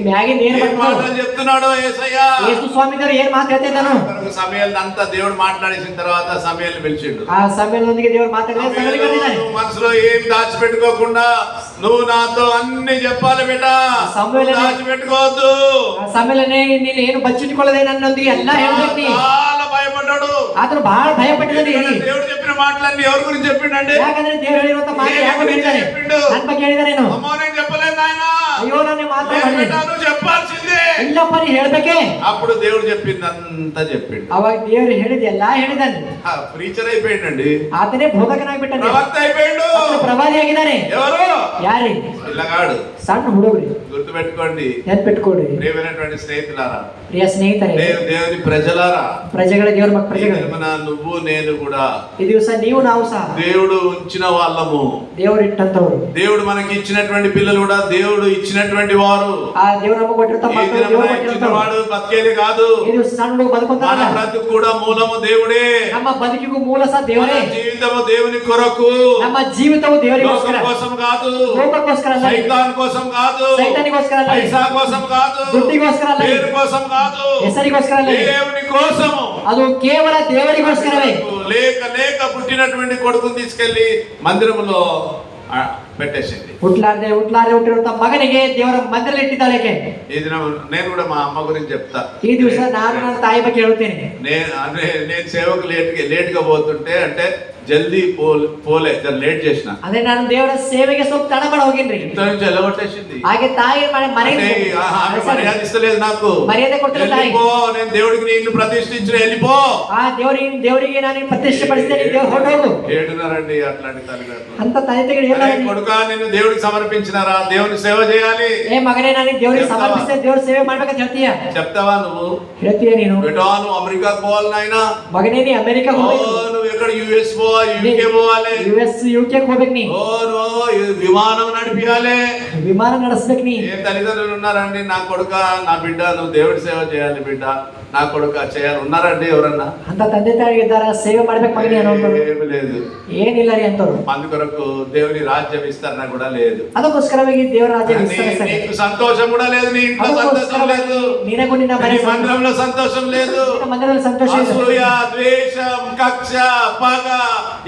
మ్యాగిన్ ఏం మాటలు చెప్తున్నాడు యేసయ్య. యేసు స్వామి గారు ఏం మాట్లాడుతున్నాను? సమూయేలు అంతా దేవుడు మాట్లాడేసిన తర్వాత సమూయేలు పిలిచిండు. ఆ సమయంలోనికి దేవుడు మాట్లాడారు. మనసులో ఏం దాచిపెట్టుకోకుండా నువ్వు నాతో అన్ని చెప్పాలి బేటా. దాచిపెట్టుకోవద్దు. ఆ సమయంలోనే నేను ಏನು ಬಚ್ಚಿಟ್ಕೊಳ್ಳದೆ ನನ್ನೊಂದಿಗೆ ಎಲ್ಲ ಹೇಳ್ಬೇಕು. చాలా భయపడ్డాడు. అతను బాగా భయపడ్డాడు. దేవుడు చెప్పిన మాటలన్నీ ఎవరి గురించి చెప్పిండండి? ಯಾಕಂದ್ರೆ ದೇವರು ಹೇಳಿರುವಂತ ಮಾತು ಯಾಕೆ ಹೇಳಿದಾನೆ? ನನ್ನ ಬಗ್ಗೆ ಹೇಳಿದಾನೆ. అమ్మో నేను చెప్పలేదు నాయన. అయ్యో నన్ను మాట్లాడాను. చెప్పాల్సిందే. ಇಲ್ಲ ಪರಿ ಹೇಳ್ಬೇಕೆ. అప్పుడు దేవుడు చెప్పిందంతా చెప్పిండు. ಅವಾಗ ದೇವರು ಹೇಳಿದ ಎಲ್ಲ ಹೇಳಿದಾನೆ. ప్రీచర్ అయిపోయిండండి. ಆತನೇ ಬೋಧಕನಾಗಿಬಿಟ್ಟಾನೆ. ప్రవక్త అయిపోయిండు. ಪ್ರವಾದಿ ಆಗಿದ್ದಾನೆ. ఎవరు? ಯಾರೇ? పిల్లగాడు. ಸಣ್ಣ ಹುಡುಗರು. గుర్తు పెట్టుకోండి. ನೆನಪಿಟ್ಕೊಳ್ಳಿ. ప్రియమైనటువంటి స్నేహితులారా, ప్రియ స్నేహిತರೆ, దేవుని ప్రజలారా, ప్రజಗಳ ದೇವರ ಮಕ್ಕ ప్రజಗಳು, నువ్వు నేను కూడా ఈ ದಿವಸ ನೀವು ನಾವು ಸಹ దేవుడు ఉంచిన వాళ్ళము. ದೇವರು ಇಟ್ಟಂತವರು. దేవుడు మనకి ఇచ్చినటువంటి పిల్లలు కూడా దేవుడు ఇచ్చినటువంటి వారు. ఆ దేవుడు నమ్మ కొట్టిన మಕ್ಕಳು దేవుడు కొట్టిన వాడు బతికేది కాదు. ఈ ದಿವಸ ಸಣ್ಣ ಹುಡುಗ ಬದುಕುತ್ತಾನಲ್ಲ, మన బ్రతుకు కూడా మూలము దేవుడే. ನಮ್ಮ ಬದುಕಿಗೂ ಮೂಲ ಸಹ ದೇವರೇ. జీవితము దేవుని కొరకు, ನಮ್ಮ ಜೀವಿತವು ದೇವರಿಗೋಸ್ಕರ, లోకం కోసం కాదు, ಲೋಕಕ್ಕೋಸ್ಕರ ಅಲ್ಲ, సైతాన్ కోసం కాదు, ಸೈತಾನಿಗೋಸ್ಕರ ಅಲ್ಲ, పైసా కోసం కాదు, ದುಡ್ಡಿಗೋಸ್ಕರ ಅಲ್ಲ, పేరు కోసం కాదు, ಹೆಸರಿಗೋಸ್ಕರ ಅಲ್ಲ, దేవుని కోసము. ಅದು ಕೇವಲ ದೇವರಿಗೋಸ್ಕರವೇ. లేక పుట్టినటువంటి కొడుకుని తీసుకెళ్లి మందిరములో పెట్టేసింది. ಹುಟ್ಲಾರ್ದೆ ಹುಟ್ಟಿರುವಂತ ಮಗನಿಗೆ ದೇವರ ಮಂದಿರ ಇಟ್ಟಿದ್ದಾಳೆ. ఇది నేను కూడా మా అమ్మ గురించి చెప్తా. ఈ ದಿವಸ ನಾನು ನನ್ನ ತಾಯಿ ಬಗ್ಗೆ ಹೇಳ್ತೇನೆ. నేను సేవకు లేట్ గా పోతుంటే అంటే జల్దీ పోలే లేట్ చేసిన అదే ನಾನು ದೇವರ ಸೇವೆಗೆ ಸ್ವಲ್ಪ ತಡ ಮಾಡಿ ಹೋಗಿನ್ರಿ. ఇంత నుంచి ఎల్లగొట్టేసింది. ಹಾಗೆ ತಾಯಿ మర్యాద ఇస్తలేదు నాకు. మర్యాద కొట్టలేదు ತಾಯಿ. నేను దేవుడికి నిన్ను ప్రతిష్ఠించిన వెళ్ళిపో. ఆ దేవుడిಗೆ ನಾನು ಪ್ರತಿಷ್ಠಿಪಡಿಸ್ತೇನೆ, ದೇವರು ಹೊರಟೋಗು. ఏడున్నారండి అట్లాంటి తల్లిదండ్రులు. ಅಂತ ತಂದೆಗಳು ಹೇಳಲ್ಲ, కొడుకా నిన్ను దేవుడికి సమర్పించినారా, దేవుని సేవ చేయాలి. ఏ మగనే ನಾನು దేవుడికి సమర్పిస్తే దేవుడి సేವೆ ಮಾಡ್ಬೇಕಂತ ಹೇಳ್ತೀಯ? చెప్తావా నువ్వు? ಹೇಳ್ತೀಯ ನೀನು? బేటా నువ్వు అమెరికాకు పోవాలి నాయనా. మగనే నీ అమెరికా ಹೋಗ್ಬೇಕು. నువ్వు ఎక్కడ యుఎస్ యూకే పోవాలి. యుఎస్ యూకే ಹೋಗ್ಬೇಕು ನೀ. విమానం నడిపియాలి, విమానం నడిస్ಬೇಕು ನೀ. ఏ తల్లిదండ్రులు ఉన్నారండి, నా కొడుక నా బిడ్డ నువ్వు దేవుడి సేవ చేయాలి బిడ్డ, నా కొడుక చేయాలి ఉన్నారండి ఎవరన్నా? ಅಂತ ತಂದೆ ತಾಯಿ ಇದ್ದಾರೆ, ಸೇವೆ ಮಾಡ್ಬೇಕು ಮಗನೇ ಅನ್ನೋದು ఏమి లేదు, ಏನಿಲ್ಲ ರೀ ಅಂತವ್ರು. అందుకొరకు దేవుని రాజ్య విస్తరణ కూడా లేదు. ಅದಕ್ಕೋಸ್ಕರವಾಗಿ ದೇವರ ರಾಜ್ಯ ವಿಸ್ತರಿಸಬೇಕು. నీకు సంతోషం కూడా లేదు, నీ ఇంట్లో సంతోషం లేదు, నినకు నిన్న మನೆ మందిరంలో సంతోషం లేదు, మందిరంలో సంతోషం లేదు. అసూయ, ద్వేషం, కక్ష, పగ,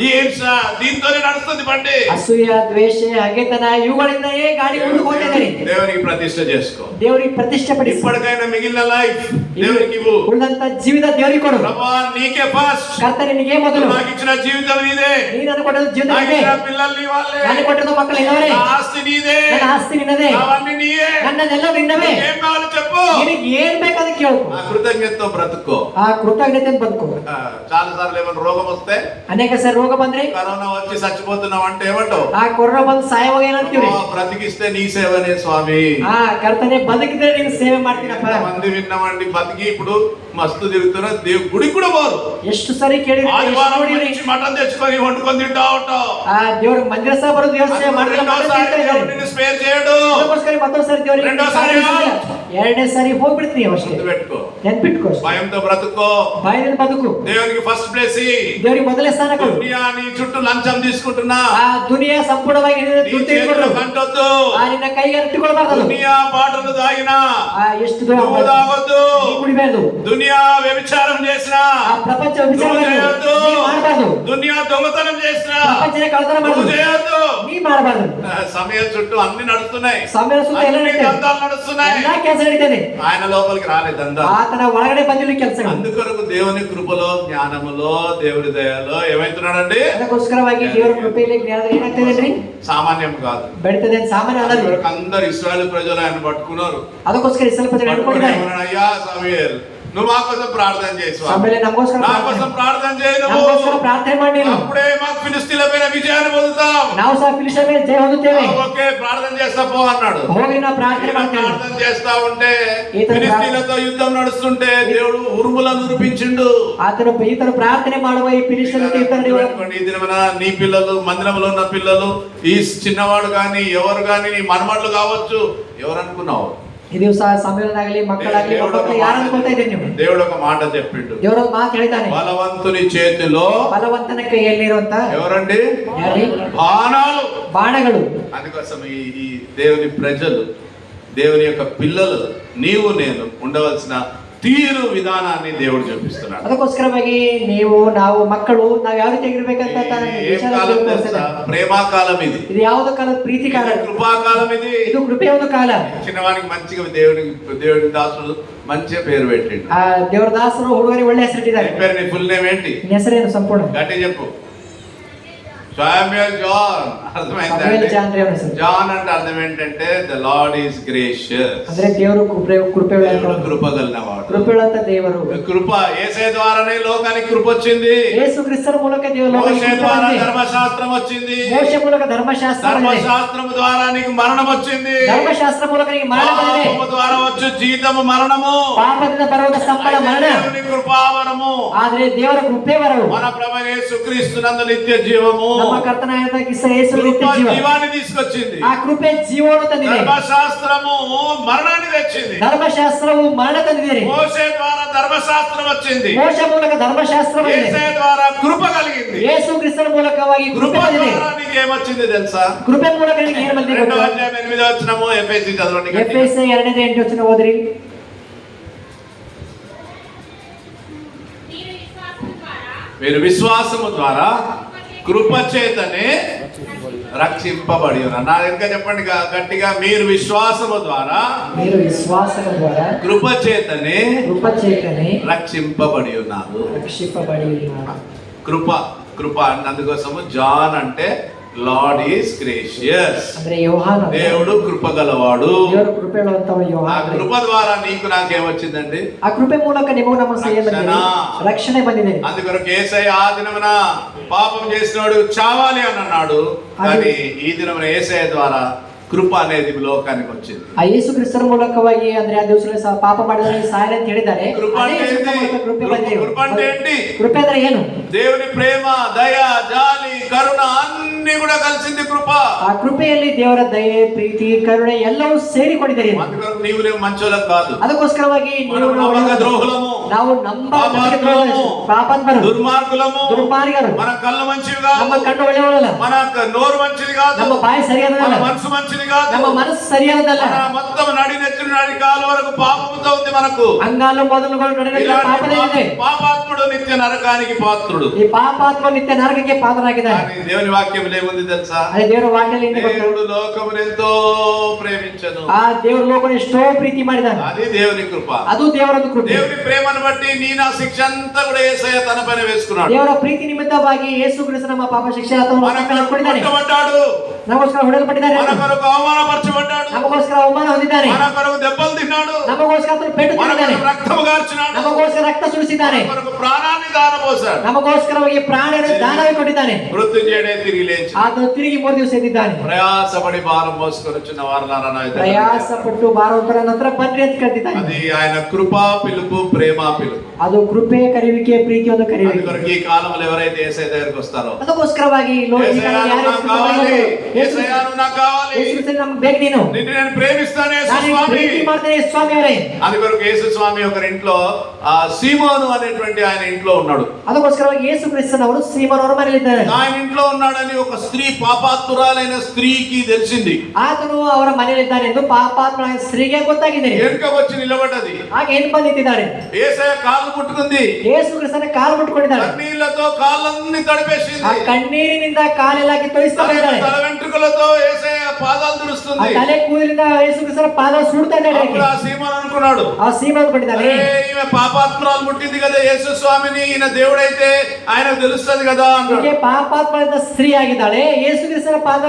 ఈర్ష దీంతోనే నడుస్తుంది బండి. అసూయ, ద్వేష, హగెతన ఇವುಗಳಿಂದಲೇ ಗಾಡಿ ಮುಂದೆ ಹೋಗ್ತಿದೆ. దేవునికి ప్రతిష్ఠ చేసుకో, దేవునికి ప్రతిష్ಠಪಡಿಸಿ. ఇప్పటికైనా మిగిలిన లైఫ్ దేవునికి ఇవ్వు. ಉಳಿದಂತ ಜೀವಿತ ದೇವರಿಗೆ ಕೊಡು. ప్రభువా నీకే ఫస్ట్. ಕರ್ತನೇ ನಿನಗೆ ಮೊದಲು. నాకు ఇచ్చిన జీవితం నీదే, ನೀನು ನನಗೆ ಕೊಟ್ಟಿರುವ ಜೀವಿತ నాకు ನೀನೇ, ఇచ్చిన పిల్లలు నీ వాళ్ళే, ನನಗೆ ಕೊಟ್ಟಿರುವ ಮಕ್ಕಳು ನಿನ್ನವರೇ, నా ఆస్తి నీదే, ನನ್ನ ಆಸ್ತಿ ನಿನ್ನದೇ, అవన్నీ నీయే, ನನ್ನದೆಲ್ಲ ನಿನ್ನವೇ. ఏం కావాలో చెప్పు, ನಿನಗೆ ಏನ್ ಬೇಕಾದ ಕೇಳು. ఆ కృతజ్ఞతతో బ్రతుకో, ఆ కృతజ్ఞత బతుకు. చాలా సార్లు ఏమైనా రోగం వస్తే, ಅನೇಕ ಸಾರಿ ರೋಗ ಬಂದ್ರೆ, కరోనా వచ్చి చచ్చిపోతున్నావు అంటే ఏమంటావు? ಆ ಕೊರೋನಾ ಬಂದು ಸಾಯವಾಗ ಏನಂತೀವಿ? బ్రతికిస్తే నీ సేవనే స్వామి. ಆ ಕರ್ತನೆ ಬದುಕಿದ್ರೆ ನೀನು ಸೇವೆ ಮಾಡ್ತೀನಪ್ಪ. మంది విన్నామండి, బతికి ఇప్పుడు మస్తు తిరుగుతున్నా, గుడికి కూడా పోరు. ಎಷ್ಟು ಸರಿ ಕೇಳಿದ್ರೆ మటన్ తెచ్చుకొని వండుకొని తింటా ఉంటావు. ಆ ದೇವ್ರ ಮಂದಿರ ಸಹ ಬರೋದು, ದೇವ್ರ ಸೇವೆ ಮಾಡಿದ್ರೆ స్పేర్ చేయడు. ಮತ್ತೊಂದು ಸಾರಿ ದೇವ್ರಿಗೆ ಎರಡನೇ ಸಾರಿ ಹೋಗ್ಬಿಡ್ತೀನಿ ಅಷ್ಟೇ. పెట్టుకో, ನೆನ್ಪಿಟ್ಕೋ, భయంతో బ్రతుకో, ಭಯದಿಂದ ಬದುಕು. దేవునికి ఫస్ట్ ప్లేస్, ದೇವರಿಗೆ ಮೊದಲೇ ಸ್ಥಾನ ಕೊಡು. దునియా నీ చుట్టూ లంచం తీసుకుంటున్నా, ಆ ದುನಿಯಾ ಸಂಪೂರ್ಣವಾಗಿ కంటొద్దు, ನಿನ್ನ ಕೈಗೆ ಇಟ್ಟುಕೊಳ್ಬಾರ್ದು. దునియా బాటలు తాగినా ಎಷ್ಟು తాగొద్దు, ಕುಡಿಬಾರ್ದು. దునియా వ్యభిచారం చేసినా, ಆ ಪ್ರಪಂಚ ವಿಚಾರ ಮಾಡಬಾರ್ದು. దునియా దొంగతనం చేసినా, ಪ್ರಪಂಚ ಕಳ್ಳತನ ಮಾಡಬಾರ್ದು, ನೀ ಮಾಡಬಾರ್ದು. సమయం చుట్టూ అన్ని నడుస్తున్నాయి, సమయం ಸುತ್ತ ಎಲ್ಲ దంతాలు నడుస్తున్నాయి, ಎಲ್ಲ ಕೆಲಸ నಡೀತದೆ. ఆయన లోపలికి రాలేదు దంతాలు. ಆತನ ಒಳಗಡೆ ಬಂದಿಲ್ಲ ಕೆಲಸಗಳು. అందుకొరకు దేవుని కృపలో, జ్ఞానములో, దేవుడి దయలో ఏమైతున్నాడండి? ಅದಕ್ಕೋಸ್ಕರವಾಗಿ ದೇವರ ಕೃಪೆಯಲ್ಲಿ ಜ್ಞಾನದಲ್ಲಿ ಏನಾಗ್ತದೆ? సామాన్యం కాదు, ಬೆಳಿತದೆ, ಸಾಮಾನ್ಯ ಅಲ್ಲ. అందరు ఇశ్రాయేలు ప్రజలు ఆయన పట్టుకున్నారు. ಅದಕ್ಕೋಸ್ಕರ ಇಸ್ರಾಯೇಲ್ ಪ್ರಜలు ಹಿಡ್ಕೊಂಡಿದ್ದಾರೆ. అయ్యా సమూయేల్, నువ్వు మా కోసం ప్రార్థన చేయి స్వామి, సమూయేల్ నమస్కారం, నా కోసం ప్రార్థన చేయి, నమస్కారం ప్రార్థನೆ ಮಾಡಿ ನೀನು, అప్పుడే మాకు ఫిలిష్తీయుల పైన విజయాన్ని పొందుతాం, ನಾವು సಹ ఫిలిష్తీయుల మీద జయ ಹೊಂದುತ್ತೇವೆ. ఓకే ప్రార్థన చేస్తా పో అన్నాడు. ಹೋಗಿ ನಾವು ప్రార్థನೆ ಮಾಡ್ತೇವೆ. ప్రార్థన చేస్తా ఉంటే ఫిలిష్తీయులతో యుద్ధం నడుస్తుంటే దేవుడు ఉరుములను ఉరిపించిండు. ఈతను ప్రార్థನೆ ಮಾಡುವ ఈ ఫిలిష్తీయులతో యుద్ధం ఈ దినమన నీ పిల్లలు, మందిరంలో ఉన్న పిల్లలు, ఈ చిన్నవాడు గాని ఎవరు గాని, నీ మనమళ్ళు కావచ్చు, ఎవరు అనుకున్నావు? ఈ ದಿವಸ ಸಮಯದಾಗಲಿ ಮಕ್ಕಳಾಗಲಿ ಯಾರು ಅನ್ಕೊಳ್ತಾ ಇದ್ದೀರಿ ನೀವು? దేవుడు ఒక మాట చెప్పిండు, దేవుడు ఒక ಮಾತು ಹೇಳಿದ್ದಾನೆ. బలవంతుని చేతిలో, బలవంతన కೈಯಲ್ಲಿರುವಂತ ఎవరండి? బాణాలు, బాణಗಳು. అందుకోసం ఈ దేవుని ప్రజలు, దేవుని యొక్క పిల్లలు, నీవు నేను ఉండవలసిన తీరు విధానాన్ని దేవుడు చూపిస్తున్నాడు. ಅದಕ್ಕೋಸ್ಕರವಾಗಿ ನಾವು ಮಕ್ಕಳು ಯಾವ ರೀತಿ ಆಗಿರ್ಬೇಕಂತ ప్రేమాకాలం ఇది, ఇది ಯಾವುದು ಕಾಲ? ಪ್ರೀತಿ ಕಾಲ, కృపాకాలం ఇది, ಇದು ಕೃಪೆಯ ಒಂದು ಕಾಲ. చిన్నవానికి మంచిగా దేవుని దాసుడు మంచిగా పేరు పెట్టిండు. ಆ ದೇವರ ದಾಸರು ಹುಡುಗರಿಗೆ ಒಳ್ಳೆ ಹೆಸರು ಇಟ್ಟಿದ್ದಾರೆ. పేరు నీ ఫుల్ నేమ్ ఏంటి? ಹೆಸರೇನು ಸಂಪೂರ್ಣ? గట్టి చెప్పు. Samuel John. అర్థమైందండి? జాన్ అంటే అర్థం ఏంటంటే ద లార్డ్ ఈస్ గ్రేషియస్, ಅಂದ್ರೆ ದೇವರು కృపగలనవాడు. కృపగలంత దేವರು. కృప యేసయ్య ద్వారానే లోకానికి కృప వచ్చింది. యేసు క్రీస్తు మూలక దేవుడు లోకానికి మోషే ద్వారా ధర్మశాస్త్రం వచ్చింది. మోషే మూలక ధర్మశాస్త్రం, ధర్మశాస్త్రం ద్వారా నీకు మరణం వచ్చింది. ధర్మశాస్త్రం మూలక నీకు మరణం వచ్చింది. పాపము ద్వారా వచ్చు జీతము మరణము, పాపದಿಂದ ಬರುವ ಸಂಬಳ ಮರಣ. దేవుని కృపావరము, ಆದರೆ ದೇವರ ಕೃಪೆ ವರವು మన ప్రభువైన యేసుక్రీస్తునందు నిత్య జీవము, ನಮ್ಮ ಕರ್ತನಾದ యేసు నిత్య జీవాన్ని తీసుకొచ్చింది. ఆ కృపೆ జీవವನ್ನು ತಂದಿದೆ. ధర్మశాస్త్రము మరణాన్ని తెచ్చింది. ధర్మశాస్త్రము మరణ ತಂದಿದೆ. మోషే ద్వారా ధర్మశాస్త్రం వచ్చింది. మోషే ಮೂಲಕ ధర్మశాస్త్రం ಬಂದಿದೆ. యేసయ్య ద్వారా కృప కలిగింది. యేసు క్రీస్తు ಮೂಲಕವಾಗಿ కృపೆ ಬಂದಿದೆ. నీకు ఏమొచ్చింది తెలుసా? కృపೆ ಮೂಲಕ నీకు ಏನು ಬಂದಿದೆ? 2వ అధ్యాయం 8వ వచనము, ఎఫెసీ చదవండి. ఎఫెసీ 2:8 వచనం ఓదిరి. మీరు విశ్వాసము ద్వారా కృప చేతనే రక్షింపబడి ఉన్నారు. నా ఇంకా చెప్పండి గట్టిగా, మీరు విశ్వాసము ద్వారా కృప చేతనే రక్షింపబడి ఉన్నారు. కృప కృప అందుకోసము జాన్ అంటే లార్డ్ ఈస్ గ్రేషియస్, దేవుడు కృప గలవాడు. ఆ కృప ద్వారా నీకు నాకేమొచ్చిందండి? ఆ కృప ಮೂಲಕ ನಿಮಗೂ ನಮ್ಮ రక్షణ ಬಂದಿದೆ. అందుకొరకు యేసయ్య ఆ దినమున పాపం చేసినోడు చావాలి అని అన్నాడు, కానీ ఈ దినమున యేసయ్య ద్వారా కృప అనేది లోకానికి వచ్చింది. ಆ ಯೇಸು ಕ್ರಿಸ್ತರ ಮೂಲಕವಾಗಿ ಅಂದ್ರೆ ಆ ದಿವಸದಲ್ಲಿ ಪಾಪ ಮಾಡಿದವರಿಗೆ ಸಾಯಲಿ ಅಂತ ಹೇಳಿದ್ದಾರೆ. కృప అంటే ఏంటి? కృప ಅಂದ್ರೆ ಏನು? దేవుని ప్రేమ, దయ, జాలి, కరుణ అన్ని కూడా కలిసింది కృప. ఆ కృಪೆಯಲ್ಲಿ ದೇವರ ದಯೆ, ಪ್ರೀತಿ, ಕರುಣೆ ಎಲ್ಲವೂ ಸೇರಿಕೊಂಡಿದೆ. అందుకొరకు నీవు మంచోళ్ళం కాదు, ಅದಕ್ಕೋಸ್ಕರವಾಗಿ ద్రోహులము, ನಾವು ಪಾಪಾತ್ಮರು, దుర్మార్గులము, మన కళ్ళు మంచివి కాదు, ನಮ್ಮ ಕಣ್ಣು ಒಳ್ಳೆಯವರಲ್ಲ, మన నోరు మంచిది కాదు, ನಮ್ಮ ಬಾಯಿ ಸರಿಯಾದದಲ್ಲ, మన మనసు మంచిది కాదు, ನಮ್ಮ ಮನಸ್సు ಸರಿಯಾದದಲ್ಲ, మొత్తం నడి నెత్తి నాడి కాలు వరకు పాపముతో ఉంది మనకు. అంగాలు మొదలుకొని నడిన పాపమే ಇದೆ. పాపాత్ముడు నిత్య నరకానికి పాత్రుడు. ఈ పాపాత్మ నిత్య నరకಕ್ಕೆ ಪಾತ್ರನಾಗಿದ್ದಾನೆ. కానీ దేవుని వాక్యంలో ఏముంది తెలుసా? అదే దేవుని వాక్యంలో ఏంటి? దేవుడు లోకమును ఎంతో ప్రేమించెను. ఆ దేవుడు లోకమును ఎಷ್ಟೋ ಪ್ರೀತಿ ಮಾಡಿದ್ದಾನೆ. అది దేవుని కృప. ಅದು ದೇವರ ಕೃಪೆ. దేవుని ప్రేమను బట్టి నీ నా శిక్ష అంతా కూడా యేసయ్య తన పైన వేసుకున్నాడు. ದೇವರ ಪ್ರೀತಿ ನಿಮಿತ್ತವಾಗಿ ಯೇಸು ಕ್ರಿಸ್ತ ನಮ್ಮ ಪಾಪ ಶಿಕ್ಷೆ ಹೊಂದಿದ್ದಾನೆ, ನಮಗೋಸ್ಕರ ಹೊಡೆಯಲ್ಪಟ್ಟಿದ್ದಾನೆ, మన కొరకు అవమానపరచబడ్డాడు, ನಮಗೋಸ್ಕರ ಅವಮಾನ ಹೊಂದಿದ್ದಾನೆ, మన కొరకు దెబ్బలు తిన్నాడు, ನಮಗೋಸ್ಕರ ಪೆಟ್ಟು ತಿಂದಿದ್ದಾನೆ, రక్తము గార్చినాడు, ನಮಗೋಸ್ಕರ ರಕ್ತ ಸುರಿಸಿದ್ದಾನೆ, మన కొరకు ప్రాణాన్ని దారపోసాడు, ನಮಗೋಸ್ಕರವಾಗಿ ಪ್ರಾಣವನ್ನು ದಾನವಾಗಿ ಕೊಟ್ಟಿದ್ದಾನೆ, మృత్యుంజయుడే తిరిగి లేచి ಆತನು ತಿರುಗಿ 3 ದಿವಸ ಎದ್ದಿದ್ದಾನೆ. ప్రయాసపడి భారం మోసుకొని వచ్చిన వారలారా, ಪ್ರಯಾಸಪಟ್ಟು ಭಾರವಂತರ ನಂತರ ಬನ್ನಿ ಅಂತ ಕರೆದಿದ್ದಾನೆ. అది ఆయన కృపా పిలుపు, ప్రేమ పిలుపు. ಅದು ಕೃಪೆ ಕರೆಯುವಿಕೆ, ಪ್ರೀತಿ ಒಂದು ಕರೆಯುವಿಕೆ. అందుకొరకు ఈ కాలంలో ఎవరైతే యేసయ్య దగ్గరికి వస్తారో, ಅದಕ್ಕೋಸ್ಕರವಾಗಿ ನಮ್ಗೆ ಬೇಕು, ನೀನು నేను ప్రేమిస్తాను యేసు స్వామి, ಪ್ರೀತಿ ಮಾಡ್ತೇನೆ ಸ್ವಾಮಿ ಅವರೇ. అందుకొరకు యేసు స్వామి ఒకరి ఇంట్లో సీమోను అనేటువంటి ఆయన ఇంట్లో ఉన్నాడు. ಅದಕ್ಕೋಸ್ಕರವಾಗಿ ಯೇಸು ಕ್ರಿಸ್ತನವರು ಸೀಮೋನ್ ಅವರ ಮನೆಯಲ್ಲಿದ್ದಾರೆ. ఆయన ఇంట్లో ఉన్నాడని ఒక స్త్రీ, పాపాత్మురాలైన స్త్రీకి తెలిసింది. ಆತನು ಅವರ ಮನೆಯಲ್ಲಿದ್ದಾನೆ ಎಂದು ಪಾಪಾತ್ಮ ಸ್ತ್ರೀಗೆ ಗೊತ್ತಾಗಿದೆ. వెనుక వచ్చి నిలబడ్డది. ಹಾಗೆ ಏನು ಬಂದು ನಿಂತಿದ್ದಾಳೆ. యేసయ్య కాళ్ళు ముట్టుకుంది, ಯೇಸು ಕ್ರಿಸ್ತನ ಕಾಲು ಮುట్టుಕೊಂಡಿದ್ದಾಳೆ, కన్నీళ్లతో కాళ్ళన్నీ తడిపేసింది, ಆ ಕಣ್ಣೀರಿನಿಂದ ಕಾಲೆಲ್ಲಾಗಿ ತೊಯಿಸ್ತಾ ಇದ್ದಾಳೆ, తల వెంట్రుకలతో యేసయ్య పాదాలు తుడుస్తుంది, ಆ ತಲೆ ಕೂದಲಿಂದ ಯೇಸು ಕ್ರಿಸ್ತನ ಪಾದ ಸುಡ್ತಾ ಇದ್ದಾಳೆ. ఆ సీమోను అనుకున్నాడు, ಆ ಸೀಮೋನ್ ಅಂದ್ಕೊಂಡಿದ್ದಾಳೆ, ఈమె పాపాత్మురాలు ముట్టింది కదా యేసు స్వామిని, ఈయన దేవుడైతే ఆయనకు తెలుస్తుంది కదా అన్నాడు. ಪಾಪಾತ್ಮದ ಸ್ತ್ರೀ ಆಗಿದ್ದಾಳೆ, ಯೇಸು ಕ್ರಿಸ್ತನ ಪಾದ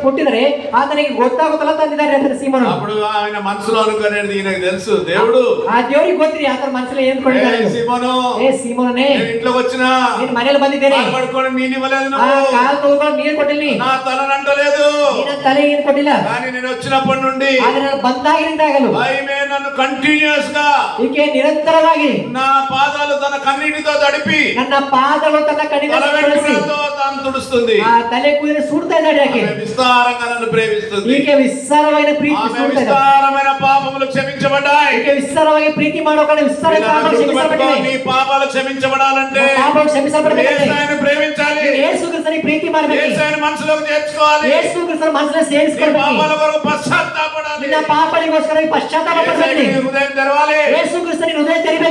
ಮುಟ್ಟಿದರೆ ಆತನಿಗೆ ಗೊತ್ತಾಗುತ್ತಲ್ಲ ತಂದಿದ್ದಾರೆ ಅಂತ ಸೀಮೋನ್. అప్పుడు ఆయన మనసులో అనుకునేది, ఈయనకు తెలుసు దేవుడు, ಆ ದೇವರಿಗೆ ಗೊತ್ತಿರಿ ಆತನ ಮನಸ್ಸಲ್ಲಿ ಏನು ಕೊಂಡಿದ್ದಾರೆ. సీమోను, ಏ ಸೀಮೋನೇ, నేను ఇంట్లోకి వచ్చిన నేను మನೆಯಲ್ಲಿ ಬಂದಿದ್ದೇನೆ, పడుకొని నీళ్ళు ఇవ్వలేదు, కాలు ತಗೊಂಡು ನೀರು ಕೊಟ್ಟಿಲ್ಲ, నా తలనంటలేదు, ನಿನ್ನ ತಲೆ ಏನು ಕೊಟ್ಟಿಲ್ಲ, కానీ నేను వచ్చినప్పటి నుండి ಆದ್ರೆ ನಾನು ಬಂದಾಗಿನಿಂದಾಗಲು ఆమె నన్ను కంటిన్యూస్ గా ಈಕೆ నిరంతರವಾಗಿ నా పాదాలు తన కన్నీటితో తడిపి ನನ್ನ పాదಗಳು తన కన్నీటితో తాను తుడుస్తుంది. ఆ తಲೆ కూదిని సుడుతా ఇದ್ದಾಳೆ. ఆమె విస్తారంగా నన్ను ప్రేమిస్తుంది. ఈಕೆ విస్తారమైన ప్రీతి సుడుతా, విస్తారమైన పాపములు క్షమించబడ్డాయి. ఈಕೆ విస్తారವಾಗಿ ಪ್ರೀತಿ ಮಾಡೋಕನೆ ವಿಸ್ತಾರమైన ಪಾಪಗಳು ಕ್ಷಮಿಸಲ್ಪಟ್ಟಿವೆ. నీ పాపాలు క్షమించబడాలంటే పాపలు క్షమిసల్పడಬೇಕು, యేసుని ప్రేమించాలి, యేసు క్రీస్తుని ప్రీతి ಮಾಡಬೇಕು, యేసుని మనసులోకి చేర్చుకోవాలి, యేసు క్రీస్తుని మనసులో సేರಿಸಿಕೊಳ್ಳಬೇಕು, పాపాల కొరకు పశ్చాత్తాపడాలి, నిన్న పాపలిಗೋಸ್ಕರ పశ్చాత్తాప పಡಬೇಕು, హృదయం తెరవాలి, యేసు క్రీస్తుని హృదయం తెరిಬೇಕು.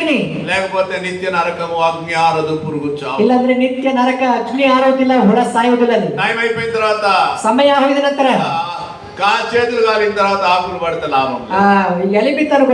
లేకపోతే నిత్య నరకము, అగ్ని ఆరదు, పురుగు చావు. ಇಲ್ಲಾಂದ್ರೆ ನಿತ್ಯ ನರಕ, ಅಗ್ನಿ ಆರೋದಿಲ್ಲ, ಹುಳ ಸಾಯುವುದಿಲ್ಲ. టైం అయిపోయిన తర్వాత, ಸಮಯ ಹೋಗಿದ ನಂತರ, చేతులు కాలిన తర్వాత ఆకులు పడితే లాభం, ಎಲೆ ಬಿತ್ತರು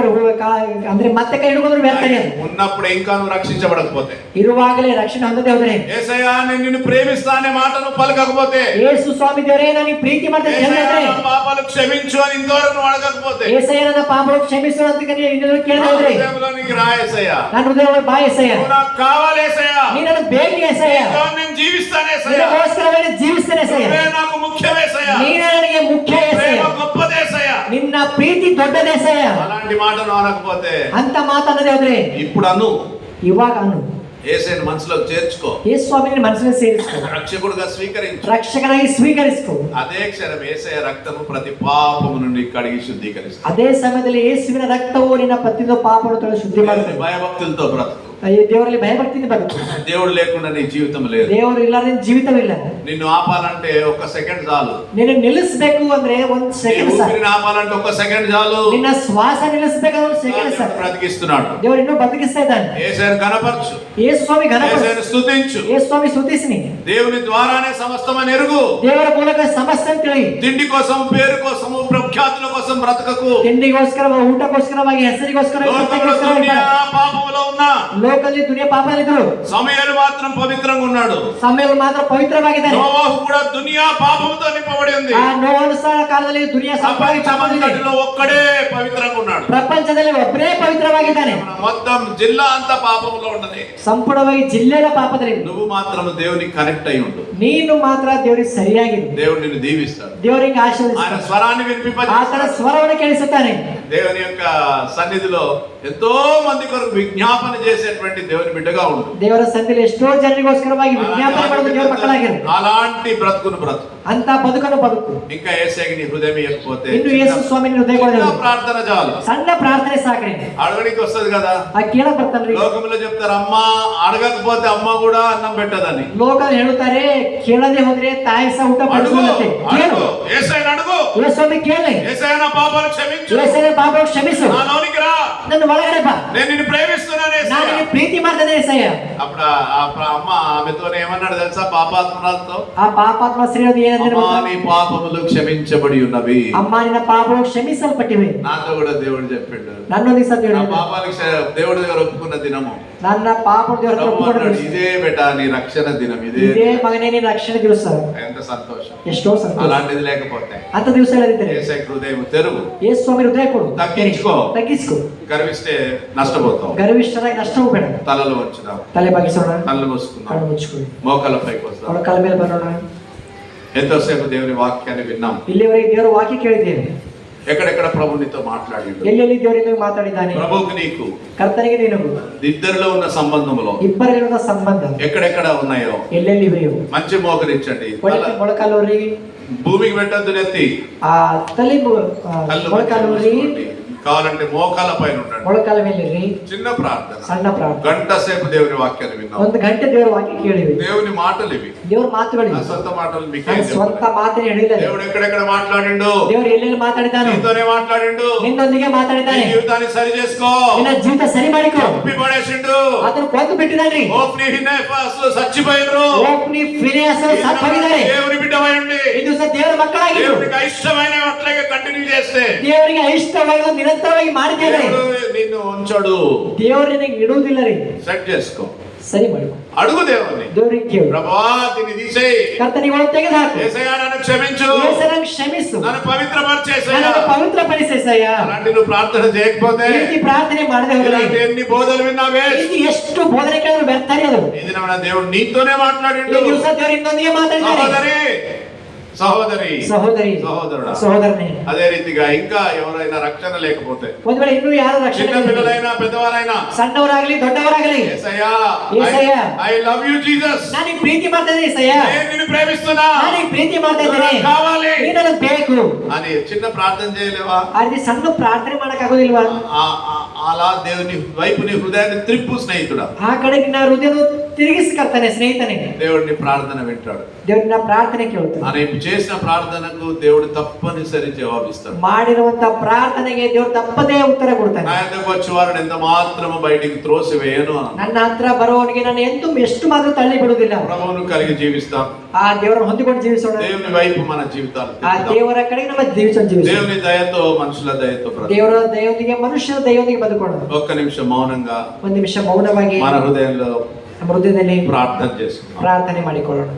ಅಂದ್ರೆ ಮತ್ತೆ ಕೈ ಹಿಡಿದ್ರು ವ್ಯರ್ಥನೆ. ఉన్నప్పుడు ఇంకా నువ్వు రక్షించబడకపోతే, ಇರುವಾಗಲೇ ರಕ್ಷಣೆ ಹೊಂದದೆ ಹೋದರೆ, యేసయ్య నేను నిన్ను ప్రేమిస్తా అనే మాటను పలకకపోతే, ಯೇಸು ಸ್ವಾಮಿ ದೇವರೇ ನಾನು ಪ್ರೀತಿ ಮಾಡ್ತೇನೆ ಹೇಳಿದ್ರೆ, పాపాలు క్షమించు అని ఇంతవరకు నువ్వు అడగకపోతే, యేసయ్య ನನ್ನ ಪಾಪಗಳು ಕ್ಷಮಿಸು ಅಂತ ಇನ್ನೂ ಕೇಳದೆ ಹೋದ್ರೆ, హృదయంలోనికి రా యేసయ్య, ನನ್ನ ಹೃದಯ ಬಾ యేసయ్య, నువ్వు నాకు కావాలి యేసయ్య, ನೀನು ನನ್ನ ಬೇಕು యేసయ్య, నేను జీవిస్తాను యేసయ్య, ನಿನಗೋಸ್ಕರವೇ ಜೀವಿಸ್ತೇನೆ యేసయ్య, నువ్వే నాకు ముఖ్యం యేసయ్య, ನೀನೇ ನನಗೆ ಮುಖ್ಯ యేసయ్య, ప్రేమ గొప్పది యేసయ్య, ನಿನ್ನ ಪ್ರೀತಿ ದೊಡ್ಡದು యేసయ్య. అలాంటి మాటను అనకపోతే, ಅಂತ ಮಾತನ್ನದೇ ಹೋದ್ರೆ, ఇప్పుడు అను, ಇವಾಗ ಅನು, యేసయ్యను మనసులోకి చేర్చుకో, ಯೇಸು ಸ್ವಾಮಿని మనసులో ಸೇರಿಸ್ಕೋ, రక్షకుడుగా స్వీకరించు, రక్షకನಾಗಿ ಸ್ವೀಕರಿಸ್ಕೋ. అదే క్షణం యేసయ్య రక్తము ప్రతి పాపము నుండి కడిగి శుద్ధీకరిస్తుంది. ಅದೇ ಸಮಯದಲ್ಲಿ ಯೇಸುವಿನ ರಕ್ತವು ನಿನ್ನ ಪ್ರತಿಯೊಂದು ಪಾಪವನ್ನು ತೊಳೆದು ಶುದ್ಧಿ ಮಾಡುತ್ತದೆ. భయభక్తులతో బ్రతుకు, ಅಯ್ಯೋ ದೇವರಲ್ಲಿ ಭಯಭಕ್ತಿಯಿಂದ ಬದುಕು. దేవుడు లేకుండా నీ జీవితం లేదు. ದೇವರು ಇಲ್ಲದೆ ಜೀವಿತವಿಲ್ಲ. నిన్ను ఆపాలంటే ఒక సెకండ్ చాలు. ನಿನ್ನ ನಿಲ್ಲಿಸಬೇಕು ಅಂದ್ರೆ ಒಂದು ಸೆಕೆಂಡ್ ಸಾಕು. ఊపిరిని ఆపాలంటే ఒక సెకండ్ చాలు. ನಿನ್ನ ಶ್ವಾಸ ನಿಲ್ಲಿಸಬೇಕಾದ್ರೆ ಒಂದು ಸೆಕೆಂಡ್ ಸಾಕು. బ్రతికిస్తున్నాడు. ದೇವರು ಇನ್ನೂ ಬದುಕಿಸ್ತಾ ಇದ್ದಾನೆ. యేసయ్యను కనపరచు. ಯೇಸು ಸ್ವಾಮಿ ಘನಪಡಿಸು. యేసయ్యను స్తుతించు. ಯೇಸು ಸ್ವಾಮಿ ಸ್ತುತಿಸಿನಿ. దేవుని ద్వారానే సమస్తమని ఎరుగు. ದೇವರ ಮೂಲಕ ಸಮಸ್ತ ಅಂತ ಹೇಳಿ. తిండి కోసం, పేరు కోసం, ప్రఖ్యాతుల కోసం బ్రతకకు. ತಿಂಡಿಗೋಸ್ಕರ, ಊಟಕ್ಕೋಸ್ಕರವಾಗಿ, ಹೆಸರಿಗೋಸ್ಕರ, పాపములో ఉన్నా ಲೋಕದಲ್ಲಿ ದುನಿಯಾ ಪಾಪದಲ್ಲಿದ್ರು. సమయలు మాత్రం పవిత్రంగా ఉన్నాడు. ಸಮಯಗಳು ಮಾತ್ರ ಪವಿತ್ರವಾಗಿದ್ದಾರೆ. నోవాహు కూడా దునియా పాపముతో నింపబడి ఉంది. ಆ ನೋವಾನುಸಾರ ಕಾಲದಲ್ಲಿ ದುನಿಯಾ ಸಂಪೂರ್ಣವಾಗಿ ಪಾಪದಲ್ಲಿದೆ. ఒక్కడే పవిత్రంగా ఉన్నాడు. ಪ್ರಪಂಚದಲ್ಲಿ ಒಬ್ಬನೇ ಪವಿತ್ರವಾಗಿದ್ದಾನೆ. మొత్తం జిల్లా అంతా పాపములో ఉండని. ಸಂಪೂರ್ಣವಾಗಿ ಜಿಲ್ಲೆಯ ಪಾಪದಲ್ಲಿ. నువ్వు మాత్రం దేవునికి కనెక్ట్ అయి ఉండు. ನೀನು ಮಾತ್ರ ದೇವರಿಗೆ ಸರಿಯಾಗಿರು. దేవుడు నిన్ను దీవిస్తాడు. ದೇವರಿಗೆ ಆಶೀರ್ವದಿಸ್ತಾನೆ. ఆయన స్వరాన్ని వినిపింపజేస్తాడు. ಆತನ ಸ್ವರವನ್ನು ಕೇಳಿಸುತ್ತಾನೆ. దేవుని యొక్క సన్నిధిలో ఎంతో మంది కొరకు విజ్ఞాపన చేసేటువంటి దేవుని బిడ్డగా ఉండు. ದೇವರ ಸನ್ನಿಧಿಯಲ್ಲಿ ಎಷ್ಟೋ ಜನರಿಗೋಸ್ಕರವಾಗಿ ವಿಜ್ಞಾಪನೆ ಮಾಡುವ ದೇವರ ಮಕ್ಕಳಾಗಿರು. అలాంటి బ్రతుకును బ్రతుకు. ಅಂತ ಬದುಕನ್ನು ಬದುಕು. ఇంకా యేసయ్యకి నీ హృదయం ఇవ్వకపోతే ಇನ್ನು ಯೇಸು ಸ್ವಾಮಿನ ಹೃದಯ ಕೊಡೋದು. ప్రార్థన చాలు. ಸಣ್ಣ ಪ್ರಾರ್ಥನೆ ಸಾಕ್ರಿ. అడగడానికి వస్తది కదా. ಆ ಕೇಳಕ್ ಬರ್ತಾನ್ರಿ. లోకంలో చెప్తారు అమ్మ అడగకపోతే అమ్మ కూడా అన్నం పెట్టదని. ಲೋಕ ಹೇಳುತ್ತಾರೆ ಕೇಳದೆ ಹೋದ್ರೆ ತಾಯಿ ಸಹ ಊಟ ಬಡಿಸುತ್ತೆ. ಕೇಳು. యేసయ్యను అడుగు. ಯೇಸುವನ್ನು ಕೇಳಿ. యేసయ్య నా పాపాలు క్షమించు. ಯೇಸುವಿನ ಪಾಪವನ್ನು ಕ್ಷಮಿಸು. నా లోనికి రా. ನನ್ನ ಒಳಗಡೆ ಬಾ. నేను నిన్ను ప్రేమిస్తున్నాను ನಾನು యేసయ్య. ನಿನ್ನ ಪ್ರೀತಿ ಮಾಡ್ತೇನೆ ಯೇಸಯ್ಯ. అప్పుడు అమ్మ ఆమెతో ఏమన్నాడు తెలుసా? పాపాత్మురాలతో ಆ ಪಾಪಾತ್ಮ ಸ್ತ್ರೀಯದು ಏನಂದ್ರೆ అమ్మా నీ పాపములు క్షమించబడి ఉన్నవి. ಅಮ್ಮ ನಿನ್ನ ಪಾಪಗಳು ಕ್ಷಮಿಸಲ್ಪಟ್ಟಿವೆ. నాతో కూడా దేవుడు చెప్పిండు. ನನ್ನೊಂದಿಗೆ ಸಹ నా ಹೇಳಿದ. పాపాలు దేవుడి దగ్గర ఒప్పుకున్న దినము. ನನ್ನ ಪಾಪ ದೇವರ ಹತ್ರ ಒಪ್ಪಿಕೊಂಡ ఇదే బెట నీ రక్షణ దినం. ಇದೇ ಮಗನೇ ನಿನ್ನ ರಕ್ಷಣೆ ದಿವಸ. ఎంత సంతోషం. ಎಷ್ಟೋ ಸಂತೋಷ. అలాంటిది లేకపోతే ಅಂತ ದಿವಸ ಇಲ್ಲದಿದ್ದರೆ యేసయ్య హృదయం తెరువు. ಯೇಸು ಸ್ವಾಮಿ ಹೃದಯ ಕೊಡು. తగ్గించుకో. ತಗ್ಗಿಸಿಕೋ. గర్విస్తే నష్టపోతావు. ಗರ್ವಿಷ್ಠರಾಗಿ ನಷ್ಟವೂ ಬೇಡ. తలలు వంచుదాం. ತಲೆ ಬಗ್ಗಿಸೋಣ. కళ్ళు మూసుకుందాం. ಕಣ್ಣು ಮುಚ್ಚಿಕೊಳ್ಳಿ. మోకాళ్ళ పైకి వస్తాం. ಅವಳ ಕಾಲ ಮೇಲೆ ಬರೋಣ. ఎంతోసేపు దేవుని వాక్యాన్ని విన్నాం. ಇಲ್ಲಿವರೆಗೆ ದೇವರ ವಾಕ್ಯ ಕೇಳಿದ್ದೇವೆ. ఎక్కడెక్కడ ప్రభు నీతో మాట్లాడిండు. ಎಲ್ಲೆಲ್ಲಿ ದೇವರಿಂದ ಮಾತಾಡಿದ್ದಾನೆ. ప్రభువుకి నీకు, ಕರ್ತನಿಗೆ ನಿನಗೂ ఇద్దరిలో ఉన్న సంబంధములో ಇಬ್ಬರಿಗಿರುವ ಸಂಬಂಧ ఎక్కడెక్కడ ఉన్నాయో ಎಲ್ಲೆಲ್ಲಿವೆಯೋ మంచి మోకరించండి. ಮೊಳಕಾಲೂರಿ భూమికి పెట్టద్దు నెత్తి. ಆ ತಲೆ కళ్ళు ಮೊಳಕಾಲೂರಿ కావాలంటే మోకాల పైన ఉండండి. ಮೊಳಕಾಲ ಮೇಲೆ చిన్న ప్రార్థన. ಸಣ್ಣ ಪ್ರಾರ್ಥನೆ. గంట సేపు దేవుని వాక్యాన్ని విన్నాం. ಒಂದು ಗಂಟೆ ದೇವರ ವಾಕ್ಯ ಕೇಳಿವಿ. దేవుని మాటలు ఇవి. ದೇವರ ಮಾತುಗಳು నా సొంత మాటలు మీకు ನನ್ನ ಸ್ವಂತ ಮಾತನ್ನ ಹೇಳಿಲ್ಲ. దేవుడు ఎక్కడెక్కడ మాట్లాడిండు. ದೇವರು ಎಲ್ಲೆಲ್ಲಿ ಮಾತಾಡಿದಾನೆ. నీతోనే మాట్లాడిండు. ನಿನ್ನೊಂದಿಗೆ ಮಾತಾಡಿದ್ದಾನೆ. నీ జీవితాన్ని సరి చేసుకో. ನಿನ್ನ ಜೀವಿತ ಸರಿ ಮಾಡಿಕೋ. తప్పి పడేసిండు. ಅದನ್ನು ಕೊಂದು ಬಿಟ್ಟಿದ್ದಾನೆ. ఓఫ్ని ఫినెహాసు చచ్చిపోయినరు. ಓಫ್ನಿ ಫಿನೆಹಾಸ್ ಸತ್ತು ಹೋಗಿದ್ದಾರೆ. దేవుని బిడ్డవై ఉండి ಈ ದಿವಸ ದೇವರ ಮಕ್ಕಳಾಗಿರು. దేవునికి ఇష్టమైన అట్లాగే కంటిన్యూ చేస్తే ದೇವರಿಗೆ ಇಷ್ಟವಾಗಿ ನಿರಂತರವಾಗಿ ಮಾಡಿದ್ದೇನೆ. దేవుడు నిన్ను ఉంచడు. ದೇವರು ನಿನಗೆ ಇಡುವುದಿಲ್ಲ ರೀ. సెట్ చేసుకో. ಸರಿ ಮಾಡಿಕೋ. అడుగు దేవుని. ದೇವರಿಗೆ ಕೇಳು. ప్రభువా దీన్ని తీసేయ్. ಕರ್ತನಿಗೆ ಒಳಗೆ ತೆಗೆದುಹಾಕು. యేసయ్యా నన్ను క్షమించు. యేసయ్యను క్షమిಸು. నన్ను పవిత్రపరిచేసయ్యా. నన్ను పవిత్రపరిసేసయ్యా. అలాంటి నువ్వు ప్రార్థన చేయకపోతే ಈ ರೀತಿ ಪ್ರಾರ್ಥನೆ ಮಾಡದೆ ಹೋದರೆ ఇలాంటి ఎన్ని బోధలు విన్నావే. ಇದು ಎಷ್ಟು ಬೋಧನೆ ಕೇಳಿದ್ರು ವ್ಯರ್ಥನೇ ಅದು. ఇది మన దేవుడు నీతోనే ಈ మాట్లాడిండు. ದಿವಸ ದೇವರು ಇನ್ನೊಂದಿಗೆ ಮಾತಾಡಿದ್ದಾರೆ. సహోదరి సహోదరి సహోదరుడా సహోదరನೇ. అదే రీతిగా ఇంకా ఎవరైనా రక్షణ లేకపోతే ಒಂದು ವೇಳೆ ಇನ್ನೂ ಯಾರು ರಕ್ಷಣೆ చిన్న పిల్లలైనా పెద్దవారైనా ಸಣ್ಣವರಾಗಲಿ ದೊಡ್ಡವರಾಗಲಿ యేసయ్యా యేసయ్యా ఐ లవ్ యు జీసస్. ನಾನು ನಿನ್ನ ಪ್ರೀತಿ ಮಾಡ್ತಾ ಇದ್ದೀನಿ యేసయ్యಾ. నేను నిన్ను ప్రేమిస్తున్నా. ನಾನು ನಿನ್ನ ಪ್ರೀತಿ ಮಾಡ್ತಾ ಇದ್ದೀನಿ. కావాలి. ನೀನು ನನಗೆ ಬೇಕು అని చిన్న ప్రార్థన చేయలేవా? అది ಸಣ್ಣ ಪ್ರಾರ್ಥನೆ ಮಾಡಕ್ ಆಗೋದಿಲ್ವಾ? అలా దేవుని వైపు నీ హృదయాన్ని త్రిప్పు స్నేహితుడా. ಆ ಕಡೆ ನಿನ್ನ ಹೃದಯ ತಿರುಗಿಸ್ಕರ್ತಾನೆ ಸ್ನೇಹಿತನೇ. దేవుడిని ప్రార్థన వింటాడు. ದೇವರು ನಿನ್ನ ಪ್ರಾರ್ಥನೆ ಕೇಳ್ತಾನೆ. అని చేసిన ప్రార్థనకు దేవుడు తప్పనిసరి జవాబిస్తాడు. ಮಾಡಿರುವಂತ ಪ್ರಾರ್ಥನೆಗೆ ದೇವರು ತಪ್ಪದೇ ಉತ್ತರ ಕೊಡ್ತಾನೆ. నా దగ్గరకు వచ్చి వారిని ఎంత మాత్రము బయటికి త్రోసివేయను. ನನ್ನ ಹತ್ರ ಬರುವವನಿಗೆ ನಾನು ಎಷ್ಟು ಮಾತ್ರ ತಳ್ಳಿ ಬಿಡುವುದಿಲ್ಲ. ప్రభువును కలిగి జీవిస్తాం. ಆ ದೇವರನ್ನು ಹೊಂದಿಕೊಂಡು ಜೀವಿಸೋಣ. దేవుని వైపు మన జీవితాలు ಆ ದೇವರ ಕಡೆಗೆ ನಮ್ಮ ಜೀವಿಸೋಣ. దేవుని దయతో మనుషుల దయతో ದೇವರ ದಯೆಯೊಂದಿಗೆ ಮನುಷ್ಯರ ದಯೆಯೊಂದಿಗೆ ಬದುಕೋಣ. ఒక్క నిమిషం మౌనంగా ಒಂದು ನಿಮಿಷ ಮೌನವಾಗಿ మన హృదయంలో ನಮ್ಮ ಹೃದಯದಲ್ಲಿ ప్రార్థన చేసుకుందాం. ಪ್ರಾರ್ಥನೆ ಮಾಡಿಕೊಳ್ಳೋಣ.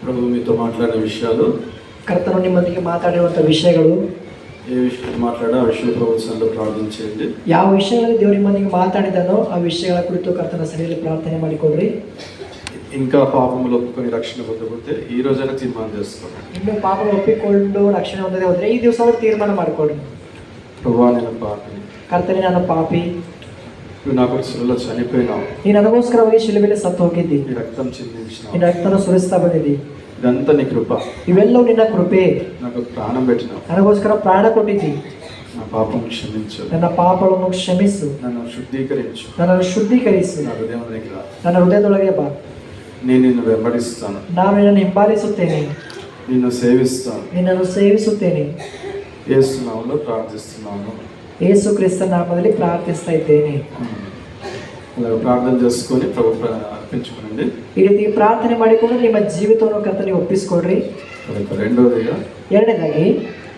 ప్రభు మీతో మాట్లాడిన విషయాలు, కర్తను నిమ్మదికి మాట్లాడినంత విషయಗಳು, ఏ విషయం మాట్లాడా ఆ విషయం ప్రభు సన్నిధిలో ప్రార్థించండి. ಯಾವ ವಿಷಯಗಳಲ್ಲಿ ದೇವರು ನಿಮ್ಮೊಂದಿಗೆ ಮಾತಾಡಿದನೋ ಆ ವಿಷಯಗಳ ಕುರಿತು ಕರ್ತನ ಸನ್ನಿಧಿಯಲ್ಲಿ ಪ್ರಾರ್ಥನೆ ಮಾಡಿಕೊಳ್ಳ್ರಿ. ఇంకా పాపములు ఒప్పుకొని రక్షణ పొందకపోతే ఈ రోజైనా తీర్మానం చేసుకోండి. ಇನ್ನು ಪಾಪ ಒಪ್ಪಿಕೊಂಡು ರಕ್ಷಣೆ ಹೊಂದದೆ ಹೋದ್ರೆ ಈ ದಿವಸ ಅವ್ರು ತೀರ್ಮಾನ ಮಾಡ್ಕೊಳ್ಳಿ, ప్రభువా నేను పాపిని, ಕರ್ತನೆ ನಾನು ಪಾಪಿ, నువ్వు నా కొరకు శిలువలో చనిపోయినావు, ನೀನು ನನಗೋಸ್ಕರವಾಗಿ ಶಿಲುಬೆಯಲ್ಲಿ ಸತ್ತು ಹೋಗಿದ್ದಿ, నీ రక్తం చిందించినావు, ನಿನ್ನ ರಕ್ತನ ಸುರಿಸ್ತಾ ಬಂದಿದ್ದಿ, ఇదంతా నీ కృప. ಇವೆಲ್ಲವೂ ನಿನ್ನ ಕೃಪೆ, నాకు ప్రాణం పెట్టినావు, ನನಗೋಸ್ಕರ ಪ್ರಾಣ ಕೊಟ್ಟಿದ್ದಿ, నా పాపం క్షమించు, ನನ್ನ ಪಾಪಗಳನ್ನು ಕ್ಷಮಿಸು, నన్ను శుద్ధీకరించు, ನನ್ನನ್ನು ಶುದ್ಧೀಕರಿಸು, నా హృదయం దగ్గర ನನ್ನ ಹೃದಯದೊಳಗೆ ಬಾ, నేను నిన్ను వెంబడిస్తాను, ನಾನು ನಿನ್ನನ್ನು ಹಿಂಬಾಲಿಸುತ್ತೇನೆ, నిన్ను సేవిస్తాను. ನಿನ್ನನ್ನು ಸೇವಿಸುತ್ತೇನೆ. యేసు నామములో ప్రార్థిస్తున్నాను. ಯೇಸು ಕ್ರಿಸ್ತನ ನಾಮದಲ್ಲಿ ಪ್ರಾರ್ಥಿಸ್ತಾ ಇದ್ದೇನೆ. అలాగే ప్రార్థన చేసుకొని ప్రభు అర్పించుకోండి. ಈ ರೀತಿ ಪ್ರಾರ್ಥನೆ ಮಾಡಿಕೊಂಡು ನಿಮ್ಮ ಜೀವಿತವನ್ನು ಕರ್ತನಿಗೆ ಒಪ್ಪಿಸಿಕೊಡ್ರಿ. రెండోదిగా ಎರಡನೇದಾಗಿ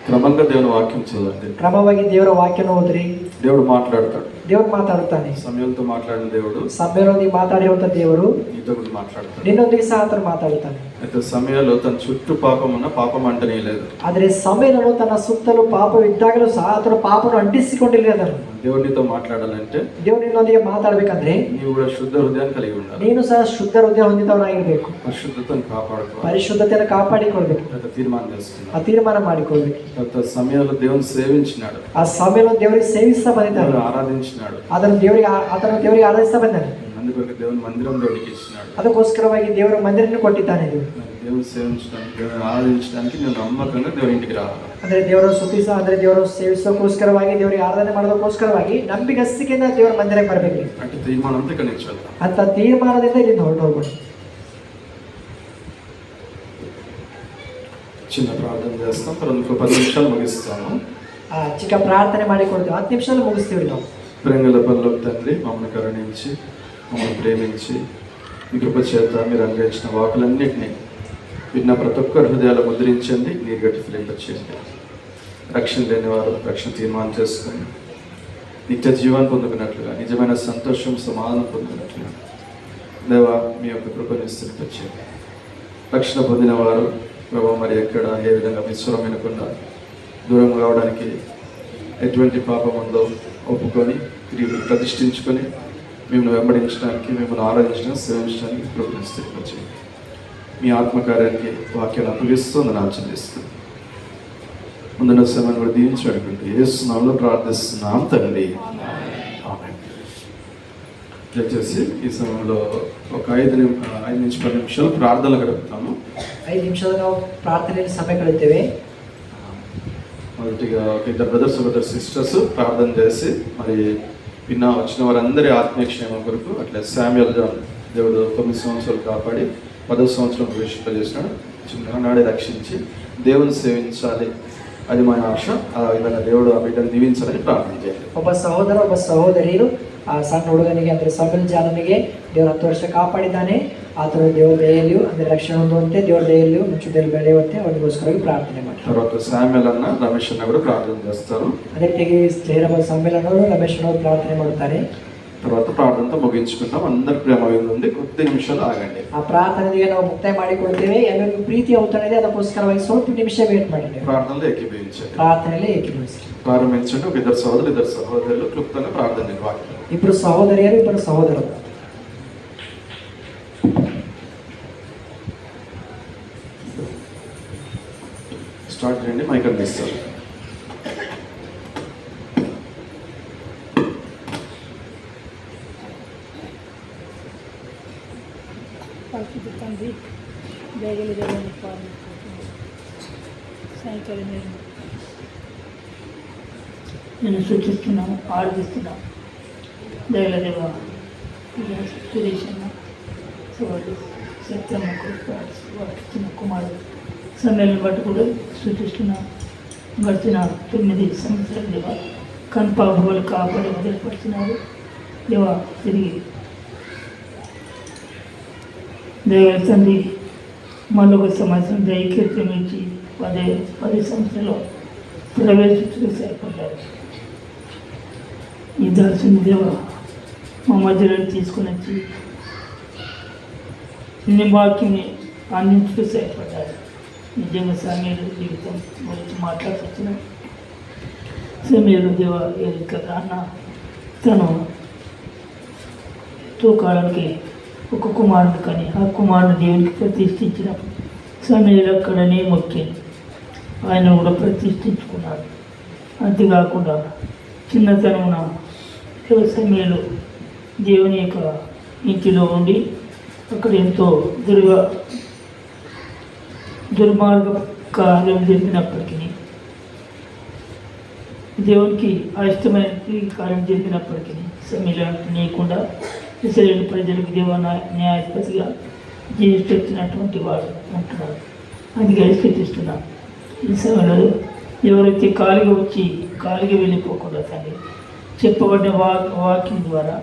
క్రమంగా దేవుని వాక్యం చదవండి. ಕ್ರಮವಾಗಿ ದೇವರ ವಾಕ್ಯನ ಓದ್ರಿ. దేవుడు మాట్లాడతాడు, ದೇವರು ಮಾತಾಡುತ್ತಾನೆ. సమయంతో మాట్లాడిన దేవుడు ಸಮಯದೊಂದಿಗೆ ಮಾತಾಡಿರುವಂತ ದೇವರು నీతో కూడా మాట్లాడతాడు. ನಿನ್ನೊಂದಿಗೆ ಸಹ ಆತನು ಮಾತಾಡುತ್ತಾನೆ. అయితే సమయంలో తన చుట్టూ పాపం ఉన్న పాపం అంటనే లేదు. ಆದರೆ ಸಮಯನು ತನ್ನ ಸುತ್ತಲೂ ಪಾಪವಿದ್ದಾಗಲೂ ಸಹ ಆತನ ಪಾಪವನ್ನು ಅಂಟಿಸಿಕೊಂಡಿಲ್ಲ. ಅದನ್ನು దేవుడు నీతో మాట్లాడాలంటే ದೇವರು ನಿನ್ನೊಂದಿಗೆ ಮಾತಾಡ್ಬೇಕಂದ್ರೆ నీవు కూడా శుద్ధ హృదయాన్ని కలిగి ఉండాలి. ನೀನು ಸಹ ಶುದ್ಧ ಹೃದಯ ಹೊಂದಿದವನಾಗಿರ್ಬೇಕು. పరిశుద్ధతను కాపాడుకోవాలి. ಪರಿಶುದ್ಧತೆಯನ್ನು ಕಾಪಾಡಿಕೊಳ್ಬೇಕು. అయితే తీర్మానం చేసుకున్నాడు. ಆ ತೀರ್ಮಾನ ಮಾಡಿಕೊಳ್ಬೇಕು. తర్వాత సమయంలో దేవుని సేవించినాడు, ಆ ಸಮಯವನ್ನು ದೇವರಿಗೆ ಸೇವಿಸ್ತಾ ಬಂದಿದ್ದಾನೆ, దేవుని ఆరాధించినాడు. ಆತನು ದೇವರಿಗೆ ಆರಾಧಿಸ್ತಾ ಬಂದಾನೆ. అందుకొరకు దేవుని మందిరం దేవుడికి ఇచ్చినాడు. ಅದಕ್ಕೋಸ್ಕರವಾಗಿ ದೇವರ ಮಂದಿರನ್ನು ಕೊಟ್ಟಿದ್ದಾನೆ. దేవుని సేవించడానికి, దేవుని ఆరాధించడానికి నేను నమ్మకంగా దేవుని ఇంటికి రావాలి. ಅಂದ್ರೆ ದೇವರ ಸ್ತುತಿಸ ಅಂದ್ರೆ ದೇವರ ಸೇವಿಸೋಕ್ಕೋಸ್ಕರವಾಗಿ, ದೇವರಿಗೆ ಆರಾಧನೆ ಮಾಡೋದಕ್ಕೋಸ್ಕರವಾಗಿ ನಂಬಿಗಸ್ತಿಕೆಯಿಂದ ದೇವರ ಮಂದಿರಕ್ಕೆ ಬರಬೇಕು. అంటే తీర్మానం అంతా ఇక్కడ నుంచి వెళ్తాం. ಅಂತ ತೀರ್ಮಾನದಿಂದ ಇಲ್ಲಿಂದ ಹೊರಟು ಹೋಗ್ಬೋದು. చిన్న ప్రార్థన చేస్తాం, తర్వాత ఇంకో 10 నిమిషాలు ముగిస్తాము. ಚಿಕ್ಕ ಪ್ರಾರ್ಥನೆ ಮಾಡಿಕೊಡ್ತೀವಿ. 10 ನಿಮಿಷದಲ್ಲಿ ಮುಗಿಸ್ತೀವಿ ನಾವು. ప్రేంగల పనులకు తండ్రి, మమ్మల్ని కరుణించి మమ్మల్ని ప్రేమించి మీ కృప చేత మీరు అనుగ్రహించిన వాకులన్నింటినీ విన్న ప్రతి ఒక్క హృదయాలు ముద్రించండి, నీరు గట్టి ఫలింపచేయండి. రక్షణ లేని వారు రక్షణ తీర్మానం చేసుకొని నిత్య జీవాన్ని పొందుకున్నట్లుగా, నిజమైన సంతోషం సమాధానం పొందుకున్నట్లుగా దేవా మీ యొక్క కృపను విస్తరింపచేయండి. రక్షణ పొందిన వారు ప్రభావ మరి ఎక్కడ ఏ విధంగా విశ్వరం వినకుండా దూరం కావడానికి ఎటువంటి పాపం ఉందో ఒప్పుకొని తిరిగి ప్రతిష్ఠించుకొని మిమ్మల్ని వెంబడించడానికి, మిమ్మల్ని ఆరాధించడానికి, సేవించడానికి కృపను విస్తరింపచేయండి. మీ ఆత్మకార్యానికి వాక్యాన్ని అప్పగిస్తూ నా చెల్లిస్తుంది. ముందున్న సమయాన్ని కూడా దీవించి అడుగుంటే యేసు నామములో ప్రార్థిస్తున్నాం తండ్రి, ఆమేన్. దయచేసి ఈ సమయంలో ఒక 5 నుంచి 10 నిమిషాలు ప్రార్థనలు గడుపుతాము. 5 నిమిషాలు ನಾವು ಪ್ರಾರ್ಥನೆಯಲ್ಲಿ ಸಮಯ ಕಳೆಯುತ್ತೇವೆ. మొదటిగా ఒక 2 బ్రదర్స్ సిస్టర్స్ ప్రార్థన చేసి మరి విన్న వచ్చిన వారందరి ఆత్మీయ క్షేమం కొరకు, అట్లా శామ్యుయల్ జాన్ దేవుడు 9 సంవత్సరాలు కాపాడి 10వ సంవత్సరం ప్రవేశింపజేసినాడు. చిన్ననాడే రక్షించి దేవుని సేవించాలి, అది మన ఆశ. ఆ విధంగా దేవుడు ఆ బిడ్డను దీవించాలని ప్రార్థన చేయాలి. ಒಬ್ಬ ಸಹೋದರ ಒಬ್ಬ ಸಹೋದರಿಯರು ಆ ಸಣ್ಣ ಹುಡುಗನಿಗೆ ಅಂದರೆ ಸಬಲ್ ಜಾನನಿಗೆ ದೇವರು 10 ವರ್ಷ ಕಾಪಾಡಿದ್ದಾನೆ. ಆತನ ದೇವರ ದಯೆಯಲ್ಲಿಯೂ ಅಂದರೆ ರಕ್ಷಣೆ ಹೊಂದುವಂತೆ ದೇವರ ದಯೆಯಲ್ಲಿಯೂ ಮುಚ್ಚುದಲ್ಲಿ ಬೆಳೆಯುವಂತೆ ಅವನಿಗೋಸ್ಕರವಾಗಿ ಪ್ರಾರ್ಥನೆ ಮಾಡಿ. తర్వాత శామ్యుయల్ అన్న రమేష్ అన్న కూడా ప్రార్థన చేస్తారు. ಅದೇ ರೀತಿಯಾಗಿ ಸ್ನೇಹರ ಸಮ್ಮೇಳನವರು ರಮೇಶ್ ಅವರು ಪ್ರಾರ್ಥನೆ ಮಾಡುತ್ತಾರೆ. తర్వాత ప్రార్థనతో ముగించుకుంటాం. అందరి ప్రేమ ఉంది, కొద్ది నిమిషాలు ఆగండి. ಆ ಪ್ರಾರ್ಥನೆಗೆ ನಾವು ಮುಕ್ತಾಯ ಮಾಡಿಕೊಳ್ತೇವೆ. ಎಲ್ಲರಿಗೂ ಪ್ರೀತಿ అవుతా ಇದೆ, ಅದಕ್ಕೋಸ್ಕರವಾಗಿ ಸ್ವಲ್ಪ ನಿಮಿಷ ವೇಟ್ ಮಾಡಿ ప్రార్థనలో ఏకీభవించండి. ಪ್ರಾರ್ಥನೆಯಲ್ಲಿ ಏಕೀಭವಿಸಿ ప్రారంభించండి. ఒక 2 సహోదరులు క్లుప్తంగా ప్రార్థన వాక్యం. ಇಬ್ಬರು ಸಹೋದರಿಯರು, ಇಬ್ಬರು ಸಹೋದರರು. స్టార్ట్ చేయండి. మైక్ అందిస్తారు. పరిస్థితి తండ్రి దయగల దేవుని సాయంకాలం నేను సూచిస్తున్నాను, ఆరాధిస్తున్నాను. దయగల దేవ సురేష్ అన్న సత్యమ్మకు చిన్న కుమారుడు సమయాన్ని బట్టి కూడా సూచిస్తున్నాను. గడిచిన 9 సంవత్సరాల దేవ కన్పాభావాలు కాపాడి వదిలిపడుతున్నారు. దేవ తిరిగి దేవ తండ్రి మరొక సంవత్సరం దైకీర్తం ఇచ్చి 10 సంవత్సరాలు ప్రవేశించడం సరిపడ్డారు. ఈ దాసుని దేవ మా మధ్యలో తీసుకుని వచ్చి నీ వాక్యాన్ని అందించడం సరిపడ్డారు. నిజంగా సమీరు జీవితం గురించి మాట్లాడుతున్నాం. సమీరు దేవ అన్న తను తూకాడానికి ఒక కుమారుడు కానీ ఆ కుమారుడు దేవునికి ప్రతిష్ఠించినప్పుడు సమయంలో అక్కడనే మొక్కింది, ఆయన కూడా ప్రతిష్ఠించుకున్నాడు. అంతేకాకుండా చిన్నతనమున సమయంలో దేవుని యొక్క ఇంటిలో ఉండి అక్కడ ఎంతో దుర్మార్గ కార్యం జరిగినప్పటికీ, దేవునికి అయిష్టమైన కార్యం జరిగినప్పటికీ సమయంలో నీయకుండా ఇశ్రాయేలు ప్రజలకు దేవ న్యాయాధిపతిగా జీవిస్తున్నటువంటి వాడు ఉంటున్నాడు. అందుకే స్థితిస్తున్నాను. ఈ సమయంలో ఎవరైతే కాలిగా వెళ్ళిపోకుండా తండ్రి చెప్పబడిన వాక్యం ద్వారా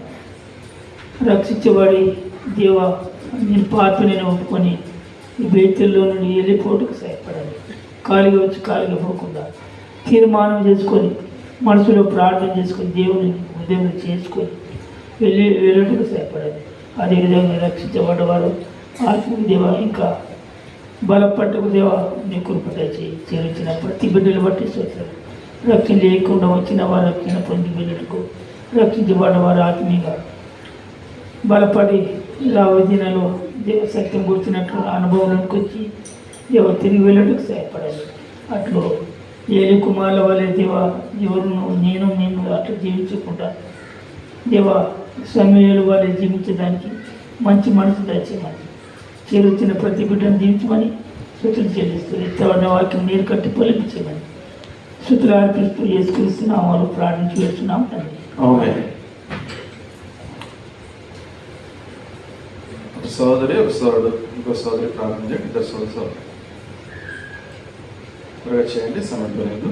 రక్షించబడి దేవ నేను పాప నేను ఒప్పుకొని ఈ బేతుల్లో నుండి వెళ్ళిపోటుకు సహాయపడాలి. కాలిగా పోకుండా తీర్మానం చేసుకొని మనసులో ప్రార్థన చేసుకొని దేవుని ఉదయం చేసుకొని వెళ్ళటకు సహాయపడాలి. అదేవిధంగా రక్షించబడ్డవారు ఆత్మీయ దేవ ఇంకా బలపట్టకు దేవ నీ కృపట చేరించిన ప్రతి బిడ్డలు బట్టి చూస్తారు. రక్షణ లేకుండా వచ్చిన వారు రక్షణ పొంది వెళ్ళటకు, రక్షించబడ్డవారు ఆత్మీయంగా బలపడి రాబోయే దినాల్లో దేవ సత్యం గుర్తున్నట్లు అనుభవంలోకి వచ్చి దేవ తిరిగి వెళ్ళటకు సహాయపడాలి. అట్లు ఏలి కుమారుల వల్లే దేవ ఎవరును నేను అట్లా జీవించకుండా దేవ సమయాలు వాళ్ళే జీవించడానికి మంచి మనసు దయచేయమని, చేరువచ్చిన ప్రతి బిడ్డను జీవించమని శృతులు చెల్లిస్తూ ఎత్తబడిన వాక్యం నీరు కట్టి పొలిపించమని శృతులు అర్పిస్తూ చేసుకున్నాం. వాళ్ళు ప్రార్థించి వేస్తున్నాం తండ్రి. ఒక సోదరి ఒక సోదరుడు ఇంకో సోదరి ప్రార్థన చేయండి. ఇద్దరు సోదరు త్వరగా చేయండి, సమయం లేదు.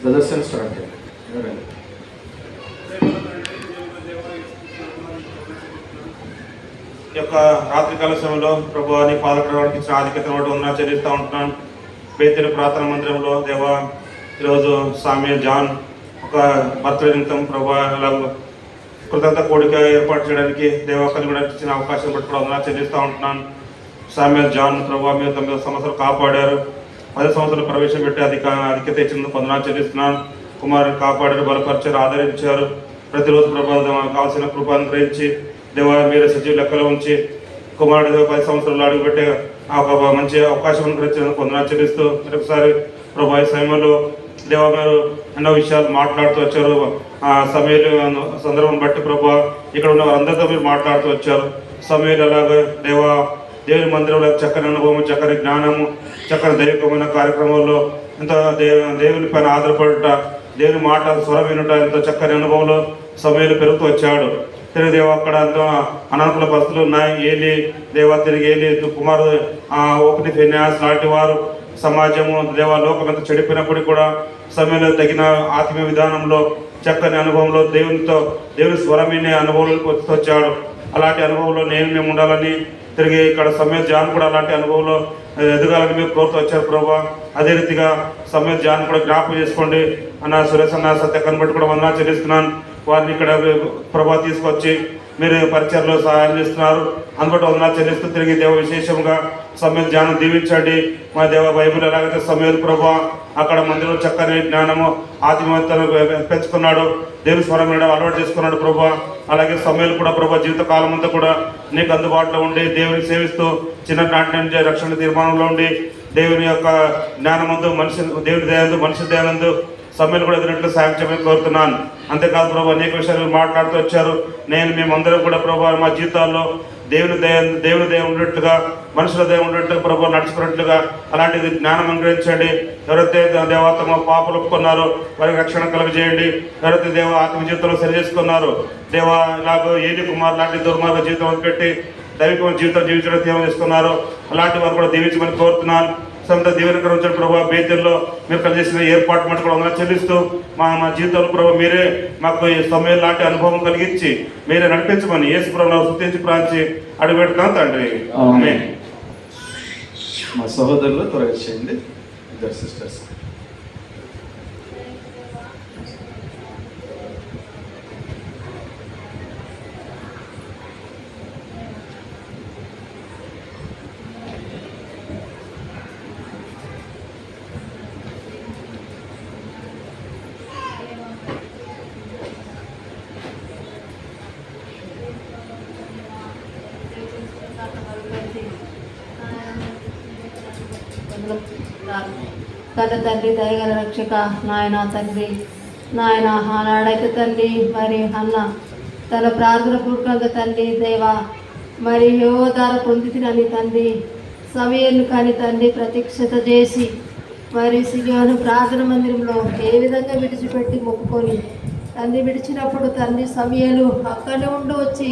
ప్రదర్శన స్టార్ట్ చేయండి. ఈ యొక్క రాత్రికాల సమయంలో ప్రభు నీ పాదకడానికి ఇచ్చిన ఆధిక్యతను బట్టి వందనాలు చెల్లిస్తూ ఉంటున్నాను. బేతేలు ప్రార్థన మందిరంలో దేవా ఈరోజు సామ్యూయల్ జాన్ ఒక బర్త్డే నిమిత్తం ప్రభు కృతజ్ఞత కోడిక ఏర్పాటు చేయడానికి దేవా కలిగడానికి ఇచ్చిన అవకాశం బట్టి కూడా వందనాలు చెల్లిస్తూ ఉంటున్నాను. సామ్యూయల్ జాన్ ప్రభు మీరు 9 సంవత్సరాలు కాపాడారు, 10 సంవత్సరాలు ప్రవేశపెట్టి అధిక్యత ఇచ్చినందుకు వందనాలు చెల్లిస్తున్నాను. కుమారుని కాపాడారు, బలపరిచారు, ఆదరించారు. ప్రతిరోజు ప్రభు కావాల్సిన కృప అనుగ్రహించి దేవా మీరు సజీవ లెక్కలో ఉంచి కుమారుడు 10 సంవత్సరాలు అడుగుపెట్టే ఒక మంచి అవకాశం అనుగ్రహించినందుకు వందనాలు చెల్లిస్తూ మరొకసారి ప్రభు ఈ సమయంలో దేవా మీరు ఎన్నో విషయాలు మాట్లాడుతూ వచ్చారు. ఆ సమయంలో సందర్భం బట్టి ప్రభు ఇక్కడ ఉన్న వారందరితో మీరు మాట్లాడుతూ వచ్చారు. సమయంలో అలాగే దేవుని మందిరంలో చక్కని అనుభవం, చక్కని జ్ఞానము, చక్కని దైవికమైన కార్యక్రమంలో ఎంతో దేవుని పైన ఆధారపడుట, దేవుని మాట స్వరం వినుట, ఎంతో చక్కని అనుభవంలో సమయంలో పెరుగుతూ వచ్చాడు. తిరిగి దేవ అక్కడ ఎంతో అనానుకూల పరిస్థితులు ఉన్నాయి. తిరిగి ఏలి కుమారుడు ఒకటి ఫిన్యాస్ లాంటి వారు సమాజము దేవ లోకం ఎంత చెడిపోయినప్పటికీ కూడా సమయంలో తగిన ఆత్మీయ విధానంలో చక్కని అనుభవంలో దేవుని స్వరమైన అనుభవంలోకి వచ్చాడు. అలాంటి అనుభవంలో మేము ఉండాలని తిరిగి ఇక్కడ సమయం జాన్ కూడా అలాంటి అనుభవంలో ఎదగాలని మీరు కోరుతూ వచ్చారు ప్రభా. అదే రీతిగా సమయం జాన్ కూడా జ్ఞాపకం చేసుకోండి అన్న సురేష్ అన్న సత్యకన్ బట్టి కూడా వందనాలు చెల్లిస్తున్నాను. వారిని ఇక్కడ ప్రభా తీసుకొచ్చి మీరు పరిచయలో సహాయం చేస్తున్నారు, అందుబట్టి వందనాలు చెల్లిస్తూ తిరిగి దేవ విశేషంగా సమయం ధ్యానం దీవించండి. మా దేవ బైబిల్ ఎలాగైతే సమయం ప్రభా అక్కడ మందిరం చక్కని జ్ఞానము ఆత్మీయతను పెంచుకున్నాడు, దేవుని స్వరం అలవాటు చేసుకున్నాడు ప్రభా. అలాగే సమయాలు కూడా ప్రభా జీవితకాలం అంతా కూడా నీకు అందుబాటులో ఉండి దేవుని సేవిస్తూ చిన్ననాటి నుంచి రక్షణ తీర్మానంలో ఉండి దేవుని యొక్క జ్ఞానమందు దేవుని దయానందు మనిషి దయానందు సమయాలు కూడా ఎదురునట్లు సాయం చేయమని కోరుతున్నాను. అంతేకాదు ప్రభా అనేక విషయాలు మాట్లాడుతూ వచ్చారు. మేమందరం కూడా ప్రభా మా జీవితాల్లో దేవుని దయ ఉన్నట్టుగా, మనుషుల దయ ఉన్నట్టుగా ప్రభు నడుచుకున్నట్లుగా అలాంటిది జ్ఞానం అనుగ్రహించండి. ఎవరైతే దేవ తమ పాపలు ఒప్పుకున్నారో వారికి రక్షణ కలుగజేయండి. ఎవరైతే దేవ ఆత్మ జీవితంలో సరి చేసుకున్నారో దేవ ఇలాగో ఏలి కుమార్ లాంటి దుర్మార్గ జీవితం వదిలిపెట్టి దైవికమైన జీవితం జీవించడం తీర్మానం చేసుకున్నారు. అలాంటి వారు కూడా దీవించమని కోరుతున్నాను. సంత దీవెనకరించిన ప్రభావ బేతల్లో మీరు కలిసేసిన ఏర్పాటు మటు కూడా వందనాలు చెల్లిస్తూ మా జీవితంలో ప్రభావ మీరే మాకు ఈ సమయం లాంటి అనుభవం కలిగించి మీరే నడిపించమని యేసు ప్రభువును స్తుతించి ప్రార్థించి అడుగుపెడుతున్నాను తండ్రి. ఆమేన్. మా సహోదరులు త్వరగా చేయండి, ఇద్దరు సిస్టర్స్. కన్న తండ్రి దయగల రక్షక నాయన తండ్రి నాయన ఆనాడైతే తండ్రి మరి అన్న తన ప్రార్థన పూర్వకంగా తండ్రి దేవా మరి యోధార పొందితినని తండ్రి సమయాన్ని కానీ తండ్రి ప్రత్యక్షత చేసి మరి సియోను ప్రార్థన మందిరంలో ఏ విధంగా విడిచిపెట్టి మొక్కుకొని తండ్రి విడిచినప్పుడు తండ్రి సమయాలు అక్కడే ఉండి వచ్చి